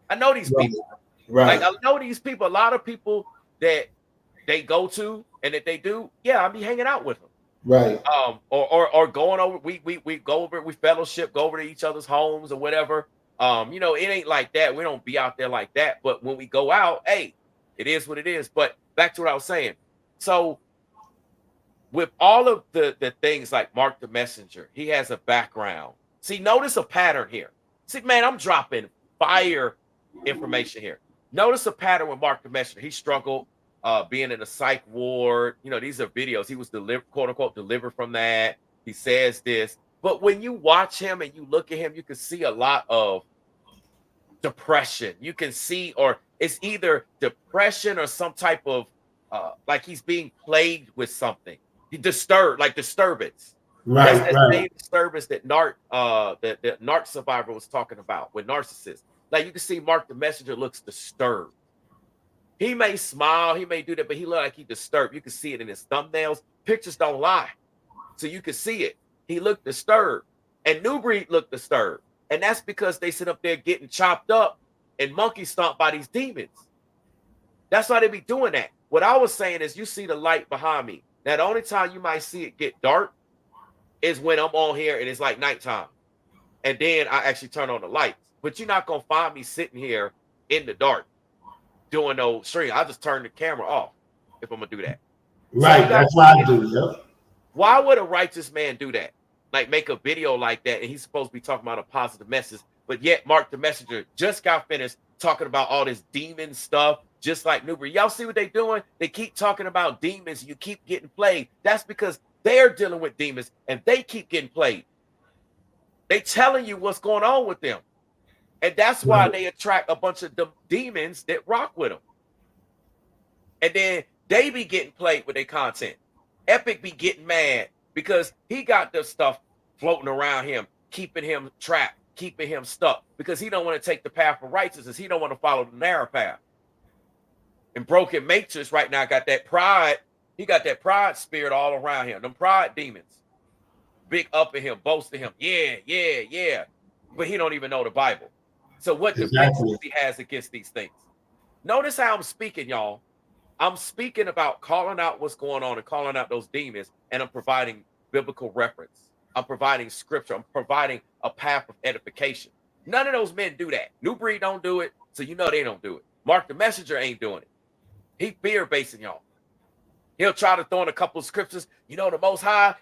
I know these people. Right. Like, I know these people. A lot of people that they go to and that they do. Yeah, I'll be hanging out with them. Right. Or going over. We go over. We fellowship. Go over to each other's homes or whatever. It ain't like that. We don't be out there like that. But when we go out, hey, it is what it is. But back to what I was saying. So with all of the things like Marc the Messenger, he has a background. See, notice a pattern here. See, man, I'm dropping fire information here. Notice a pattern with Marc the Messenger. He struggled being in a psych ward. These are videos. He was quote unquote delivered from that. He says this. But when you watch him and you look at him, you can see a lot of depression. You can see, or it's either depression or some type of like he's being plagued with something. He disturbed, like disturbance. Right, That's that right. same disturbance that that Narc survivor was talking about with narcissists. Like you can see Mark the Messenger looks disturbed. He may smile, he may do that, but he look like he disturbed. You can see it in his thumbnails. Pictures don't lie. So you can see it. He looked disturbed. And Nubreed looked disturbed. And that's because they sit up there getting chopped up and monkey stomped by these demons. That's why they be doing that. What I was saying is you see the light behind me. Now, the only time you might see it get dark is when I'm on here and it's like nighttime. And then I actually turn on the lights. But you're not going to find me sitting here in the dark doing no stream. I just turn the camera off if I'm going to do that. Right, So that's what I do, yep. Why would a righteous man do that? Like make a video like that, and he's supposed to be talking about a positive message, but yet Mark the Messenger just got finished talking about all this demon stuff, just like Nubreed. Y'all see what they doing? They keep talking about demons, and you keep getting played. That's because they're dealing with demons, and they keep getting played. They telling you what's going on with them, and that's why they attract a bunch of demons that rock with them. And then they be getting played with their content. Epic be getting mad because he got the stuff floating around him, keeping him trapped, keeping him stuck, because he don't want to take the path of righteousness. He don't want to follow the narrow path. And Broken Matrix right now got that pride. He got that pride spirit all around him. Them pride demons. Big up in him, boasting him. Yeah, yeah, yeah. But he don't even know the Bible. So what defenses he has against these things? Notice how I'm speaking, y'all. I'm speaking about calling out what's going on and calling out those demons, and I'm providing biblical reference. I'm providing scripture. I'm providing a path of edification. None of those men do that. Nubreed don't do it, so you know they don't do it. Mark the Messenger ain't doing it. He fear-basing y'all. He'll try to throw in a couple of scriptures. You know, the Most High,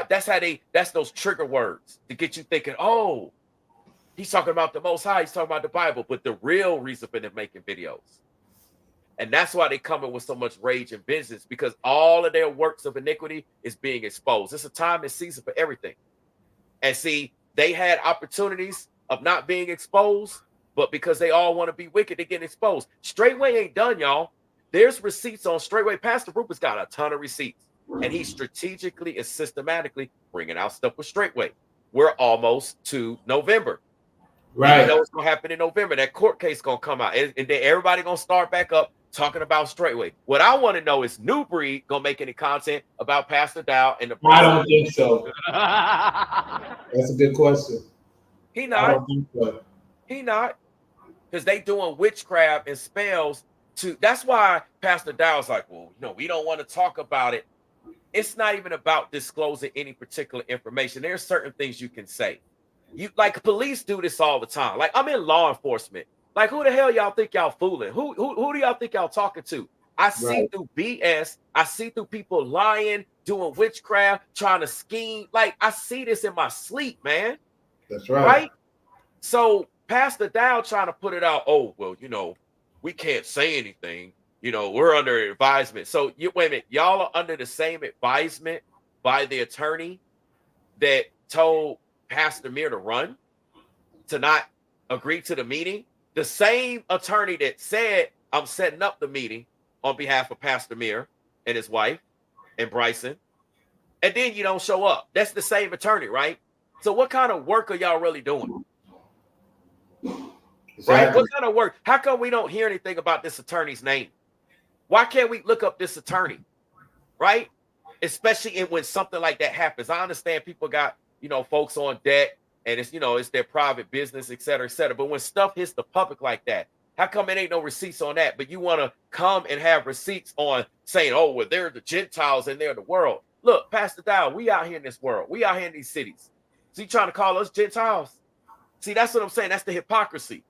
that's those trigger words to get you thinking, oh, he's talking about the Most High, he's talking about the Bible, but the real reason for them making videos. And that's why they come in with so much rage and vengeance, because all of their works of iniquity is being exposed. It's a time and season for everything. And see, they had opportunities of not being exposed, but because they all want to be wicked, they get exposed. Straightway ain't done, y'all. There's receipts on Straightway. Pastor Rupert's got a ton of receipts, and he's strategically and systematically bringing out stuff with Straightway. We're almost to November. Right. You know what's going to happen in November. That court case going to come out, and then everybody going to start back up talking about Straightway. What I want to know is Nubreed going to make any content about Pastor Dowell and the I don't think so. That's a good question. He not. I don't think so. He not. Because they doing witchcraft and spells to. That's why Pastor Dowell's like, well, you know, we don't want to talk about it. It's not even about disclosing any particular information. There's certain things you can say. You like police do this all the time. Like I'm in law enforcement. Like who the hell y'all think y'all fooling? Who do y'all think y'all talking to? I see through BS. I see through people lying, doing witchcraft, trying to scheme. Like I see this in my sleep, man. That's right. Right? So Pastor Dowell trying to put it out. Oh, well, you know, we can't say anything. You know, we're under advisement. So wait a minute, y'all are under the same advisement by the attorney that told Pastor Mir to run, to not agree to the meeting. The same attorney that said, I'm setting up the meeting on behalf of Pastor Mir and his wife and Bryson. And then you don't show up. That's the same attorney, right? So what kind of work are y'all really doing? Exactly. Right? What kind of work? How come we don't hear anything about this attorney's name? Why can't we look up this attorney? Right? Especially when something like that happens. I understand people got, you know, folks on deck and it's, you know, it's their private business, et cetera, et cetera. But when stuff hits the public like that, how come it ain't no receipts on that? But you want to come and have receipts on saying, oh, well, they're the Gentiles and they're the world. Look, Pastor Dowell, we out here in this world. We out here in these cities. So you trying to call us Gentiles? See, that's what I'm saying. That's the hypocrisy.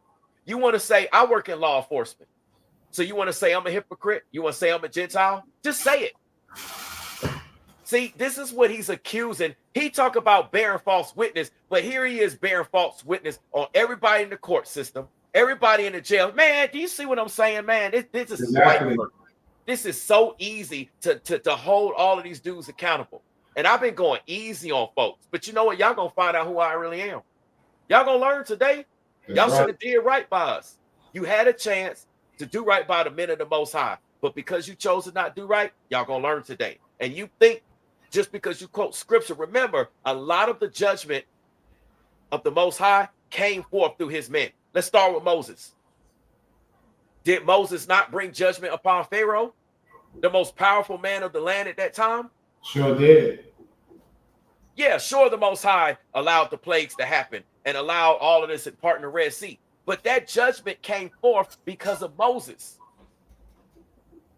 You want to say, I work in law enforcement. So you want to say I'm a hypocrite? You want to say I'm a Gentile? Just say it. See, this is what he's accusing. He talk about bearing false witness, but here he is bearing false witness on everybody in the court system, everybody in the jail. Man, do you see what I'm saying, man? This is exactly. This is so easy to hold all of these dudes accountable. And I've been going easy on folks. But you know what? Y'all going to find out who I really am. Y'all going to learn today. Y'all should have did right by us. You had a chance to do right by the men of the Most High. But because you chose to not do right, y'all gonna learn today. And you think just because you quote scripture, remember, a lot of the judgment of the Most High came forth through his men. Let's start with Moses. Did Moses not bring judgment upon Pharaoh, the most powerful man of the land at that time? Sure did. Yeah, sure, the Most High allowed the plagues to happen and allowed all of this in part in the Red Sea. But that judgment came forth because of Moses.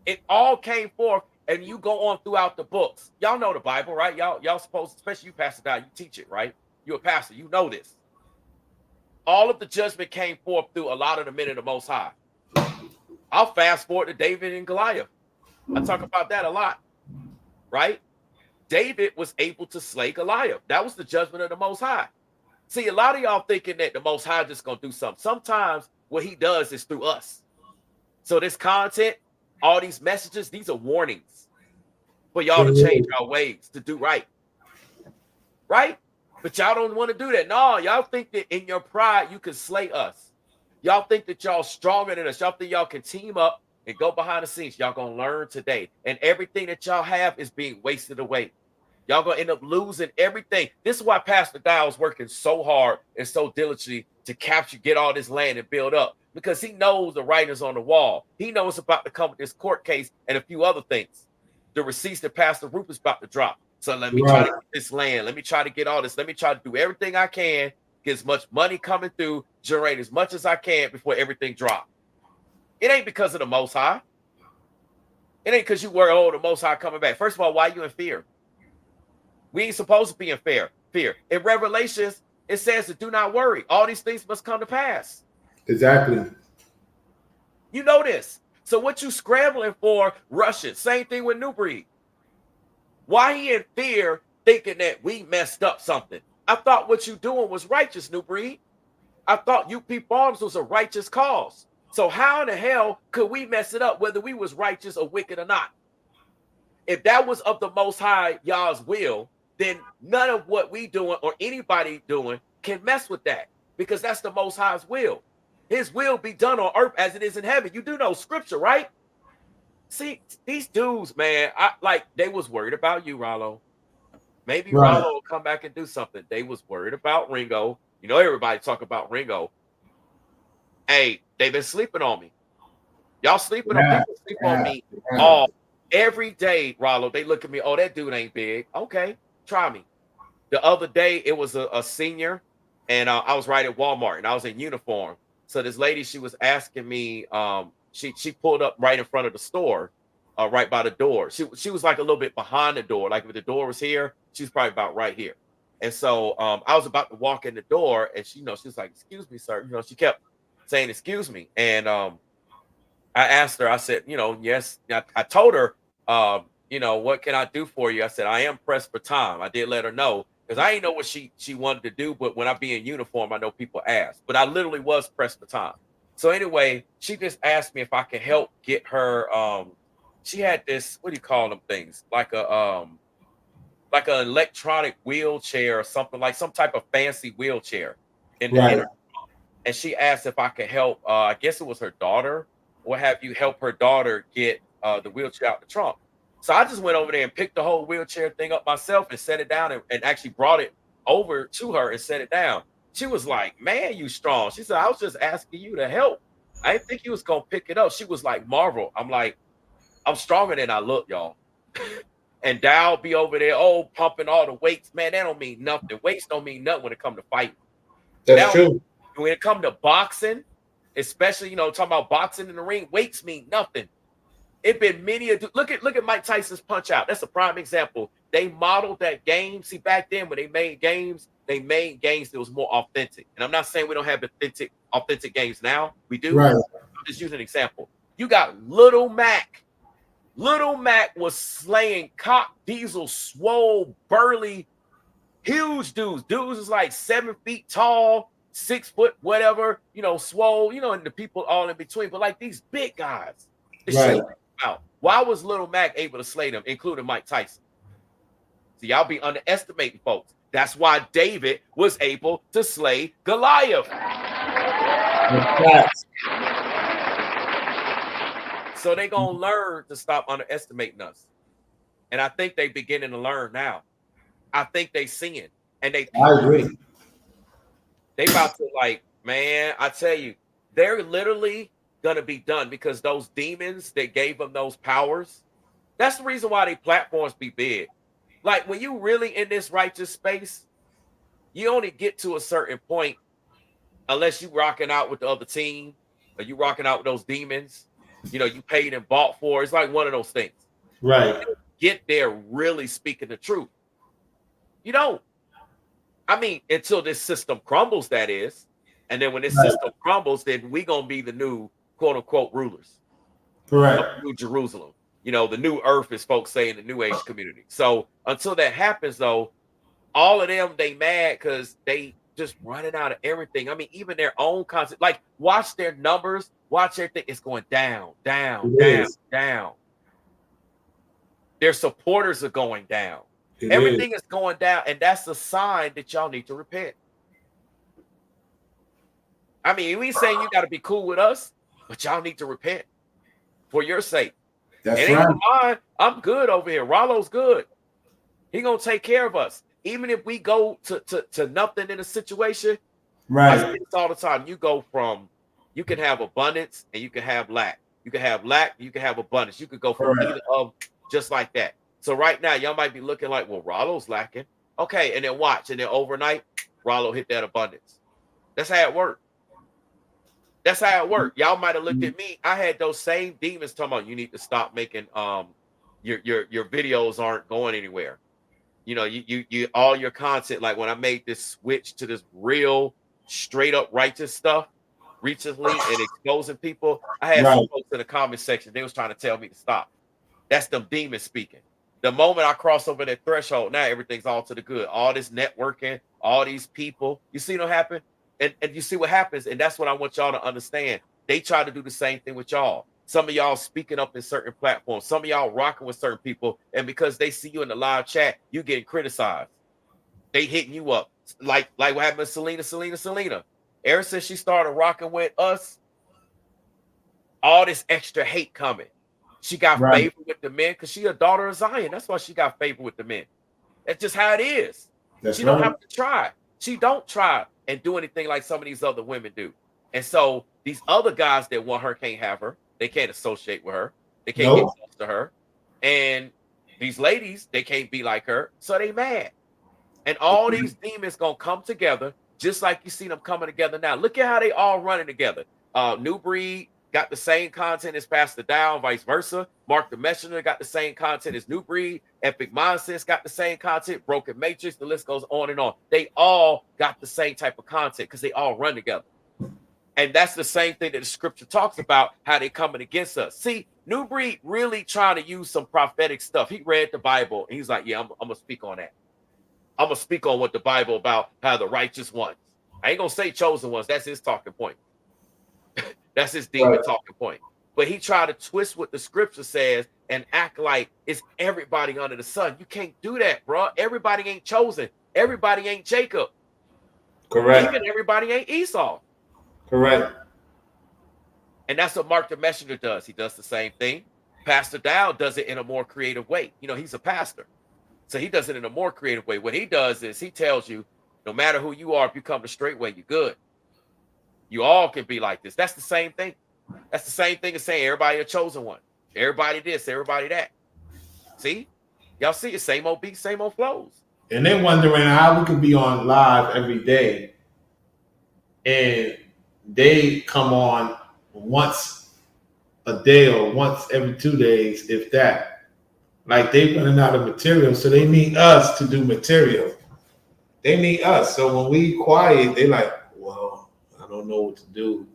It all came forth, and you go on throughout the books. Y'all know the Bible, right? Y'all supposed, especially you, Pastor Dowell, you teach it, right? You're a pastor, you know this. All of the judgment came forth through a lot of the men of the Most High. I'll fast forward to David and Goliath. I talk about that a lot, right? David was able to slay Goliath. That was the judgment of the Most High. See, a lot of y'all thinking that the Most High just gonna do something. Sometimes what he does is through us. So this content, all these messages, these are warnings for y'all to change our ways, to do right. Right? But y'all don't want to do that. No, y'all think that in your pride you can slay us. Y'all think that y'all stronger than us. Y'all think y'all can team up and go behind the scenes. Y'all gonna learn today. And everything that y'all have is being wasted away. Y'all gonna end up losing everything. This is why Pastor Dowell is working so hard and so diligently to capture, get all this land and build up. Because he knows the writings on the wall. He knows about to come with this court case and a few other things. The receipts that Pastor Rupert's about to drop. So let me try to get this land. Let me try to get all this. Let me try to do everything I can, get as much money coming through, generate as much as I can before everything drops. It ain't because of the Most High. It ain't because you worry, oh, the Most High coming back. First of all, why are you in fear? We ain't supposed to be in fear. In Revelations, it says to do not worry. All these things must come to pass. Exactly. You know this. So what you scrambling for, Russian? Same thing with Nubreed. Why he in fear thinking that we messed up something? I thought what you doing was righteous, Nubreed. I thought UP Farms was a righteous cause. So how in the hell could we mess it up, whether we was righteous or wicked or not? If that was of the Most High Yah's will, then none of what we doing or anybody doing can mess with that, because that's the Most High's will. His will be done on earth as it is in heaven. You do know scripture, right? See, these dudes, man, they was worried about you, Rollo. Maybe Rollo will come back and do something. They was worried about Ringo. You know, everybody talk about Ringo. Hey, they've been sleeping on me. Y'all sleeping on people, sleep on me all every day, Rollo. They look at me, oh, that dude ain't big. Okay, try me. The other day, it was a senior, and I was right at Walmart, and I was in uniform. So this lady, she was asking me, she pulled up right in front of the store, right by the door. She was like a little bit behind the door. Like if the door was here, she's probably about right here. And so I was about to walk in the door, and she was like, excuse me, sir. She kept saying, excuse me. And I asked her, I said, yes. I told her, what can I do for you? I said, I am pressed for time. I did let her know, because I didn't know what she wanted to do. But when I be in uniform, I know people ask. But I literally was pressed for time. So anyway, she just asked me if I could help get her. She had this, what do you call them things? Like an electronic wheelchair or something, like some type of fancy wheelchair in the and she asked if I could help. I guess it was her daughter, or have you help her daughter get the wheelchair out the trunk. So I just went over there and picked the whole wheelchair thing up myself and set it down and actually brought it over to her and set it down. She was like, man, you strong. She said, I was just asking you to help. I didn't think you was going to pick it up. She was like, Marvel. I'm like, I'm stronger than I look, y'all. And Dowell be over there, pumping all the weights. Man, that don't mean nothing. Weights don't mean nothing when it comes to fighting. That's true. When it comes to boxing, especially, talking about boxing in the ring, weights mean nothing. It been many look at Mike Tyson's Punch Out. That's a prime example. They modeled that game. See, back then when they made games that was more authentic. And I'm not saying we don't have authentic games now. We do. Right. I'm just using an example. You got Little Mac. Little Mac was slaying Cock Diesel, swole, burly, huge dudes. Dudes is like 7 feet tall, 6 foot, whatever, swole, and the people all in between. But like these big guys. Right. Why was Little Mac able to slay them, including Mike Tyson? See, y'all be underestimating folks. That's why David was able to slay Goliath. So they gonna learn to stop underestimating us. And I think they beginning to learn now. I think they seeing and they I agree. They about to like, man, I tell you, they're literally gonna be done because those demons that gave them those powers, that's the reason why they platforms be big. Like when you really in this righteous space, you only get to a certain point unless you rocking out with the other team or you rocking out with those demons. You know, you paid and bought for. It's like one of those things. Right. You don't get there really speaking the truth. You don't. I mean, until this system crumbles, that is. And then when this system crumbles, then we gonna be the new quote unquote rulers. Correct. Of New Jerusalem. You know, the new earth, as folks say in the new age community. So until that happens, though, all of them, they mad because they just running out of everything. I mean, even their own concept, like watch their numbers, watch everything. It's going down, down, It down, is. down. Their supporters are going down. It Everything is going down, and that's a sign that y'all need to repent. I mean, we saying you got to be cool with us, but y'all need to repent for your sake. That's it ain't right. for mine. I'm good over here. Rollo's good. He gonna take care of us, even if we go to nothing in a situation. I say this all the time. You go from, you can have abundance and you can have lack. You can have lack, you can have abundance. You could go from either of just like that. So right now, y'all might be looking like, well, Rollo's lacking. Okay, and then watch, and then overnight, Rollo hit that abundance. That's how it worked. That's how it worked. Y'all might have looked at me. I had those same demons talking about you need to stop making your videos aren't going anywhere. You know, you all your content, like when I made this switch to this real straight up righteous stuff recently and exposing people, I had some folks in the comment section, they was trying to tell me to stop. That's them demons speaking. The moment I cross over that threshold, now everything's all to the good. All this networking, all these people, you see what happen? And you see what happens, and that's what I want y'all to understand. They try to do the same thing with y'all. Some of y'all speaking up in certain platforms. Some of y'all rocking with certain people, and because they see you in the live chat, you getting criticized. They hitting you up, like what happened with Selena. Ever since she started rocking with us, all this extra hate coming. She got favor with the men because she a daughter of Zion. That's why she got favor with the men. That's just how it is. She don't have to try. She don't try and do anything like some of these other women do. And so these other guys that want her can't have her. They can't associate with her. They can't get close to her. And these ladies, they can't be like her. So they mad. And all these demons gonna come together just like you see them coming together now. Look at how they all running together. Nubreed got the same content as Pastor Dowell, vice versa. Marc the Messenger got the same content as Nubreed. Epic Mindset's got the same content. Broken Matrix, the list goes on and on. They all got the same type of content because they all run together. And that's the same thing that the scripture talks about, how they coming against us. See, Nubreed really trying to use some prophetic stuff. He read the Bible, and he's like, yeah, I'm going to speak on that. I'm going to speak on what the Bible about, how the righteous ones. I ain't going to say chosen ones. That's his talking point. That's his demon talking point. But he tried to twist what the scripture says and act like it's everybody under the sun. You can't do that, bro. Everybody ain't chosen. Everybody ain't Jacob. Correct. Even everybody ain't Esau. Correct. And that's what Marc the Messenger does. He does the same thing. Pastor Dowell does it in a more creative way. You know, he's a pastor. So he does it in a more creative way. What he does is he tells you, no matter who you are, if you come the straight way, you're good. You all can be like this. That's the same thing. That's the same thing as saying everybody a chosen one. Everybody this, everybody that. See? Y'all see it. Same old beats, same old flows. And they're wondering how we could be on live every day and they come on once a day or once every 2 days, if that. Like they running out of material, so they need us to do material. They need us. So when we quiet, they like, well, I don't know what to do.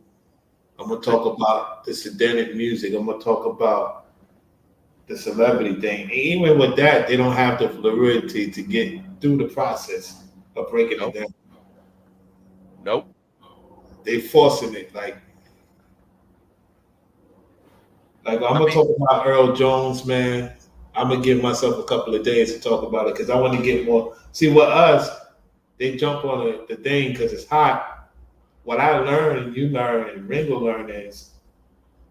I'm gonna talk about the Sedanic music. I'm gonna talk about the celebrity thing. And even with that, they don't have the fluidity to get through the process of breaking it down. Nope. They forcing it. Like I'm gonna talk about Earl Jones, man. I'm gonna give myself a couple of days to talk about it because I want to get more. See, with us, they jump on the thing because it's hot. What I learned, and you learn, and Ringo learned is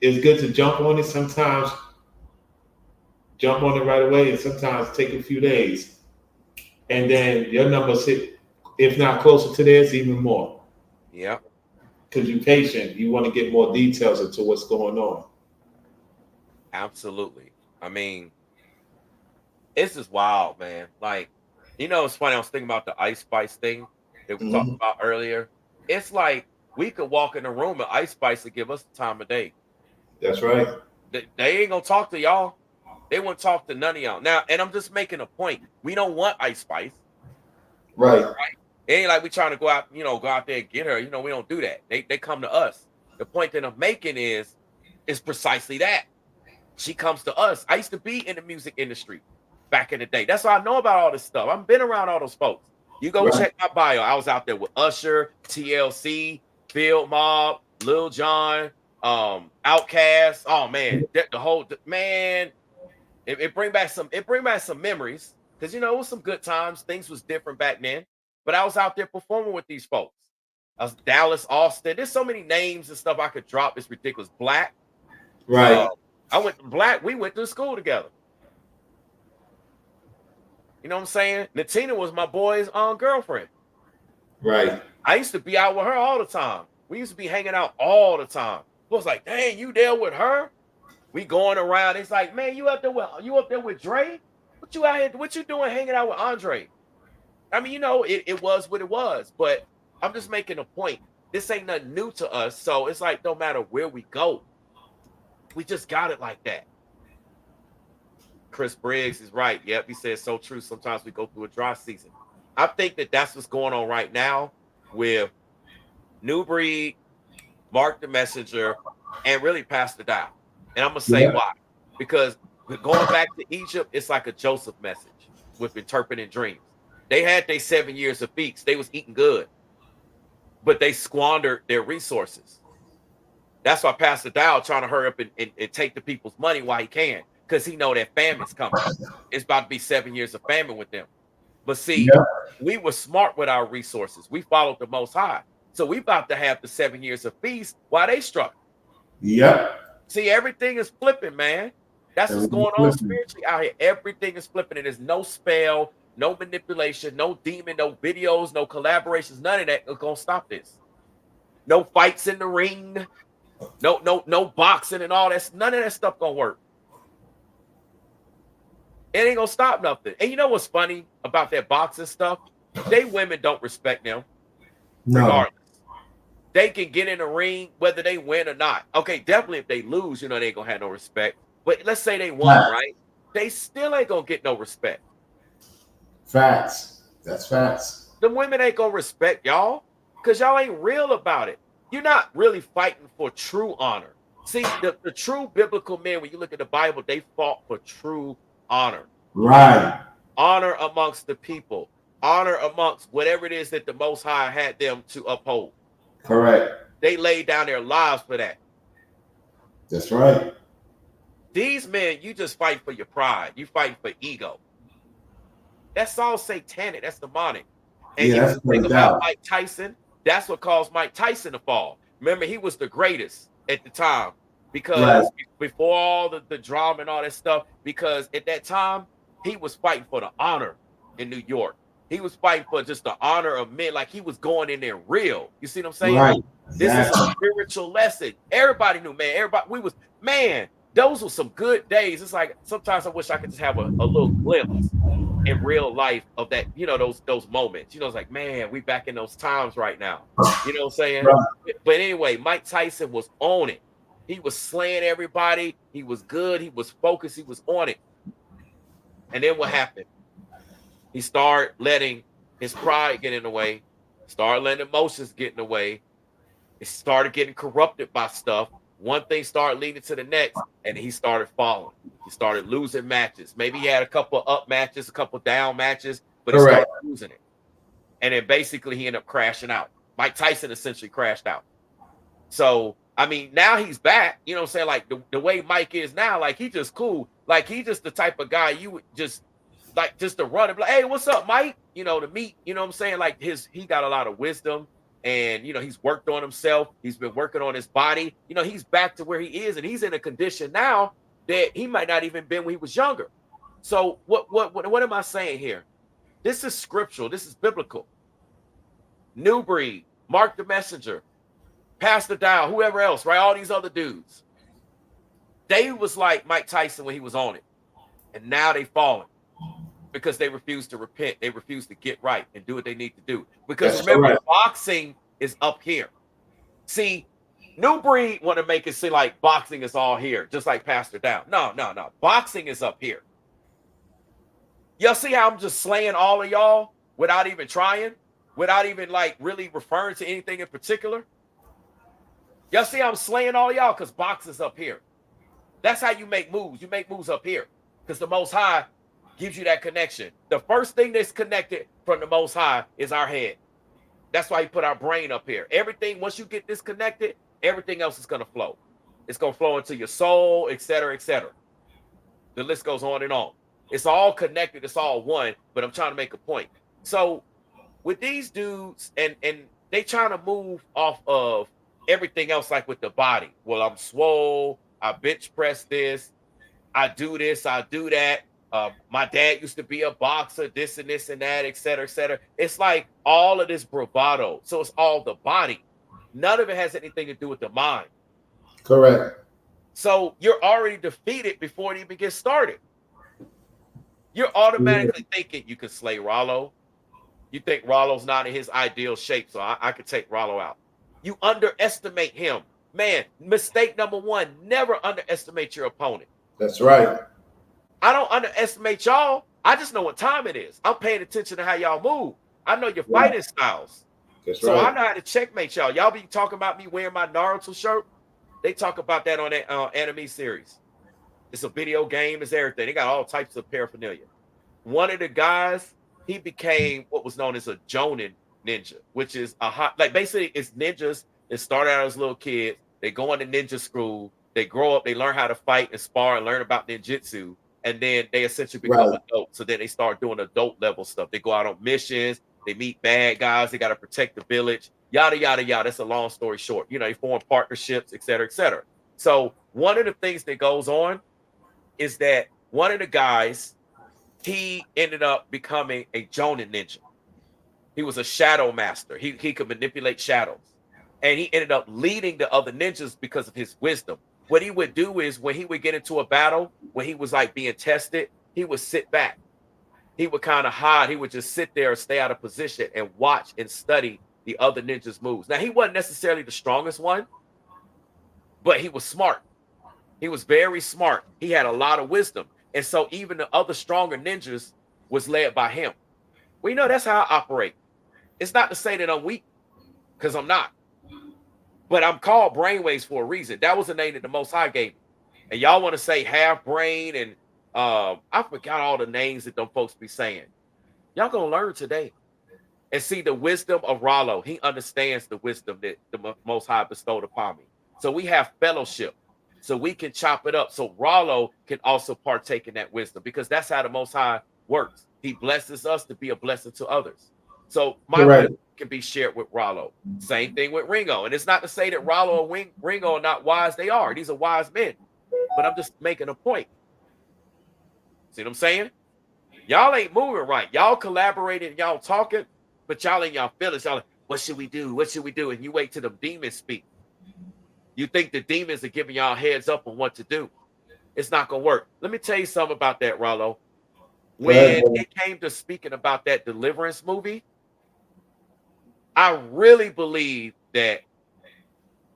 it's good to jump on it. Sometimes jump on it right away, and sometimes take a few days, and then your numbers hit, if not closer to theirs, even more. Yeah, Because you're patient, you want to get more details into what's going on. absolutely. I mean, it's just wild, man. Like, it's funny. I was thinking about the Ice Spice thing that we talked Mhm. about earlier. It's like we could walk in a room and Ice Spice would give us the time of day. That's right. They ain't gonna talk to y'all. They won't talk to none of y'all. Now, and I'm just making a point. We don't want Ice Spice. Right. It ain't like we trying to go out there and get her. We don't do that. They come to us. The point that I'm making is precisely that. She comes to us. I used to be in the music industry back in the day. That's why I know about all this stuff. I've been around all those folks. You go Right. check my bio. I was out there with Usher, TLC, Field Mob, Lil Jon, Outkast. Oh man, the whole man. It bring back some memories because it was some good times. Things was different back then. But I was out there performing with these folks. I was Dallas, Austin. There's so many names and stuff I could drop. It's ridiculous. Black. Right. I went to Black. We went to school together. You know what I'm saying? Natina was my boy's girlfriend. Right. I used to be out with her all the time. We used to be hanging out all the time. I was like, dang, you there with her? We going around. It's like, man, you up there with Dre? What you out here? What you doing hanging out with Andre? I mean, it was what it was. But I'm just making a point. This ain't nothing new to us. So it's like, no matter where we go, we just got it like that. Chris Briggs is right. Yep, he says so true. Sometimes we go through a dry season. I think that's what's going on right now with Nubreed, Marc the Messenger, and really Pastor Dowell. And I'm gonna say why. Because going back to Egypt, it's like a Joseph message with interpreting dreams. They had their 7 years of feast. They was eating good, but they squandered their resources. That's why Pastor Dowell trying to hurry up and take the people's money while he can, because he know that famine's coming. It's about to be 7 years of famine with them. But see, we were smart with our resources. We followed the Most High. So we about to have the 7 years of feast while they struggle. Yep. See, everything is flipping, man. That's what's going on spiritually out here. Everything is flipping. And there's no spell, no manipulation, no demon, no videos, no collaborations. None of that is going to stop this. No fights in the ring. No boxing and all that. None of that stuff going to work. It ain't going to stop nothing. And you know what's funny about that boxing stuff? They women don't respect them. No. Regardless. They can get in the ring whether they win or not. Okay, definitely if they lose, they ain't going to have no respect. But let's say they won, right? They still ain't going to get no respect. Facts. That's facts. The women ain't going to respect y'all because y'all ain't real about it. You're not really fighting for true honor. See, the true biblical men, when you look at the Bible, they fought for true honor. Right. Honor amongst the people. Honor amongst whatever it is that the Most High had them to uphold. Correct. They laid down their lives for that. That's right. These men, you just fight for your pride. You fight for ego. That's all satanic. That's demonic. And you think about Mike Tyson. That's what caused Mike Tyson to fall. Remember, he was the greatest at the time because before all the drama and all that stuff, because at that time, he was fighting for the honor in New York. He was fighting for just the honor of men, like he was going in there real. You see what I'm saying? Right. This is a spiritual lesson. Everybody knew, man. Those were some good days. It's like sometimes I wish I could just have a little glimpse in real life of that, those moments. It's like, man, we back in those times right now. You know what I'm saying? Right. But anyway, Mike Tyson was on it. He was slaying everybody. He was good. He was focused. He was on it. And then what happened? He started letting his pride get in the way, started letting emotions get in the way. It started getting corrupted by stuff. One thing started leading to the next, and he started falling. He started losing matches. Maybe he had a couple up matches, a couple down matches, but he started losing it. And then basically he ended up crashing out. Mike Tyson essentially crashed out. So, I mean, now he's back. You know what I'm saying? Like the way Mike is now, like he just cool. Like he just the type of guy you would just to run and be like, hey, what's up, Mike? To meet, you know what I'm saying? Like he got a lot of wisdom. and he's worked on himself. He's been working on his body. He's back to where he is, and he's in a condition now that he might not even been when he was younger. So what am I saying here? This is scriptural. This is biblical. Nubreed, Marc the Messenger, Pastor Dowell, whoever else, right? All these other dudes. They was like Mike Tyson when he was on it. And now they fallen because they refuse to repent. They refuse to get right and do what they need to do. Because remember, boxing is up here. See, Nubreed want to make it seem like boxing is all here, just like Pastor Dowell. No. Boxing is up here. Y'all see how I'm just slaying all of y'all without even trying? Without even like really referring to anything in particular? Y'all see how I'm slaying all of y'all? Because boxing's up here. That's how you make moves. You make moves up here. Because the Most High gives you that connection. The first thing that's connected from the Most High is our head. That's why he put our brain up here. Everything, once you get disconnected, everything else is going to flow. It's going to flow into your soul, etc., etc. The list goes on and on. It's all connected. It's all one, but I'm trying to make a point. So with these dudes, and they trying to move off of everything else, like with the body. Well, I'm swole. I bench press this. I do this. I do that. My dad used to be a boxer, this and this and that, et cetera, et cetera. It's like all of this bravado. So it's all the body. None of it has anything to do with the mind. Correct. So you're already defeated before it even gets started. You're automatically thinking you can slay Rollo. You think Rollo's not in his ideal shape, so I could take Rollo out. You underestimate him. Man, mistake number one, never underestimate your opponent. That's right. I don't underestimate y'all. I just know what time it is. I'm paying attention to how y'all move. I know your fighting styles. That's so right. I know how to checkmate y'all. Y'all be talking about me wearing my Naruto shirt. They talk about that on that anime series. It's a video game. It's everything. They got all types of paraphernalia. One of the guys, he became what was known as a Jonin ninja, which is basically it's ninjas that started out as little kids. They go into ninja school. They grow up. They learn how to fight and spar and learn about ninjutsu. And then they essentially become adults. So then they start doing adult level stuff. They go out on missions. They meet bad guys. They got to protect the village. Yada, yada, yada. That's a long story short. They form partnerships, et cetera, et cetera. So one of the things that goes on is that one of the guys, he ended up becoming a Jonin ninja. He was a shadow master. He could manipulate shadows. And he ended up leading the other ninjas because of his wisdom. What he would do is when he would get into a battle, when he was like being tested, he would sit back. He would kind of hide. He would just sit there and stay out of position and watch and study the other ninjas' moves. Now, he wasn't necessarily the strongest one, but he was smart. He was very smart. He had a lot of wisdom. And so even the other stronger ninjas was led by him. Well, that's how I operate. It's not to say that I'm weak, because I'm not. But I'm called Brainwaves for a reason. That was the name that the Most High gave me. And y'all want to say half brain and I forgot all the names that them folks be saying. Y'all gonna learn today and see the wisdom of Rollo. He understands the wisdom that the Most High bestowed upon me. So we have fellowship. So we can chop it up. So Rollo can also partake in that wisdom, because that's how the Most High works. He blesses us to be a blessing to others. So my wisdom can be shared with Rollo. Same thing with Ringo. And it's not to say that Rollo and Ringo are not wise. They are. These are wise men. But I'm just making a point. See what I'm saying? Y'all ain't moving right. Y'all collaborating, y'all talking, but y'all in y'all feelings. Y'all like, what should we do? What should we do? And you wait till the demons speak. You think the demons are giving y'all heads up on what to do. It's not going to work. Let me tell you something about that, Rollo. When it came to speaking about that Deliverance movie, I really believe that,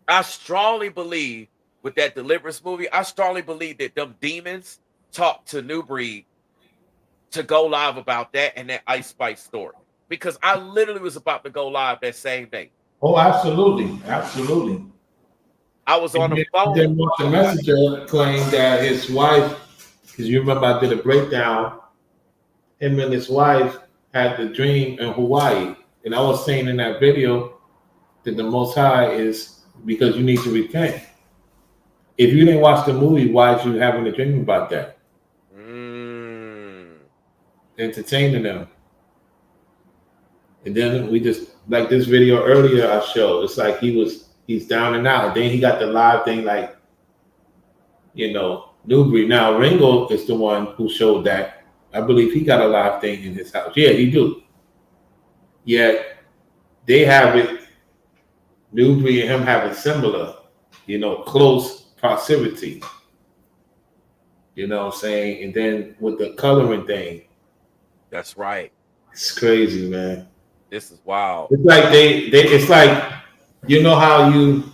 I strongly believe with that Deliverance movie, I strongly believe that them demons talked to Nubreed to go live about that and that Ice Spice story. Because I literally was about to go live that same day. Oh, absolutely. Absolutely. I was on the phone. Then the Messenger claimed that his wife, because you remember I did a breakdown, him and his wife had the dream in Hawaii. And I was saying in that video that the Most High is because you need to repent. If you didn't watch the movie, why are you having a dream about that? Entertaining them. And then we just like this video earlier I showed. It's like he's down and out. Then he got the live thing, like, you know, Nubreed. Now Ringo is the one who showed that. I believe he got a live thing in his house. Yeah, he do. Yeah, they have it. Nubreed and him have it similar, you know, close proximity. You know what I'm saying? And then with the coloring thing, That's right. it's crazy, man. This is wild. It's like it's like, you know how you,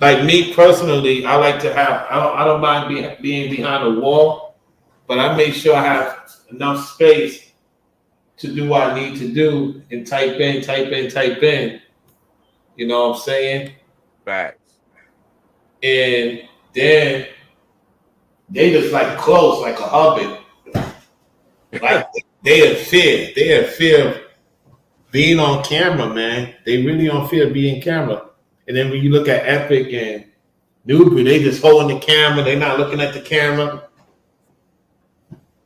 like me personally, I like to have, I don't mind being behind a wall, but I make sure I have enough space to do what I need to do and type in. You know what I'm saying? Facts. And then they just like close, like a hobbit. Like they have fear of being on camera, man. They really don't fear being camera. And then when you look at Epic and Nubreed, they just holding the camera. They're not looking at the camera.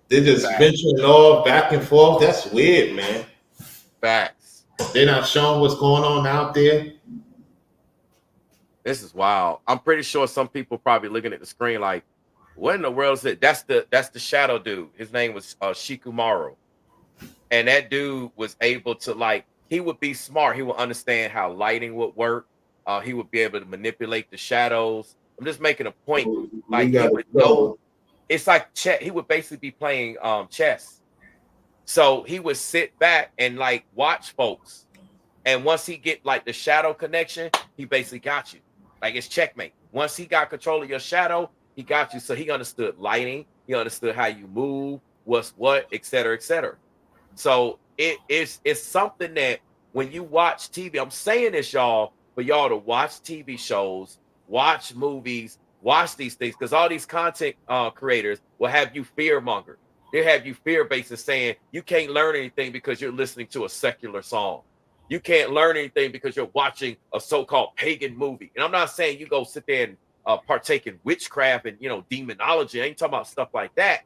They're just venturing off back and forth. That's weird, man. Facts. They're not showing what's going on out there. This is wild. I'm pretty sure some people probably looking at the screen like, what in the world is it? That's the shadow dude. His name was Shikumaru. And that dude was able to, like, he would be smart. He would understand how lighting would work. He would be able to manipulate the shadows. I'm just making a point. Like, he would know. It's like chess. He would basically be playing chess. So he would sit back and like watch folks. And once he get like the shadow connection, he basically got you. Like, it's checkmate. Once he got control of your shadow, he got you. So he understood lighting. He understood how you move, what's what, et cetera, et cetera. So it's something that when you watch TV, I'm saying this, y'all, for y'all to watch TV shows, watch movies, watch these things, because all these content creators will have you fear mongered. They have you fear based and saying you can't learn anything because you're listening to a secular song. You can't learn anything because you're watching a so-called pagan movie. And I'm not saying you go sit there and partake in witchcraft and, you know, demonology. I ain't talking about stuff like that.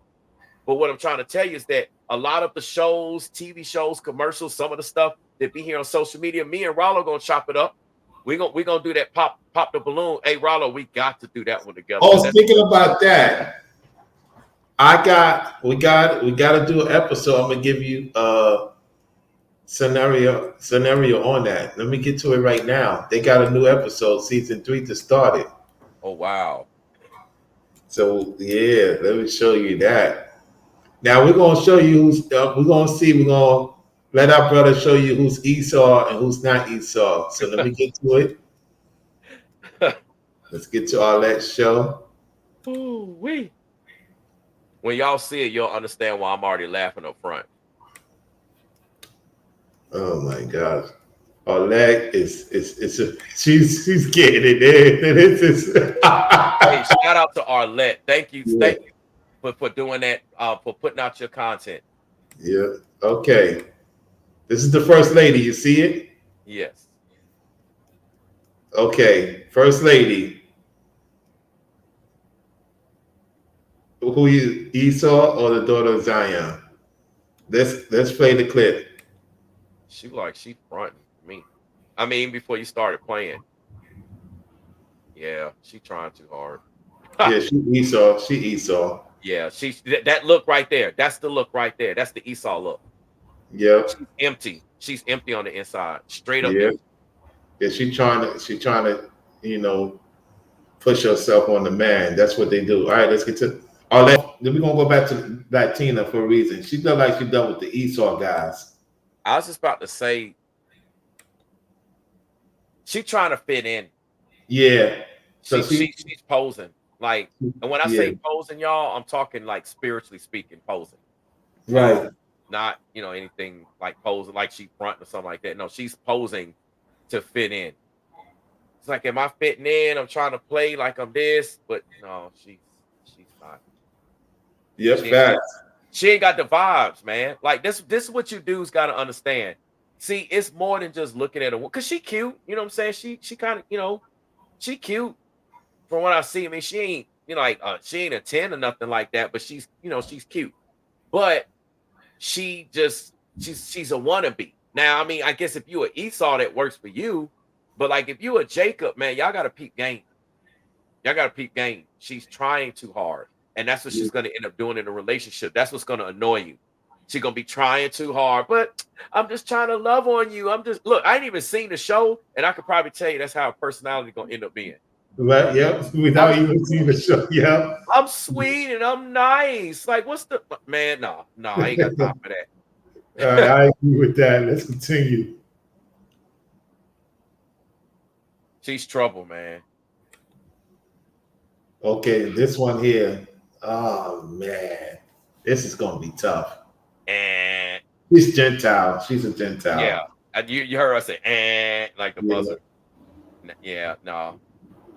But what I'm trying to tell you is that a lot of the shows, TV shows, commercials, some of the stuff that be here on social media, me and Rollo gonna chop it up. We're gonna do that pop the balloon. Hey, Rollo, we got to do that one together. Oh, speaking about that, we got to do an episode. I'm gonna give you a scenario on that. Let me get to it right now. They got a new episode, season 3 to start it. Oh wow. So yeah, let me show you that. Now we're gonna show you who's. We're gonna let our brother show you who's Esau and who's not Esau. So let me get to it. Let's get to our next show. Ooh-wee. When y'all see it, you'll understand why I'm already laughing up front. Oh my gosh. Arlette she's getting it there. Hey, shout out to Arlette. Thank you for doing that, for putting out your content. Yeah. Okay. This is the first lady. You see it? Yes. Okay. First lady. Who you, Esau or the daughter of Zion? Let's play the clip. She fronting me. I mean, before you started playing. Yeah, she trying too hard. Yeah, she Esau. Yeah, that look right there. That's the look right there. That's the Esau look. Yep. She's empty. She's empty on the inside. Straight up. Yeah. Yeah, she's trying to, you know, push herself on the man. That's what they do. All right, let's get to then we're gonna go back to Latina for a reason. She felt like she dealt with the Esau guys. I was just about to say she trying to fit in. Yeah. So she's posing. Like, and when I say posing, y'all, I'm talking like spiritually speaking, posing. Right. Not, you know, anything like posing like she front or something like that. No, she's posing to fit in. It's like, am I fitting in? I'm trying to play like I'm this, but no, she's not. Yep, facts. She ain't got the vibes, man. Like, this is what you dudes got to understand. See, it's more than just looking at her, because she cute. You know what I'm saying? She kind of, you know, she cute from what I see. I mean, she ain't, you know, like she ain't a 10 or nothing like that, but she's, you know, she's cute. But she's a wannabe. Now, I mean, I guess if you a Esau, that works for you. But like if you a Jacob, man, y'all gotta peep game. Y'all gotta peep game. She's trying too hard. And that's what she's gonna end up doing in a relationship. That's what's gonna annoy you. She's gonna be trying too hard, but I'm just trying to love on you. Look, I ain't even seen the show, and I could probably tell you that's how her personality gonna end up being. Right, yep. Without even seeing the show. Yep. I'm sweet and I'm nice. Like, what's the man? No, I ain't got time for that. All right, I agree with that. Let's continue. She's trouble, man. Okay, this one here. Oh man, this is gonna be tough. And She's Gentile. She's a Gentile. Yeah, you heard her say like the buzzer. Yeah, no.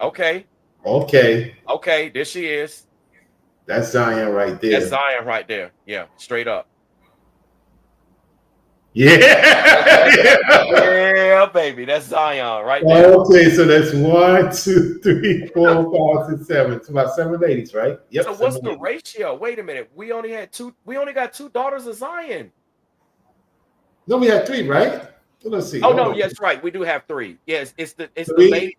Okay, there she is. That's Zion right there. That's Zion right there. Yeah, straight up. Yeah. Yeah, baby. That's Zion right there. Okay, so that's 1, 2, 3, 4, 5, 6, 7. It's about 7 ladies, right? Yep. So what's the ratio? Wait a minute. We only got 2 daughters of Zion. No, we had 3, right? Well, let's see. Oh no, yes, right. We do have 3. Yes, it's the lady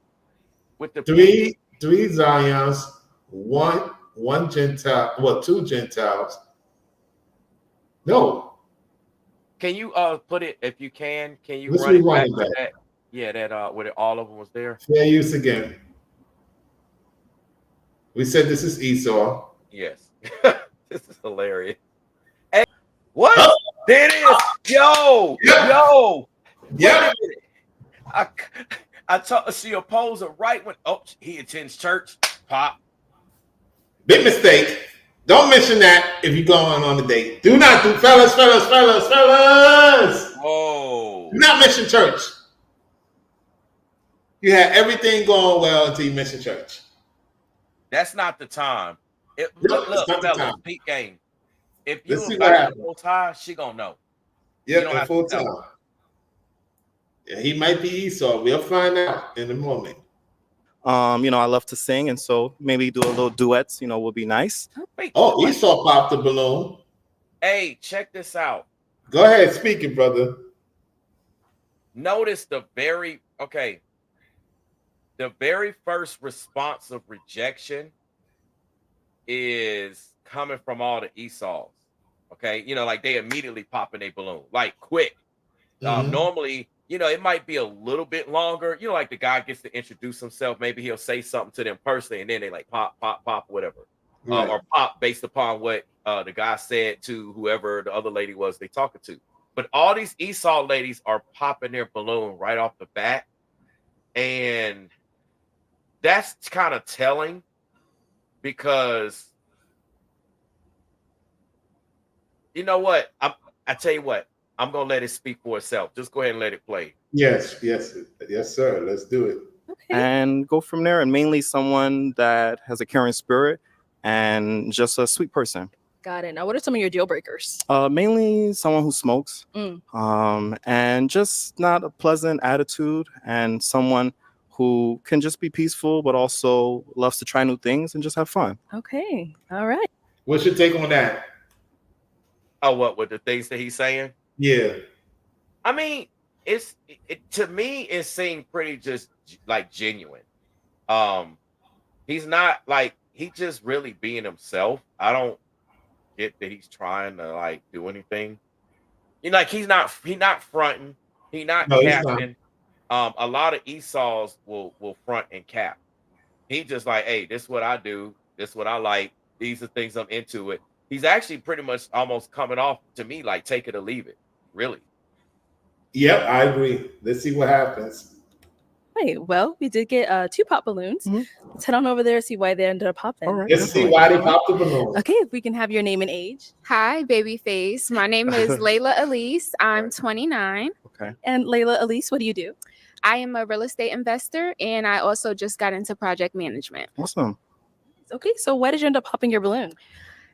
with the 3 Zions, one Gentile, well, 2 Gentiles. No. Can you put it if you can? Can you Let's run it rewind back? that. That, yeah, that where all of them was there. Fair use again. We said this is Esau. Yes. This is hilarious. Hey, what? Oh. There it is. Yo. Yeah. I thought she opposed her right when he attends church. Pop. Big mistake. Don't mention that if you're going on a date. Do not do, fellas. Whoa. Do not mention church. You had everything going well until you mentioned church. That's not the time. Look, fellas, peak game. If you invite the Most High, she gonna know. Yep, in full time. Yeah, he might be Esau. We'll find out in a moment. I love to sing, and so maybe do a little duets, will be nice. Oh, Esau popped the balloon. Hey, check this out. Go ahead, speak it, brother. Notice the very first response of rejection is coming from all the Esau's. Okay, like they immediately popping a balloon, like quick. Normally, it might be a little bit longer. Like the guy gets to introduce himself. Maybe he'll say something to them personally, and then they like pop, whatever. Right. Or pop based upon what the guy said to whoever the other lady was they talking to. But all these Esau ladies are popping their balloon right off the bat. And that's kind of telling because you know what? I tell you what. I'm going to let it speak for itself. Just go ahead and let it play. Yes, sir. Let's do it. Okay. And go from there. And mainly someone that has a caring spirit and just a sweet person. Got it. Now, what are some of your deal breakers? Mainly someone who smokes and just not a pleasant attitude, and someone who can just be peaceful, but also loves to try new things and just have fun. Okay. All right. What's your take on that? Oh, what with the things that he's saying? Yeah. I mean, to me, it seemed pretty just like genuine. He's not like he's just really being himself. I don't get that he's trying to like do anything. Like he's not fronting, he's not capping. A lot of Esau's will front and cap. He just like, hey, this is what I do, this is what I like, these are things I'm into it. He's actually pretty much almost coming off to me like take it or leave it. Really? Yep, I agree. Let's see what happens. Hey, well, we did get 2 pop balloons. Let's head on over there and see why they ended up popping. All right. Let's see why they popped the balloon. Okay, if we can have your name and age. Hi, babyface. My name is Layla Elise. I'm 29. Okay. And Layla Elise, what do you do? I am a real estate investor, and I also just got into project management. Awesome. Okay, so why did you end up popping your balloon?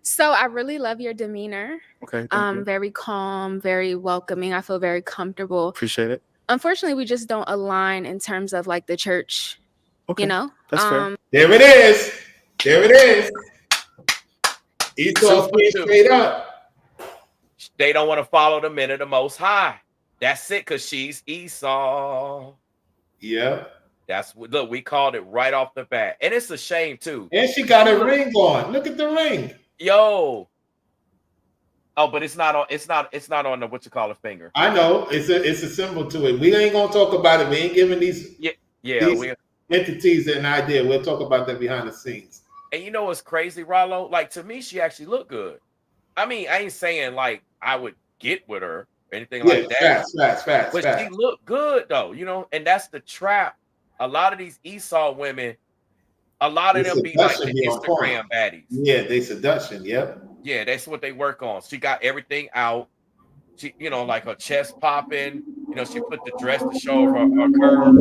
So I really love your demeanor. Okay. Thank you. Very calm, very welcoming. I feel very comfortable. Appreciate it. Unfortunately, we just don't align in terms of like the church. Okay. That's fair. There it is. Esau's being straight up. They don't want to follow the men of the Most High. That's it, because she's Esau. Yeah. That's what, look, we called it right off the bat. And it's a shame too. And she got a ring on. Look at the ring. Yo. Oh, but it's not on the what you call a finger. I know. It's a symbol to it. We ain't gonna talk about it. We ain't giving these entities an idea. We'll talk about that behind the scenes. And you know what's crazy, Rollo? Like, to me, she actually looked good. I mean, I ain't saying like I would get with her or anything like that. Facts. But she looked good though, you know, and that's the trap. A lot of these Esau women, a lot of them be like the Instagram baddies. Yeah, they seduction. Yep. Yeah, that's what they work on. She got everything out. She, you know, like her chest popping. You know, she put the dress to show her curve.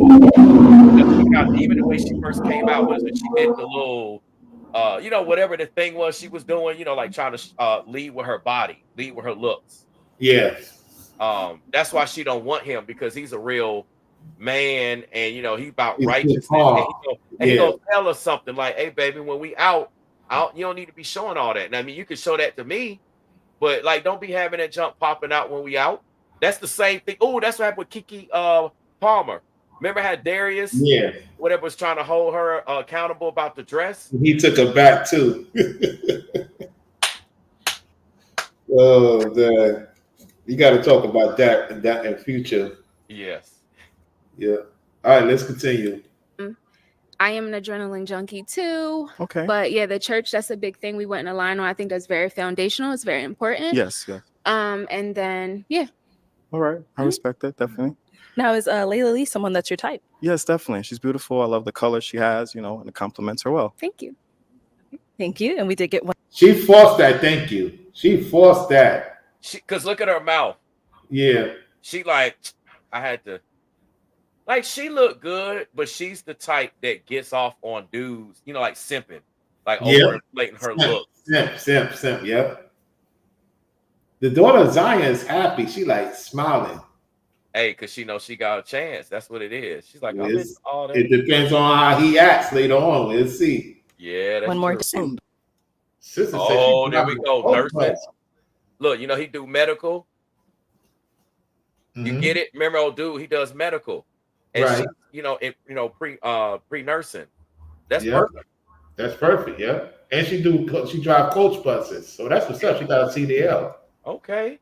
Even the way she first came out was that she did the little, you know, whatever the thing was she was doing. You know, like trying to lead with her body, lead with her looks. Yeah. That's why she don't want him, because he's a real man, and you know he about righteousness. And he gonna tell us something like, "Hey, baby, when we out, you don't need to be showing all that." And I mean, you can show that to me, but like, don't be having that junk popping out when we out. That's the same thing. Oh, that's what happened with Kiki Palmer. Remember how Darius, whatever, was trying to hold her accountable about the dress? He took her back too. Oh, you got to talk about that in future. Yes. Yeah. All right, let's continue. I am an adrenaline junkie too. Okay. But yeah, the church, that's a big thing we went in a line on. I think that's very foundational. It's very important. Yes. And then, yeah. All right. I respect that, definitely. Now, is Layla Lee someone that's your type? Yes, definitely. She's beautiful. I love the color she has, you know, and it compliments her well. Thank you. Thank you. And we did get one. She forced that. Thank you. She forced that. Because look at her mouth. Yeah. She like, I had to. Like, she looked good, but she's the type that gets off on dudes, you know, like simping, like overinflating her look. Simp, yep. The daughter of Zion is happy. She like smiling. Hey, because she knows she got a chance. That's what it is. She's like, I'm into all that. It depends on how he acts later on. We'll see. Yeah, that's one more true. Sister oh, there we go. Nursing. Look, you know, he do medical. You get it? Remember, old dude, he does medical. And right. She, pre-nursing. That's perfect. That's perfect, yeah. And she drive coach buses. So that's what's up. She got a CDL. Okay.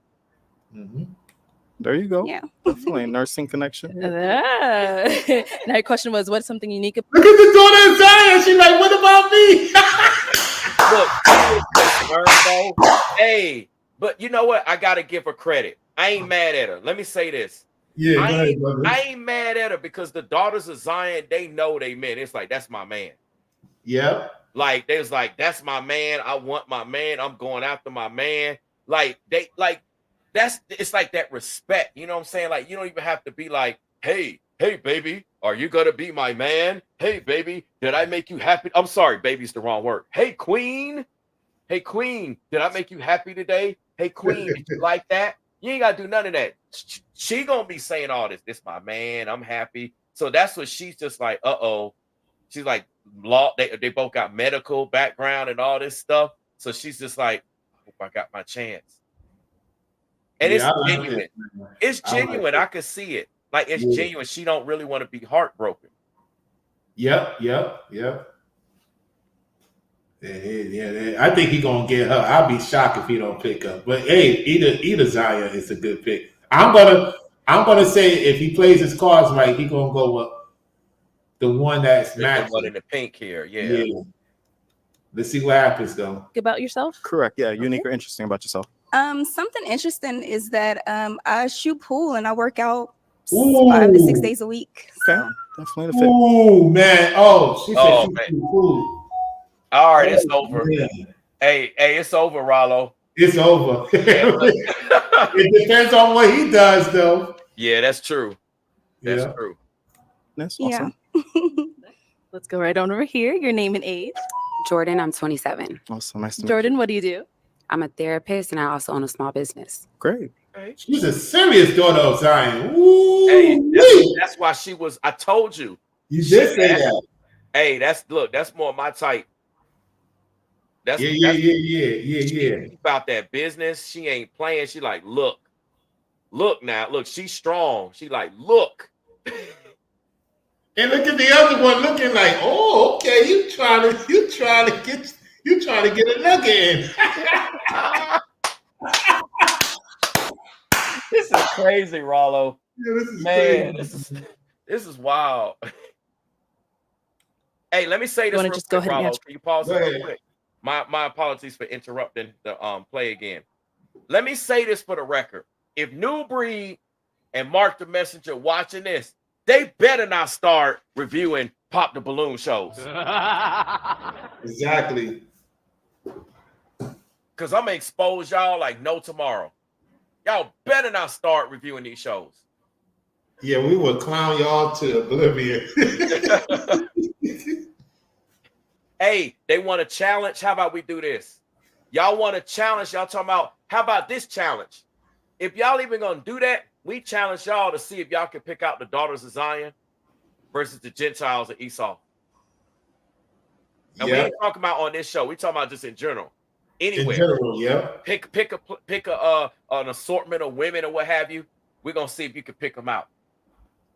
There you go. Yeah. Definitely nursing connection. Now your question was, what's something unique? Look at the daughter of Zion. She's like, what about me? Look, hey, but you know what? I gotta give her credit. I ain't mad at her. Let me say this. Yeah, I ain't mad at her, because the daughters of Zion, they know they men. It's like, that's my man. Yeah. Like, they was like, that's my man. I want my man. I'm going after my man. Like, it's like that respect. You know what I'm saying? Like, you don't even have to be like, hey, baby, are you gonna be my man? Hey, baby, did I make you happy? I'm sorry, baby's the wrong word. Hey, queen, did I make you happy today? Hey, queen, did you like that? You ain't gotta do none of that. She gonna be saying all this. This my man. I'm happy. So that's what she's just like. She's like, they both got medical background and all this stuff. So she's just like, I hope I got my chance. And it's genuine. It's genuine. I could see it. Like, it's genuine. She don't really want to be heartbroken. Yep. Yeah. I think he gonna get her. I'll be shocked if he don't pick her. But hey, either Zion is a good pick. I'm gonna say if he plays his cards right, he gonna go with the one that's matching. One in the pink here, yeah. Let's see what happens though. About yourself? Correct. Yeah, unique or interesting about yourself. Something interesting is that I shoot pool and I work out 5 to 6 days a week. Okay, definitely the fit. Oh man! She said she shoot pool. All right, it's over. Man. Hey, it's over, Rollo. It's over. It depends on what he does, though. Yeah, that's true. That's true. That's awesome. Yeah. Let's go right on over here. Your name and age. Jordan, I'm 27. Awesome. Nice to meet Jordan, you. what do you do? I'm a therapist, and I also own a small business. Great. She's a serious daughter of Zion. Ooh, hey, that's why she was. I told you. You did say that. Hey, that's more my type. That's yeah. About that business, she ain't playing. She like, look, Look now, look, she's strong. She like, look. And look at the other one looking like, oh, okay, you trying to get a nugget in. This is crazy, Rollo. Yeah, this is Man, crazy. this is wild. Hey, let me say this real just go quick, ahead and Rollo. answer? Can you pause Go it real ahead. quick? My apologies for interrupting the play again. Let me say this for the record. If Nubreed and Marc the Messenger watching this, they better not start reviewing Pop the Balloon shows. Exactly. Because I'm going to expose y'all like no tomorrow. Y'all better not start reviewing these shows. Yeah, we will clown y'all to oblivion. Hey, they want a challenge. How about we do this? Y'all want a challenge? Y'all talking about, how about this challenge? If y'all even going to do that, we challenge y'all to see if y'all can pick out the daughters of Zion versus the Gentiles of Esau. And we ain't talking about on this show. We talking about just in general. Anywhere. In general, yeah. Pick an assortment of women or what have you. We're going to see if you can pick them out.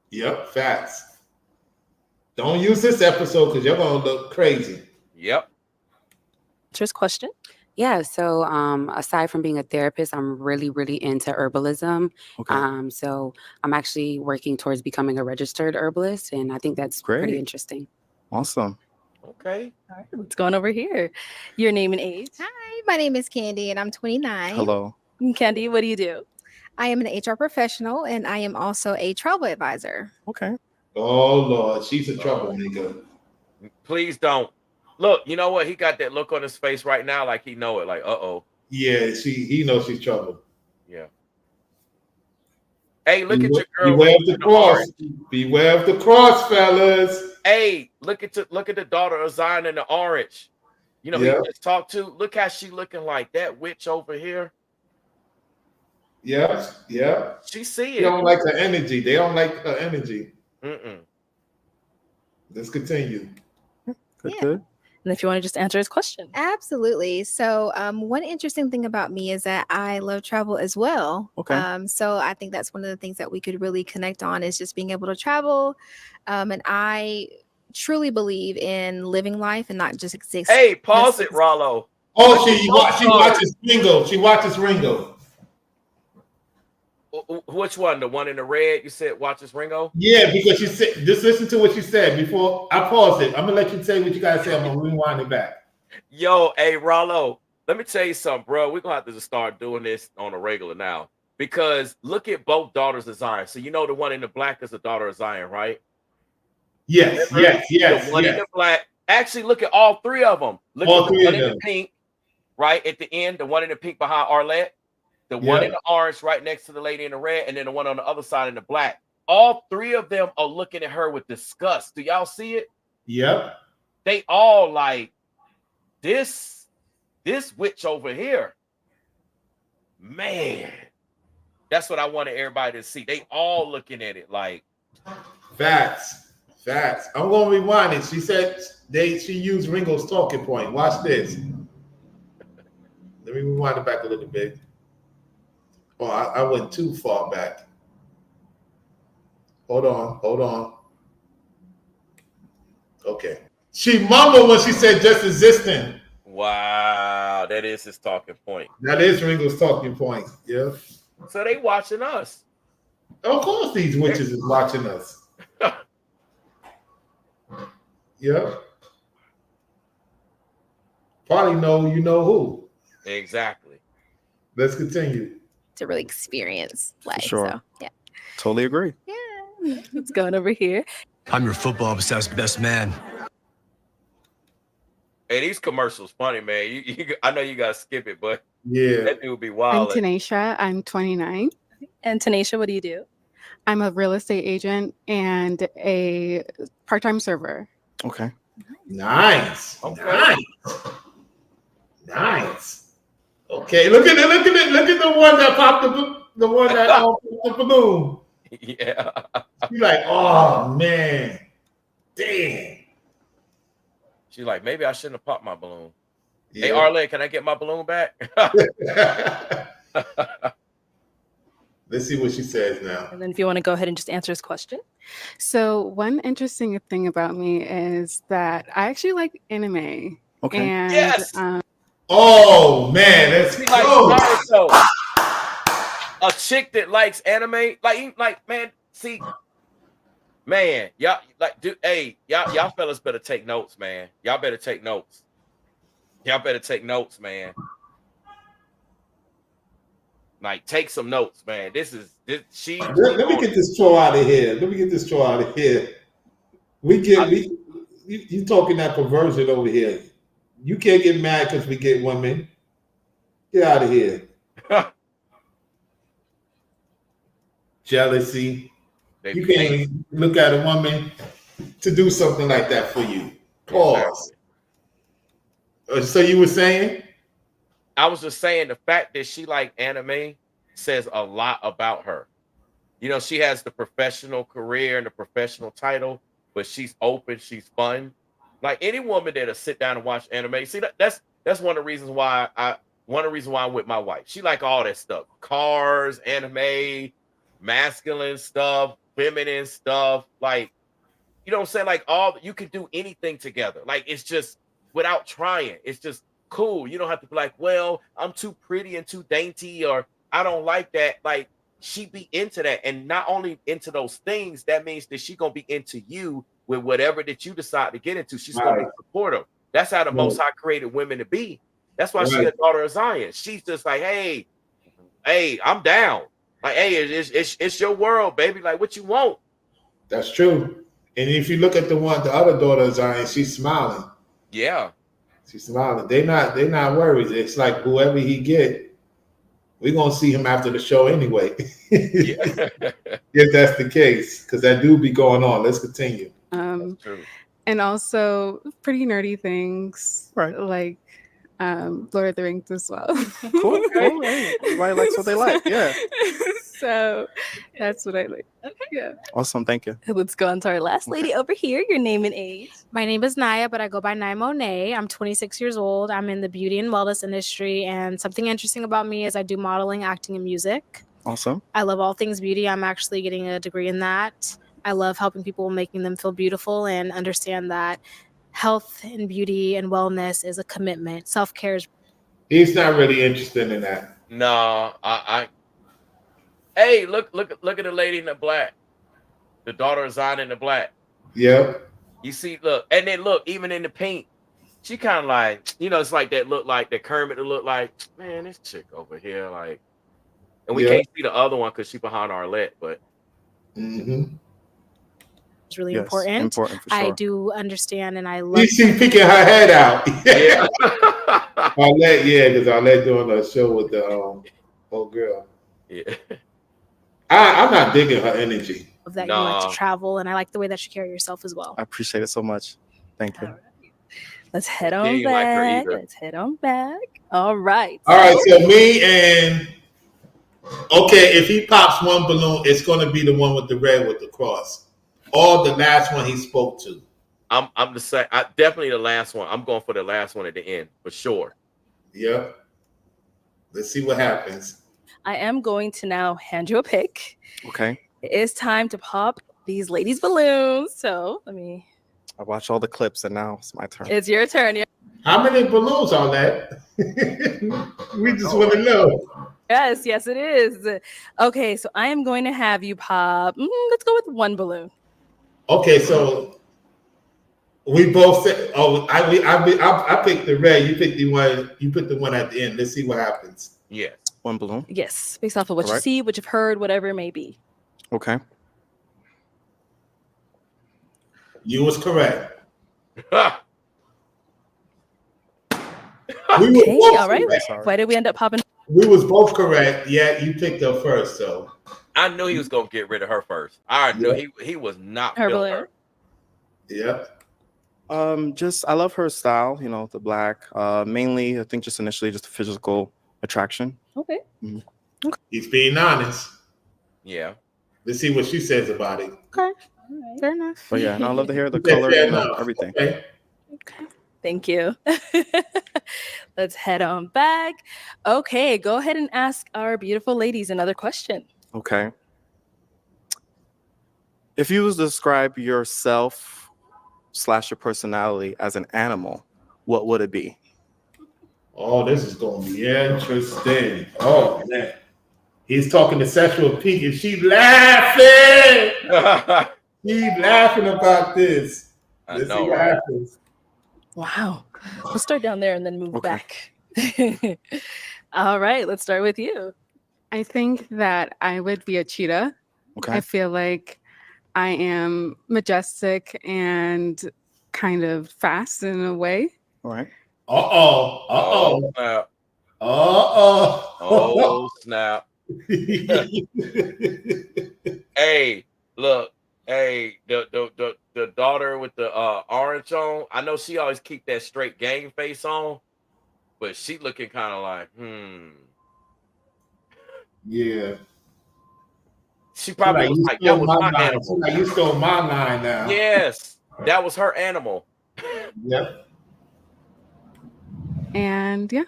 Yep, facts. Don't use this episode because you're going to look crazy. Yep. First question. Yeah, so aside from being a therapist, I'm really, really into herbalism. Okay. So I'm actually working towards becoming a registered herbalist, and I think that's pretty Great. interesting. Awesome. Okay. All right, what's going over here? Your name and age. Hi, my name is Candy and I'm 29. Hello. Candy, what do you do? I am an HR professional and I am also a travel advisor. Okay. Oh, Lord. She's a troublemaker. Please don't. Look, you know what? He got that look on his face right now like he know it. Like, uh-oh. Yeah, he knows she's trouble. Yeah. Hey, look at your girl. Beware of the cross. Beware of the cross, fellas. Hey, look at the daughter of Zion in the orange. You know, he just talked to. Look how she looking like that witch over here. Yeah, yeah. She see it. They don't like her energy. They don't like her energy. Mm-mm. Let's continue. Good. And if you want to just answer his question. Absolutely. So one interesting thing about me is that I love travel as well. Okay. So I think that's one of the things that we could really connect on is just being able to travel. And I truly believe in living life and not just exist. Hey, pause it, Rollo. Oh, she watches Ringo. She watches Ringo. Which one? The one in the red? You said watches Ringo? Yeah, because you said, just listen to what you said before I pause it. I'm gonna let you say what you gotta say. I'm gonna rewind it back. Yo, hey, Rollo, let me tell you something, bro. We're gonna have to just start doing this on a regular now. Because look at both daughters of Zion. So you know the one in the black is the daughter of Zion, right? Yes, Remember? yes. The one in the black. Actually, look at all three of them. Look All at the three one of in them. the pink, right at the end. The one in the pink behind Arlette. The one in the orange right next to the lady in the red, and then the one on the other side in the black. All three of them are looking at her with disgust. Do y'all see it? Yep. They all like this witch over here. Man, that's what I wanted everybody to see. They all looking at it like Facts. I'm gonna rewind it. She said she used Ringo's talking point. Watch this. Let me rewind it back a little bit. Oh, I went too far back. Hold on. Okay. She mumbled when she said just existing. wow, that is his talking point. That is Ringo's talking point. Yeah. So they watching us. Of course these witches is watching us. Yeah. Probably know you know who. Exactly. Let's continue. To really experience life. Sure. So yeah. Totally agree. Yeah. What's going over here? I'm your football obsessed best man. Hey, these commercials funny, man. I know you guys skip it, but yeah, that dude be I'm wild. Tanisha. I'm 29. And Tanisha, what do you do? I'm a real estate agent and a part-time server. Okay. Nice. Okay, look at the one that popped the one that popped the balloon. Yeah. You're like, oh man, damn. She's like, maybe I shouldn't have popped my balloon. Yeah. Hey, Arlette, can I get my balloon back? Let's see what she says now. And then if you want to go ahead and just answer his question. So one interesting thing about me is that I actually like anime. Okay. And Yes. Oh man, that's She likes Naruto. A chick that likes anime, like man, see, man, y'all like, dude, hey, y'all fellas better take notes, man. Y'all better take notes. Y'all better take notes, man. Like, take some notes, man. This. Let me get this troll out of here. You talking that perversion over here. You can't get mad because we get women. Get out of here. Jealousy. You can't even look at a woman to do something like that for you. Pause. Exactly. So you were saying? I was just saying the fact that she like anime says a lot about her. You know, she has the professional career and the professional title, but she's open, she's fun. Like any woman that'll sit down and watch anime. See, that's one of the reasons why I'm with my wife. She like all that stuff. Cars, anime, masculine stuff, feminine stuff. Like, you know what I'm saying? Like you can do anything together. Like, it's just without trying. It's just cool. You don't have to be like, well, I'm too pretty and too dainty, or I don't like that. Like, she be into that, and not only into those things, that means that she gonna be into you with whatever that you decide to get into. She's gonna be supportive. That's how the Most High created women to be. That's why she's a daughter of Zion. She's just like, hey, I'm down. Like, hey, it's your world, baby. Like, what you want? That's true. And if you look at the other daughter of Zion, she's smiling. Yeah. She's smiling. They not worried. It's like whoever he get, we're gonna see him after the show anyway. Yeah. If that's the case, because that do be going on. Let's continue. That's true. And also pretty nerdy things, right? Like Lord of the Rings as well. Cool. Hey, everybody likes what they like. Yeah. So that's what I like. Okay. Yeah. Awesome. Thank you. Let's go on to our last lady over here. Your name and age. My name is Naya, but I go by Naya Monet. I'm 26 years old. I'm in the beauty and wellness industry. And something interesting about me is I do modeling, acting, and music. Awesome. I love all things beauty. I'm actually getting a degree in that. I love helping people, making them feel beautiful, and understand that health and beauty and wellness is a commitment. Self-care is. He's not really interested in that. No, Hey, look at the lady in the black, the daughter of Zion in the black. Yeah. You see, look, and then look, even in the pink, she kind of like, you know, it's like that look like that Kermit to look like, man, this chick over here, like, and we can't see the other one because she's behind Arlette, but. Mm-hmm. It's really important. Important for sure. I do understand, and I love. She's picking her head out. Yeah. Arlette, because Arlette doing a show with the old girl. Yeah. I'm not digging her energy. That you like to travel, and I like the way that you carry yourself as well. I appreciate it so much. Thank you. Let's head on back. Let's head on back. All right. All right. So me and if he pops one balloon, it's going to be the one with the red with the cross, or the last one he spoke to. I'm the same. Definitely the last one. I'm going for the last one at the end for sure. Yep. Let's see what happens. I am going to now hand you a pick. Okay. It is time to pop these ladies' balloons. So I watched all the clips, and now it's my turn. It's your turn. How many balloons are that? We just want to know. Yes, it is. Okay, so I am going to have you pop. Let's go with one balloon. Okay, so we both said, I picked the red. You picked the one. You put the one at the end. Let's see what happens. Yeah. One balloon. Yes, based off of what you see, what you've heard, whatever it may be. Okay. You was correct. Okay, all right. Why did we end up popping? We was both correct. Yeah, you picked up first, so. I knew he was gonna get rid of her first. I knew he was not her feeling balloon. her. Yeah. Just I love her style. You know, the black. Mainly, I think just initially, just the physical attraction. Okay. Mm-hmm. He's being honest. Yeah. Let's see what she says about it. Okay. Fair enough. But yeah, and I love the hair, the color, everything. Okay. Thank you. Let's head on back. Okay, go ahead and ask our beautiful ladies another question. Okay. If you was to describe yourself / your personality as an animal, what would it be? Oh, this is gonna be interesting. Oh man. He's talking to sexual peak and she laughing. She's laughing about this. Let's see what happens. Wow. We'll start down there and then move back. All right, let's start with you. I think that I would be a cheetah. Okay. I feel like I am majestic and kind of fast in a way. All right. Uh-oh. Snap. Uh-oh. Snap. Hey, look. Hey, the daughter with the orange on, I know she always keep that straight gang face on, but she looking kind of like, Yeah. She probably was like, that was my animal. Like, you stole my line now. Yes, that was her animal. Yep. And yeah.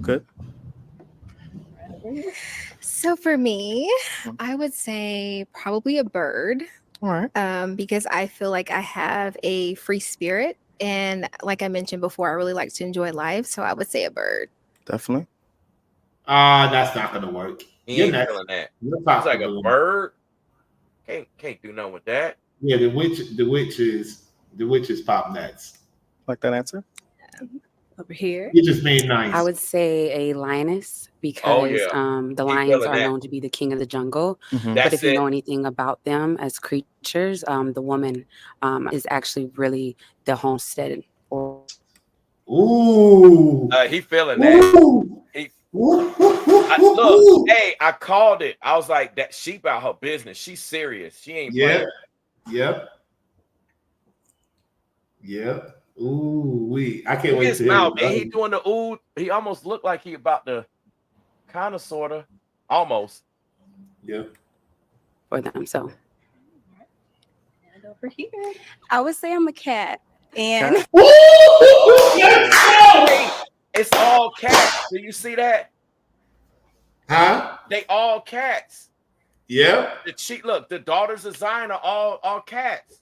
Good. So for me, I would say probably a bird. All right. Because I feel like I have a free spirit. And like I mentioned before, I really like to enjoy life. So I would say a bird. Definitely. That's not gonna work. He ain't feeling that. It's like a bird. Can't do nothing with that. Yeah, the witch is pop nuts. Like that answer? Over here. You just made nice. I would say a lioness because the lions are known to be the king of the jungle. But if you know anything about them as creatures, the woman is actually really the homestead. Ooh. He feeling that. Look, hey, I called it. I was like, that sheep out her business. She's serious. She ain't playing. Yep. Ooh, I can't wait to hear it. Man, he doing the ooh. He almost looked like he about to kind of, sort of, almost. Yep. For them, so. And over here. I would say I'm a cat. And it's all cats. Do you see that? Huh? They all cats. Yeah. Look, the daughters of Zion are all cats.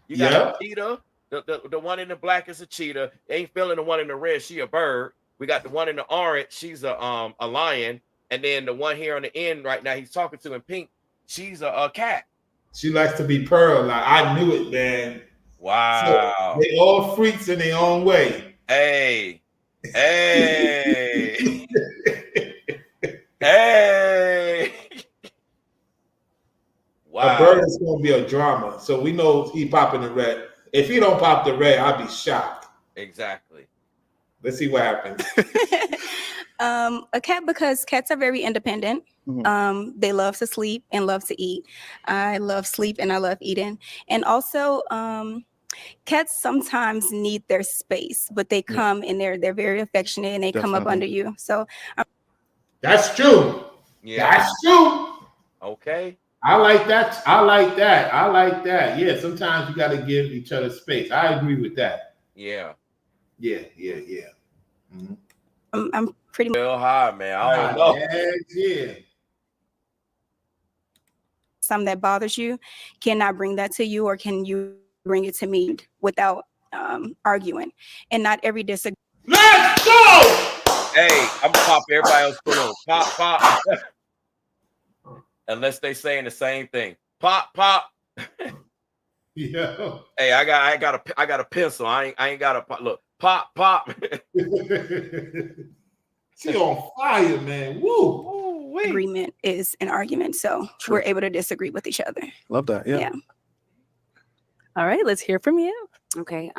You got a cheetah. The one in the black is a cheetah. Ain't feeling the one in the red. She a bird. We got the one in the orange. She's a lion. And then the one here on the end right now he's talking to in pink. She's a cat. She likes to be pearl. Like, I knew it, man. Wow. So they all freaks in their own way. Hey. Hey. Wow. A bird is going to be a drama. So we know he popping the red. If he don't pop the red, I'll be shocked. Exactly. Let's see what happens. A cat, because cats are very independent. They love to sleep and love to eat. I love sleep and I love eating. And also, cats sometimes need their space, but they come and they're very affectionate and they come up under you. So that's true. Yeah, that's true. Okay. I like that. Yeah, sometimes you got to give each other space. I agree with that. Yeah. Mm-hmm. I'm pretty real high, man. I don't know. Yeah. Something that bothers you, cannot bring that to you, or can you bring it to me without arguing? And not every disagreement. Let's go. Hey, I'm gonna pop everybody else balloon. Pop. Unless they saying the same thing. Pop. Yeah. Hey, I got a pencil. I ain't got a look. Pop. She on fire, man. Woo. Agreement is an argument, so we're able to disagree with each other. Love that. Yeah. All right, let's hear from you. Okay.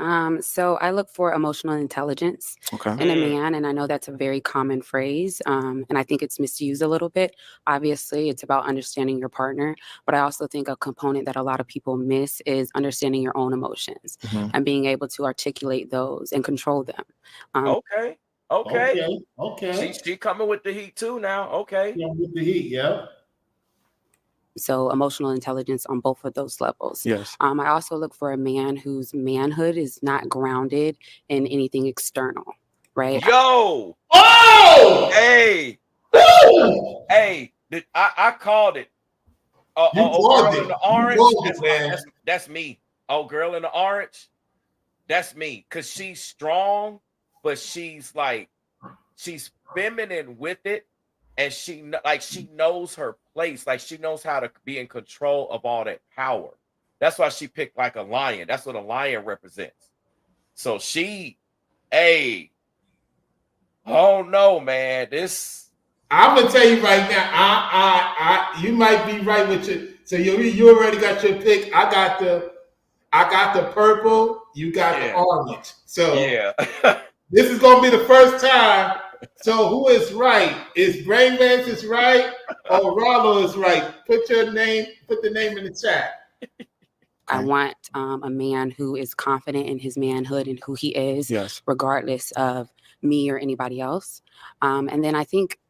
So I look for emotional intelligence in a man, and I know that's a very common phrase. And I think it's misused a little bit. Obviously, it's about understanding your partner, but I also think a component that a lot of people miss is understanding your own emotions and being able to articulate those and control them. Okay. Okay. She coming with the heat too now. Okay. Yeah, with the heat, yeah. So emotional intelligence on both of those levels. Yes. I also look for a man whose manhood is not grounded in anything external, right? Yo! Oh! Hey! Woo! Hey! I called it. You called Girl it. in the You orange. called it, man. That's me. Oh, girl in the orange. That's me. Cause she's strong, but she's feminine with it, and she knows her place. Like she knows how to be in control of all that power. That's why she picked like a lion. That's what a lion represents. So oh no, man. I'm gonna tell you right now. You might be right with your. So you already got your pick. I got the purple. You got the orange. So yeah. This is gonna be the first time. So who is right? Is Brainwaves is right or Rollo is right? Put the name in the chat. I want a man who is confident in his manhood and who he is, regardless of me or anybody else. And then I think,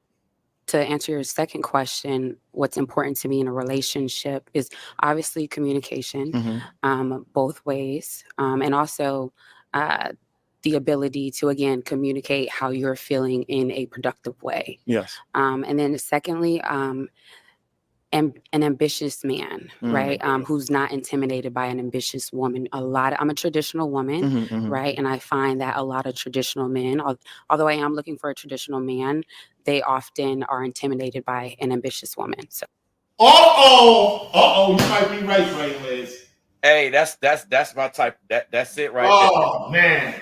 to answer your second question, what's important to me in a relationship is obviously communication, both ways, and also the ability to, again, communicate how you're feeling in a productive way. Yes. And then secondly, an ambitious man, right? Who's not intimidated by an ambitious woman. I'm a traditional woman, right? And I find that a lot of traditional men, although I am looking for a traditional man, they often are intimidated by an ambitious woman. So. You might be right, Brainwaves. Hey, that's my type. That's it right there. Oh man,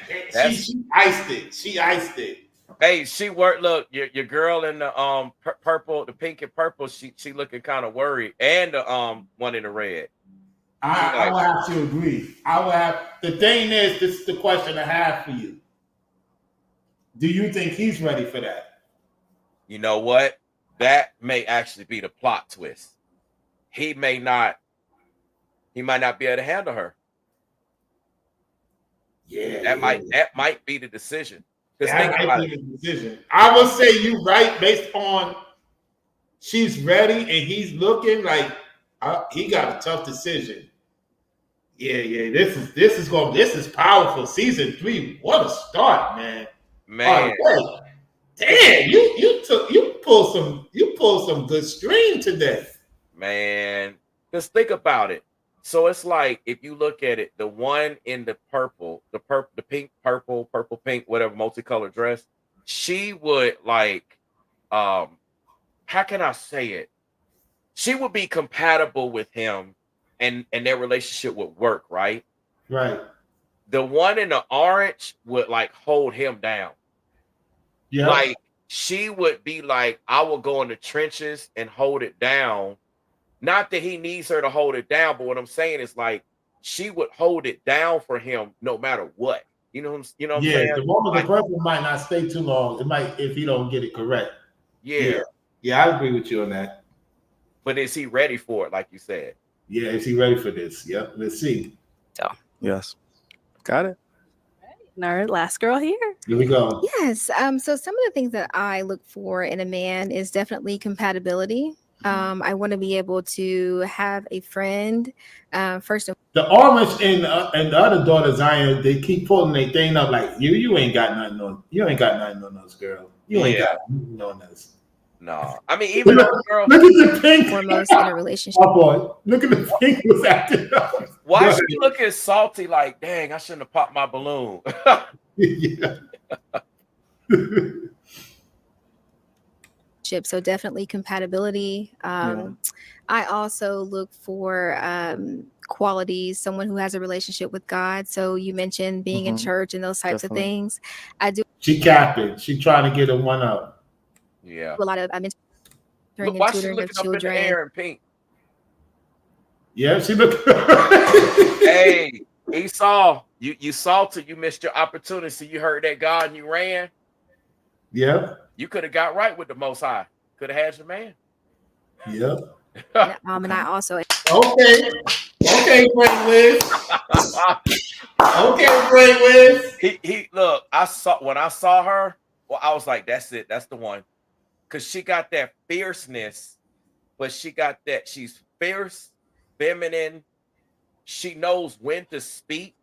she iced it. She iced it. Hey, she worked. Look, your girl in the purple, the pink and purple. She looking kind of worried, and the one in the red. I will have to agree. I will have. The thing is, this is the question I have for you. Do you think he's ready for that? You know what? That may actually be the plot twist. He might not be able to handle her. Yeah, that might be the decision. That might be the decision. I will say you right based on she's ready and he's looking like he got a tough decision. Yeah. This is powerful. Season 3, what a start, man. Man, damn, you pulled some good stream today, man. Just think about it. So it's like if you look at it, the one in the purple, the pink, purple, pink, whatever multicolored dress, she would how can I say it? She would be compatible with him and their relationship would work, right? Right. The one in the orange would hold him down. Yeah. Like she would be like, I will go in the trenches and hold it down. Not that he needs her to hold it down, but what I'm saying is she would hold it down for him no matter what. You know what I'm saying? Yeah, the one with the purple might not stay too long. It might if he don't get it correct. Yeah, I agree with you on that. But is he ready for it, like you said? Yeah, is he ready for this? Yep. Let's see. So yes. Got it. And our last girl here. Here we go. Yes. So some of the things that I look for in a man is definitely compatibility. I want to be able to have a friend. First of the orange and the other daughter Zion, they keep pulling their thing up like you ain't got nothing on us, girl. You ain't got nothing on us. No, I mean even though girl. Look at the pink. Foremost in a relationship. Oh boy, look at the pink was acting up. Why is she looking salty? Like, dang, I shouldn't have popped my balloon. So definitely compatibility. I also look for qualities, someone who has a relationship with God. So you mentioned being in church and those types of things. I do. She capping. She trying to get a one up. Yeah. A lot of mentoring and why she tutoring looking of up in the children. air in pink? Yeah, she look. Hey, Esau, you salted. You missed your opportunity. You heard that God and you ran. Yeah. You could have got right with the Most High. Could have had your man. Yeah. And I also. Okay, Brainwaves. Okay, Brainwaves. He look. When I saw her. Well, I was like, that's it. That's the one. Because she got that fierceness, but she got that. She's fierce, feminine. She knows when to speak.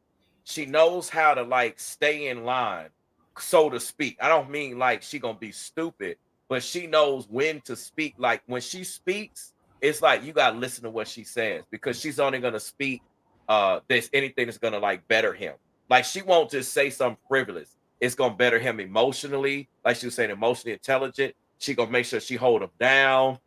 She knows how to stay in line, so to speak. I don't mean she gonna be stupid, but she knows when to speak. Like when she speaks, it's like you gotta listen to what she says, because she's only gonna speak there's anything that's gonna like better him. Like she won't just say something frivolous. It's gonna better him emotionally, like she was saying, emotionally intelligent. She gonna make sure she hold him down.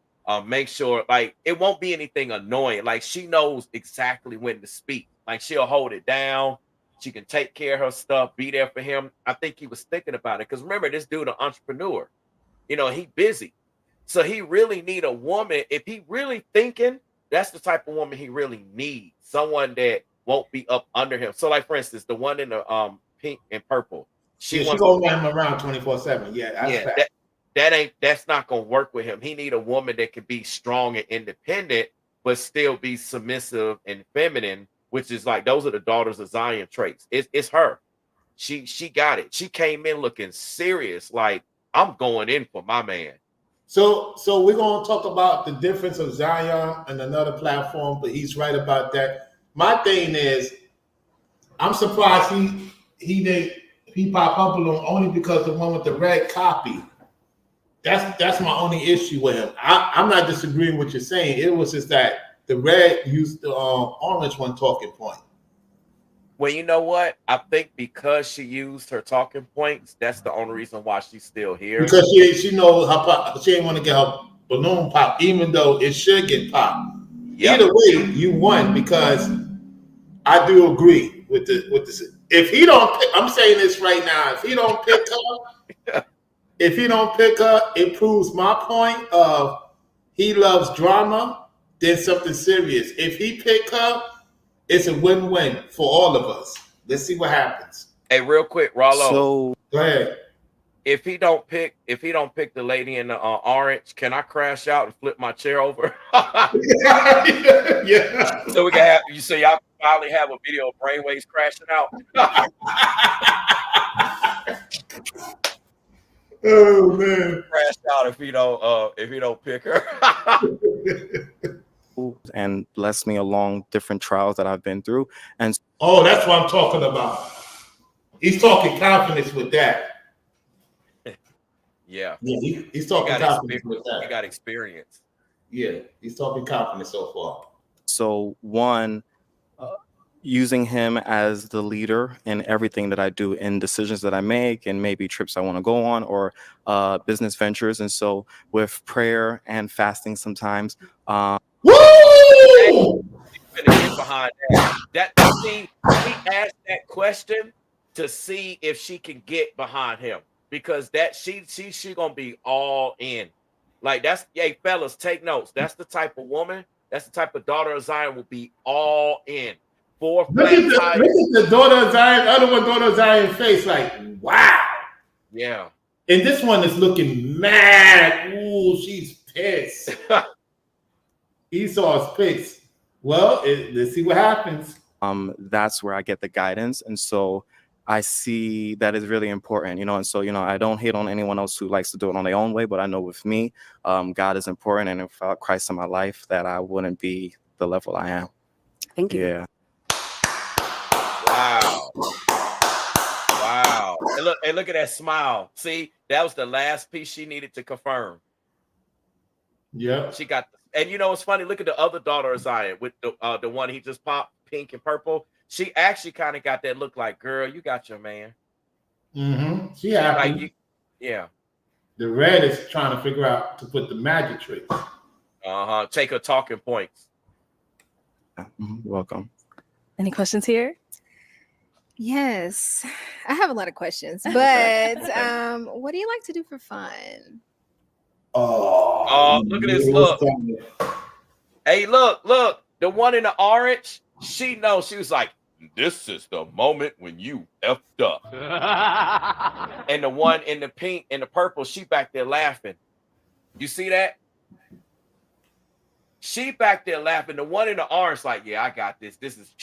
Make sure like it won't be anything annoying. Like she knows exactly when to speak. Like she'll hold it down. She can take care of her stuff, be there for him. I think he was thinking about it, because remember, this dude, an entrepreneur. You know, he busy. So he really need a woman. If he really thinking, that's the type of woman he really needs. Someone that won't be up under him. So like, for instance, the one in the pink and purple. She gonna run him around 24/7. Yeah, that's not gonna work with him. He need a woman that can be strong and independent, but still be submissive and feminine, which is like those are the daughters of Zion traits. It's her. She got it. She came in looking serious, like I'm going in for my man. So we're gonna talk about the difference of Zion and another platform, but he's right about that. My thing is, I'm surprised he pop up alone only because the one with the red copy. That's my only issue with him. I'm not disagreeing with what you're saying. It was just that the red used the orange one talking point. Well, you know what? I think because she used her talking points, that's the only reason why she's still here. Because she knows she ain't want to get her balloon pop, even though it should get popped. Yep. Either way, you won, because I do agree with this. If he don't pick, I'm saying this right now. If he don't pick her, it proves my point of he loves drama than something serious. If he pick her, it's a win-win for all of us. Let's see what happens. Hey, real quick, Rollo. So go ahead. If he don't pick the lady in the orange, can I crash out and flip my chair over? Yeah. So we can have you say y'all finally have a video of brainwaves crashing out. Oh man. Crash out if he don't pick her. And bless me along different trials that I've been through. And that's what I'm talking about. He's talking confidence with that. Yeah. He's talking confidence with that. He got experience. Yeah, he's talking confidence so far. So one, using him as the leader in everything that I do, in decisions that I make, and maybe trips I want to go on, or business ventures. And so with prayer and fasting sometimes. Woo! Get behind that. He asked that question to see if she can get behind him, because that she gonna be all in. Like that's, hey fellas, take notes. That's the type of woman. That's the type of daughter of Zion will be all in. Look at the daughter of Zion, other one daughter of Zion face, like wow. Yeah. And this one is looking mad. Ooh, she's pissed. Esau's pissed. Well, let's see what happens. That's where I get the guidance, and so I see that is really important, and so I don't hate on anyone else who likes to do it on their own way, but I know with me, God is important, and without Christ in my life, that I wouldn't be the level I am. Thank you. Yeah. Wow. And look at that smile. See, that was the last piece she needed to confirm. Yeah. She got, and it's funny. Look at the other daughter of Zion with the one he just popped, pink and purple. She actually kind of got that look like, girl, you got your man. Mm-hmm. She happy. Like yeah. The red is trying to figure out to put the magic tricks. Take her talking points. Welcome. Any questions here? Yes, I have a lot of questions, but what do you like to do for fun? Oh, look at this. Look. Hey, look. The one in the orange, she knows. She was like, this is the moment when you effed up. And the one in the pink and the purple, she back there laughing. You see that? She back there laughing. The one in the orange, like, yeah, I got this. This is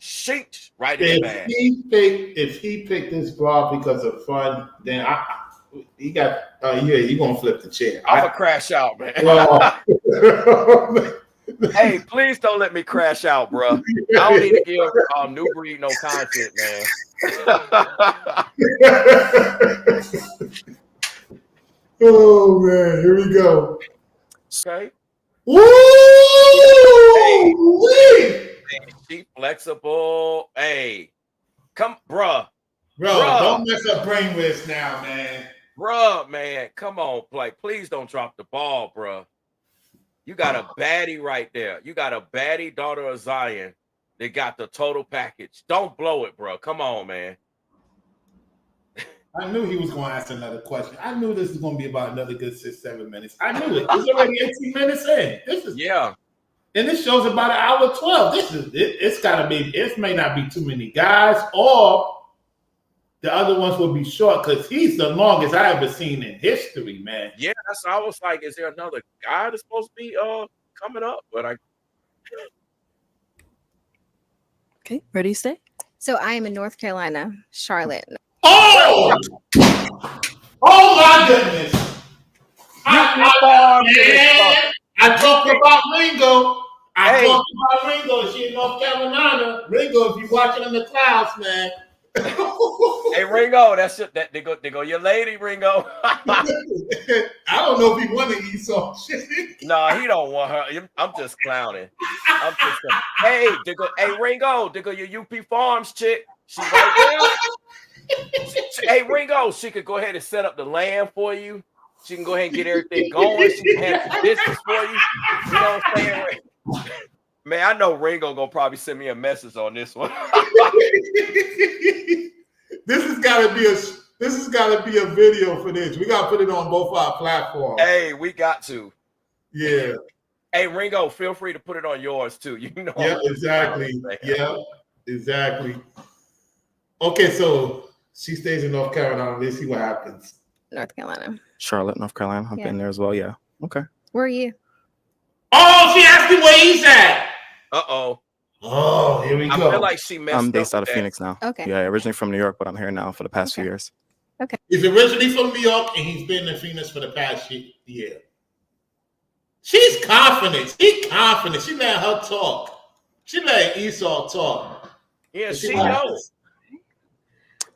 shink right in the bag. If he picked this bra because of fun, then he got. You gonna flip the chair? I'm gonna crash out, man. Hey, please don't let me crash out, bro. I don't need to give Nubreed no content, man. Oh man, here we go. Okay. Woo! Hey, she flexible. Hey, come, bruh. Bro, don't mess up brainwaves now, man. Bruh, man, come on, please don't drop the ball, bruh. You got a baddie right there. You got a baddie daughter of Zion. They got the total package. Don't blow it, bro. Come on, man. I knew he was going to ask another question. I knew this was going to be about another good 6-7 minutes. I knew it. It's already 18 minutes in. And this show's about 1:12. This is it. It's got to be. It may not be too many guys, or the other ones will be short because he's the longest I ever seen in history, man. Yeah, that's. I was like, is there another guy that's supposed to be coming up? But Okay, ready to stay? So I am in North Carolina, Charlotte. Oh! Oh my goodness! I talked about Ringo. I talked about Ringo. She in North Carolina. Ringo, if you're watching in the clouds, man. Hey Ringo, that's it. They go your lady, Ringo. I don't know if he want to eat some shit. No, he don't want her. I'm just clowning. Hey, Ringo, they go your UP Farms chick. She right there. Hey Ringo, she could go ahead and set up the land for you. She can go ahead and get everything going. She can handle the business for you. You know what I'm saying? Man, I know Ringo gonna probably send me a message on this one. This has got to be a video for this. We got to put it on both our platforms. Hey, we got to. Yeah. Hey, Ringo, feel free to put it on yours too. You know. Yeah, exactly. Yeah, exactly. Okay, so she stays in North Carolina. Let's see what happens. North Carolina. Charlotte, North Carolina. I've been there as well. Yeah. Okay. Where are you? Oh, she asked me where he's at. Uh-oh. Oh, here we go. I feel like she messed up. I'm based out of Phoenix now. Okay. Yeah, originally from New York, but I'm here now for the past few years. Okay. He's originally from New York, and he's been in Phoenix for the past year. She's confident. She's confident. She let her talk. She let Esau talk. Yeah, she knows.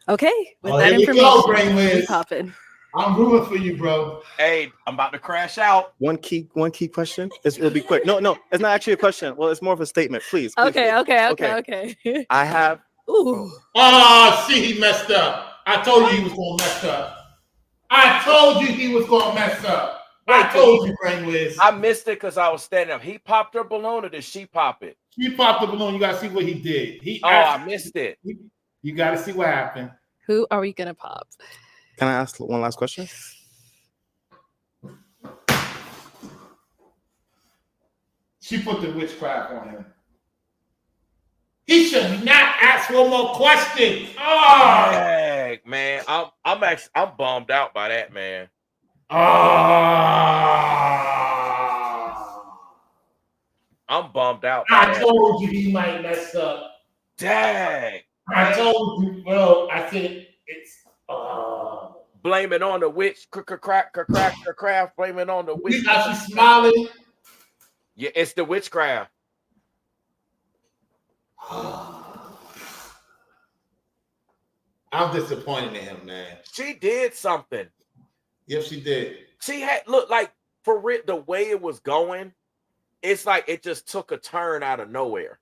Okay. With that Here we information, go, Brainwaves. popping. I'm rooting for you, bro. Hey, I'm about to crash out. One key question. It'll be quick. No, it's not actually a question. Well, it's more of a statement. Please. Okay. I have. Ooh. Oh, see, he messed up. I told you he was going to mess up. I told you he was going to mess up. I told you, Brainwaves. I missed it because I was standing up. He popped her balloon, or did she pop it? He popped the balloon. You got to see what he did. I missed it. You got to see what happened. Who are we gonna pop? Can I ask one last question? She put the witchcraft on him. He should not ask one more question. Oh, Dang, man, I'm bummed out by that, man. I'm bummed out. I told you he might mess up. Dang. I told you, bro. I said it's. Blame it on the witch, craft. Blame it on the witch. See how she's smiling? Yeah, it's the witchcraft. I'm disappointed in him, man. She did something. Yes, she did. She had for real, the way it was going, it's like it just took a turn out of nowhere.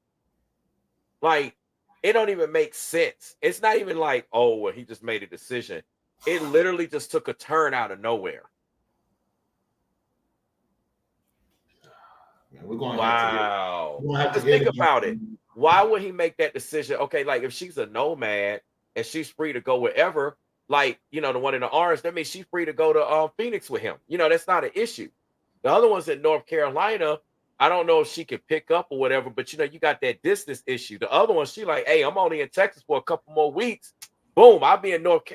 Like, it don't even make sense. It's not even like, oh, well, he just made a decision. It literally just took a turn out of nowhere. Man, we're going wow. to think about it. Why would he make that decision? Okay, like if she's a nomad and she's free to go wherever, like, you know, the one in the orange, that means she's free to go to Phoenix with him. You know, that's not an issue. The other ones in North Carolina, I don't know if she could pick up or whatever, but you know, you got that distance issue. The other one, she like, hey, I'm only in Texas for a couple more weeks. Boom, I'll be in Phoenix.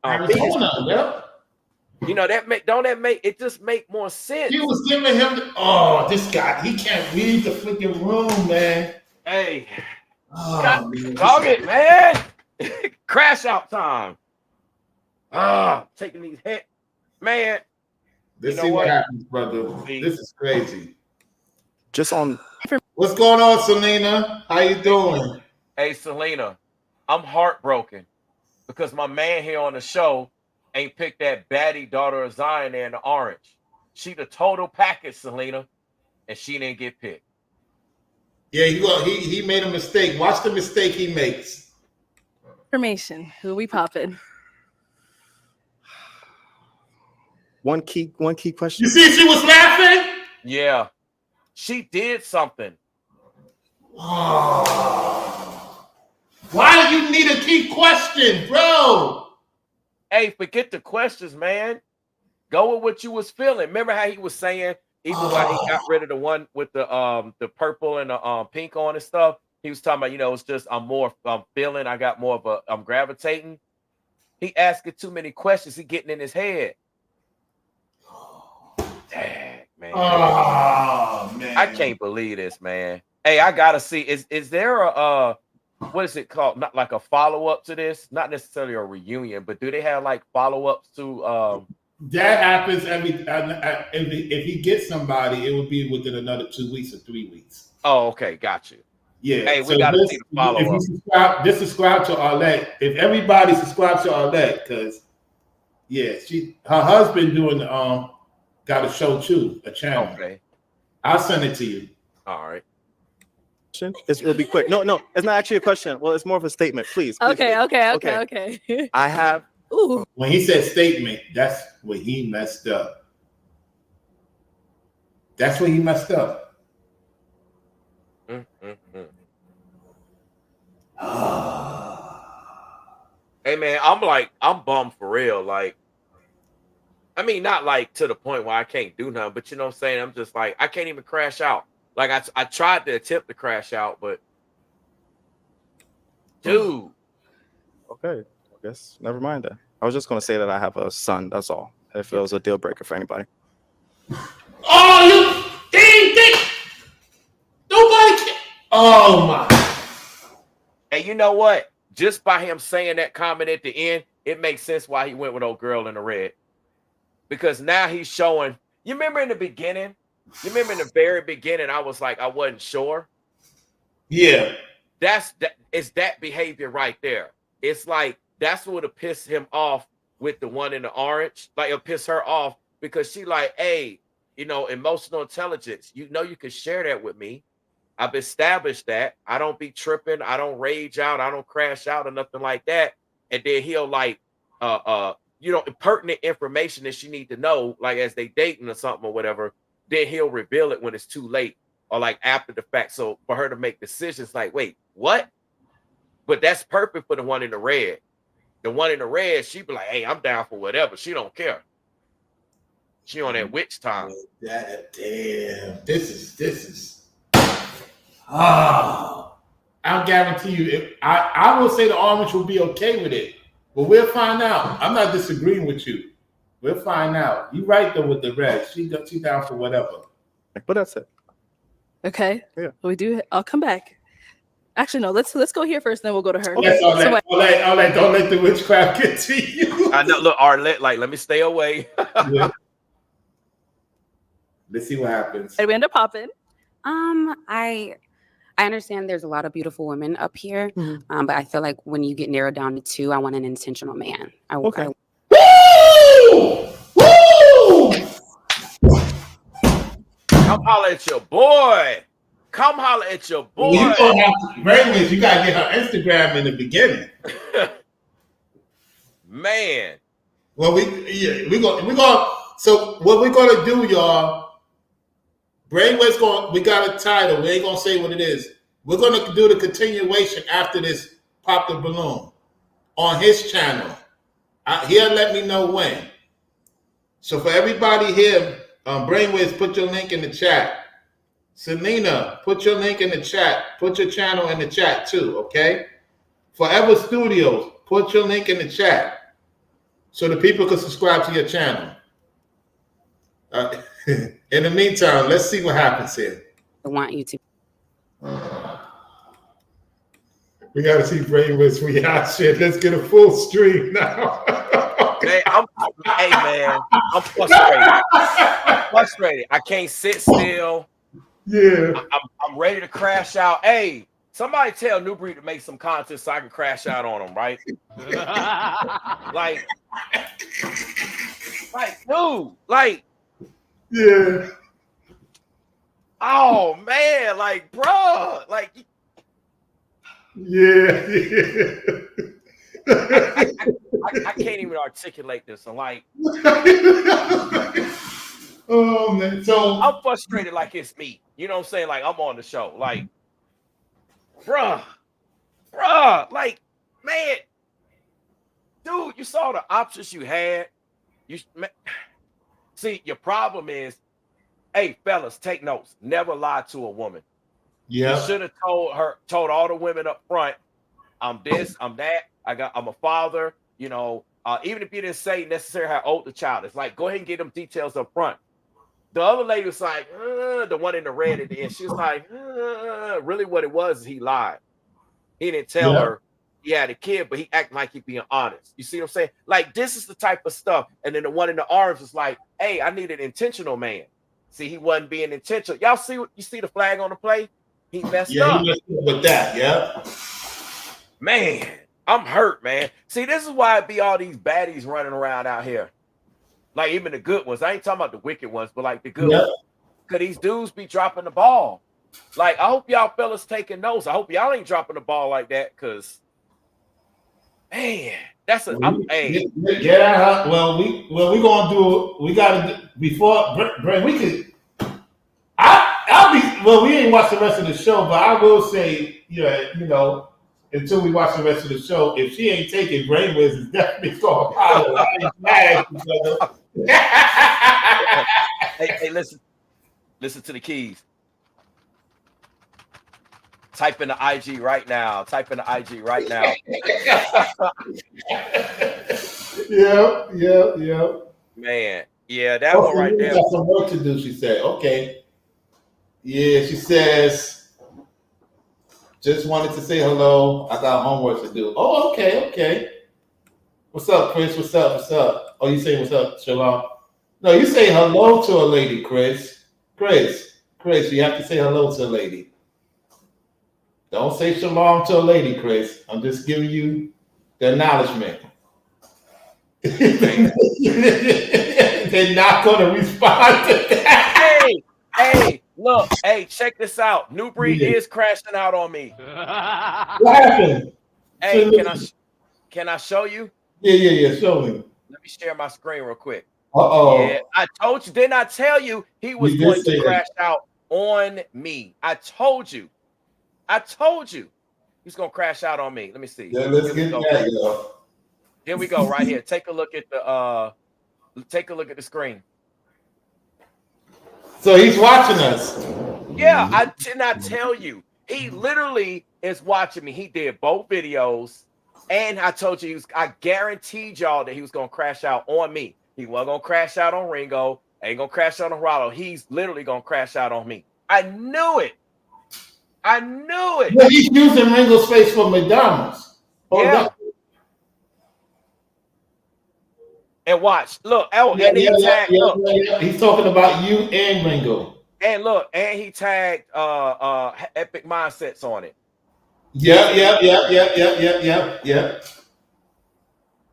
Arizona, yeah. You know, it just make more sense. He was giving him this guy, he can't read the freaking room, man. Hey, man. dog it, man. Crash out time. Taking these hits, man. Let's see what happens, brother. This is crazy. Just on. What's going on, Selena? How you doing? Hey, Selena, I'm heartbroken because my man here on the show, ain't picked that baddie daughter of Zion there in the orange. She the total package, Selena, and she didn't get picked. Yeah, he made a mistake. Watch the mistake he makes. Information. Who we popping? One key question. You see, she was laughing. Yeah, she did something. Oh. Why do you need a key question, bro? Hey, forget the questions, man. Go with what you was feeling. Remember how he was saying, even while he got rid of the one with the purple and the pink on and stuff, he was talking about, it's just I'm feeling, I got more of I'm gravitating. He asking too many questions, he getting in his head. Dang, man. Oh man. I can't believe this, man. Hey, I gotta see. Is there a what is it called? Not like a follow-up to this, not necessarily a reunion, but do they have like follow-ups to that happens if he gets somebody, it would be within another 2 weeks or 3 weeks. Oh, okay, got you. Yeah. Hey, we gotta see the follow-up. If you subscribe to Arlette, if everybody subscribes to Arlette, because her husband doing got a show too, a channel. Okay. I'll send it to you. All right. It'll be quick. No, it's not actually a question. Well, it's more of a statement. Please. Okay. I have. Ooh. When he said statement, that's where he messed up. That's where he messed up. Hey man, I'm bummed for real. Like, I mean, not like to the point where I can't do nothing, but you know what I'm saying? I'm just like, I can't even crash out. Like I tried to attempt to crash out, but dude. Okay, I guess never mind that. I was just gonna say that I have a son. That's all. If it was a deal breaker for anybody. Oh, you ding. Nobody can. Oh my. And you know what? Just by him saying that comment at the end, it makes sense why he went with old girl in the red. Because now he's showing. You remember in the beginning? You remember in the very beginning, I was like, I wasn't sure. Yeah. It's that behavior right there. It's like that's what would have pissed him off with the one in the orange. Like it'll piss her off because she like, hey, emotional intelligence. You could share that with me. I've established that. I don't be tripping. I don't rage out. I don't crash out or nothing like that. And then he'll like, pertinent information that she need to know, like as they dating or something or whatever. Then he'll reveal it when it's too late or like after the fact. So for her to make decisions like, wait, what? But that's perfect for the one in the red. The one in the red, she be like, hey, I'm down for whatever. She don't care. She on that witch time. Damn. This is. Oh. I'll guarantee you. I will say the orange will be okay with it. But we'll find out. I'm not disagreeing with you. We'll find out. You right though with the red. She down for whatever. But that's it. Okay. Yeah. We do. I'll come back. Actually, no. Let's go here first, then we'll go to her. Okay. Arlette, don't let the witchcraft get to you. I know. Look, Arlette, like, let me stay away. Yeah. Let's see what happens. Did we end up popping? I understand there's a lot of beautiful women up here, but I feel like when you get narrowed down to two, I want an intentional man. Okay. Woo! Come holler at your boy. Come holler at your boy. You gonna have to, Brainwaves, you gotta get her Instagram in the beginning. Man. Well, we go. So what we're gonna do, y'all? Brainwaves we got a title. We ain't gonna say what it is. We're gonna do the continuation after this. Pop the balloon on his channel. He'll let me know when. So for everybody here, Brainwaves, put your link in the chat. Selena, put your link in the chat. Put your channel in the chat too, okay? Forever Studios, put your link in the chat so the people can subscribe to your channel. In the meantime, let's see what happens here. I want you to. We got to see Brainwaves reaction. Let's get a full stream now. Man, I'm frustrated. I'm frustrated. I can't sit still. Yeah. I'm ready to crash out. Hey, Somebody tell Nubreed to make some content so I can crash out on him, right? like, dude, like, yeah. Oh man, like, bro, like, yeah. I can't even articulate this. I'm like, oh man, so I'm frustrated like it's me. You know what I'm saying? Like, I'm on the show. Like, bruh, like, man, dude, you saw the options you had. See, your problem is, hey, fellas, take notes. Never lie to a woman. Yeah. You should have told all the women up front, I'm this, I'm that. I'm a father, you know. Even if you didn't say necessarily how old the child is, like, go ahead and get them details up front. The other lady was like, the one in the red at the end, she was like, really what it was is he lied. He didn't tell her he had a kid, but he acted like he being honest. You see what I'm saying? Like, this is the type of stuff. And then the one in the orange was like, hey, I need an intentional man. See, he wasn't being intentional. Y'all see what you see the flag on the play? He messed up. He messed up with that, yeah. Man, I'm hurt, man. See, this is why it be all these baddies running around out here. Like, even the good ones. I ain't talking about the wicked ones, but like the good ones. Because these dudes be dropping the ball. Like, I hope y'all fellas taking notes. I hope y'all ain't dropping the ball like that, because, man, that's a hey. Get out. Well, we gonna do. We gotta before Brent. We could. I'll be. Well, we ain't watch the rest of the show, but I will say, you know, until we watch the rest of the show, if she ain't taking Brainwaves, is definitely going to Hey, listen to the keys. Type in the IG right now. Yep. Man, yeah, that one right there. Got some work to do, she said. Okay. Yeah, she says, just wanted to say hello. I got homework to do. Oh, okay. What's up, Chris? What's up? Oh, you saying what's up, Shalom? No, you say hello to a lady, Chris. Chris, you have to say hello to a lady. Don't say shalom to a lady, Chris. I'm just giving you the acknowledgement. They're not going to respond to that. Hey, look, check this out. Nubreed is crashing out on me. What happened? Hey, can I show you? Yeah, show me. Let me share my screen real quick. Yeah, I told you, didn't I tell you he was going to crash out on me? I told you. He's going to crash out on me. Let me see. Yeah, let's get that, yo. Here we go, right here. Take a look at the screen. So he's watching us. Yeah, I did not tell you. He literally is watching me. He did both videos, and I told you I guaranteed y'all that he was gonna crash out on me. He wasn't gonna crash out on Ringo, ain't gonna crash out on Rollo. He's literally gonna crash out on me. I knew it. Yeah, he's using Ringo's face for McDonald's. Yeah. And watch, look, he's talking about you and Ringo. And look, and he tagged Epic Mindsets on it. Yeah.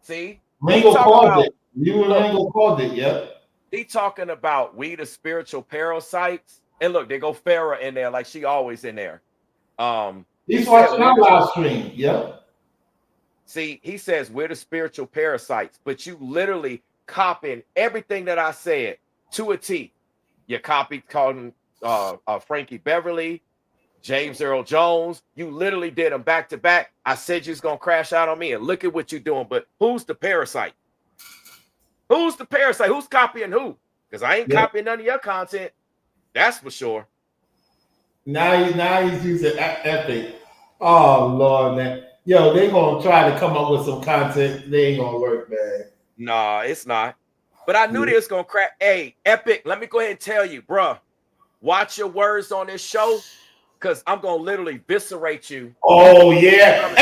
See? Ringo called it. You and Ringo called it, yeah. He talking about we the spiritual parasites. And look, they go Farrah in there like she always in there. He's watching our live stream, yeah. See, he says we're the spiritual parasites, but you literally copying everything that I said to a T. You copied calling Frankie Beverly, James Earl Jones. You literally did them back to back. I said you was gonna crash out on me, and look at what you're doing. But who's the parasite? Who's the parasite? Who's copying who? Because I ain't copying none of your content. That's for sure. Now he's using Epic. Oh Lord, man. Yo, they gonna try to come up with some content. They ain't gonna work, man. Nah, it's not. But I knew they was gonna crack. Hey, Epic, let me go ahead and tell you, bruh. Watch your words on this show, because I'm gonna literally eviscerate you. Oh yeah. And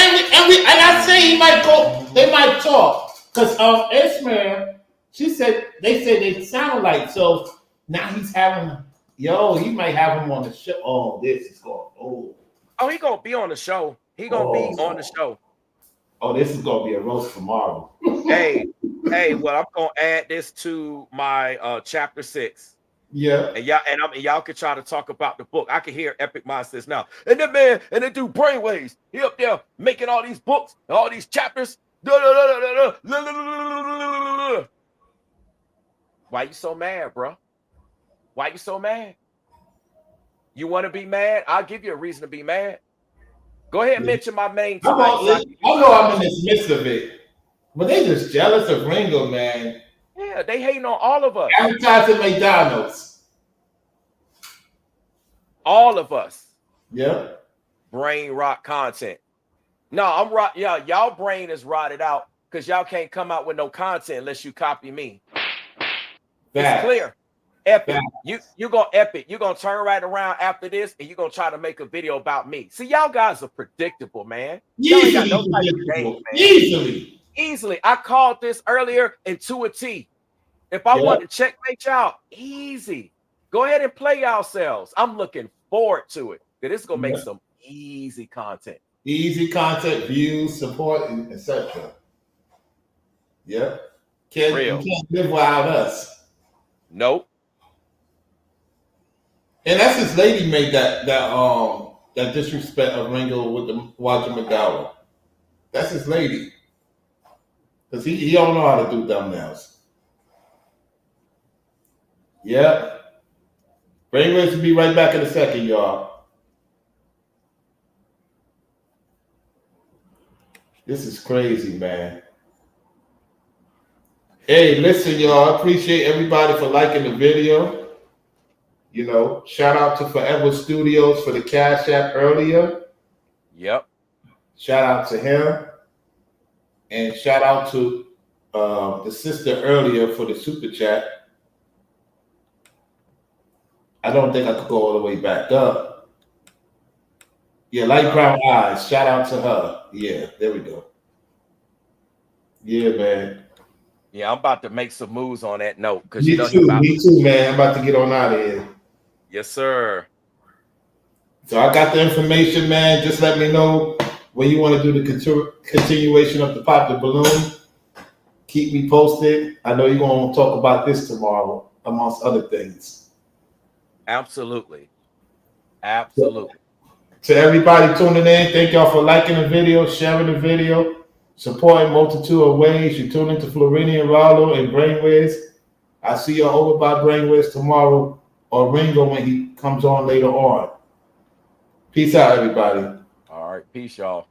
I say he might go, they might talk. Because Ishmael, they say they sound like, so now he's having, he might have him on the show. Oh, this is going, Oh, he gonna be on the show. He gonna be on the show. Oh, this is gonna be a roast tomorrow. Hey, well, I'm gonna add this to my chapter 6. Yeah. And y'all can try to talk about the book. I can hear Epic Monsters now. And that man, and they do brainwaves. He up there making all these books, all these chapters. Why you so mad, bro? Why you so mad? You want to be mad? I'll give you a reason to be mad. Go ahead and mention my name tonight. I know I'm in the midst of it, but they just jealous of Ringo, man. Yeah, they hating on all of us. Advertising McDonald's. All of us. Yep. Brain rot content. No, I'm right. Yeah, y'all brain is rotted out because y'all can't come out with no content unless you copy me. It's clear. Epic. You gonna epic. You're gonna turn right around after this and you're gonna try to make a video about me. See, y'all guys are predictable, man. Y'all ain't got no type of game, man. Easily. I called this earlier and to a T. If I want to checkmate y'all, easy. Go ahead and play yourselves. I'm looking forward to it. This is gonna make some easy content. Easy content, views, support, and etc. Yep. You can't live without us. Nope. And that's his lady made that disrespect of Ringo with the Roger McDowell. That's his lady. Because he don't know how to do thumbnails. Yep. Brainwaves will be right back in a second, y'all. This is crazy, man. Hey, listen, y'all. I appreciate everybody for liking the video. You know, shout out to Forever Studios for the Cash App earlier. Yep. Shout out to him. And shout out to the sister earlier for the super chat. I don't think I could go all the way back up. Yeah, light brown eyes. Shout out to her. Yeah, there we go. Yeah, man. Yeah, I'm about to make some moves on that note because Me too, man. I'm about to get on out of here. Yes, sir. So I got the information, man. Just let me know when you want to do the continuation of the Pop the Balloon. Keep me posted. I know you're going to talk about this tomorrow, amongst other things. Absolutely. Absolutely. To everybody tuning in, thank y'all for liking the video, sharing the video, supporting multitude of ways. You tune into Floridian Rollo and Brainwaves. I see you over by Brainwaves tomorrow, or Ringo when he comes on later on. Peace out, everybody. All right. Peace, y'all.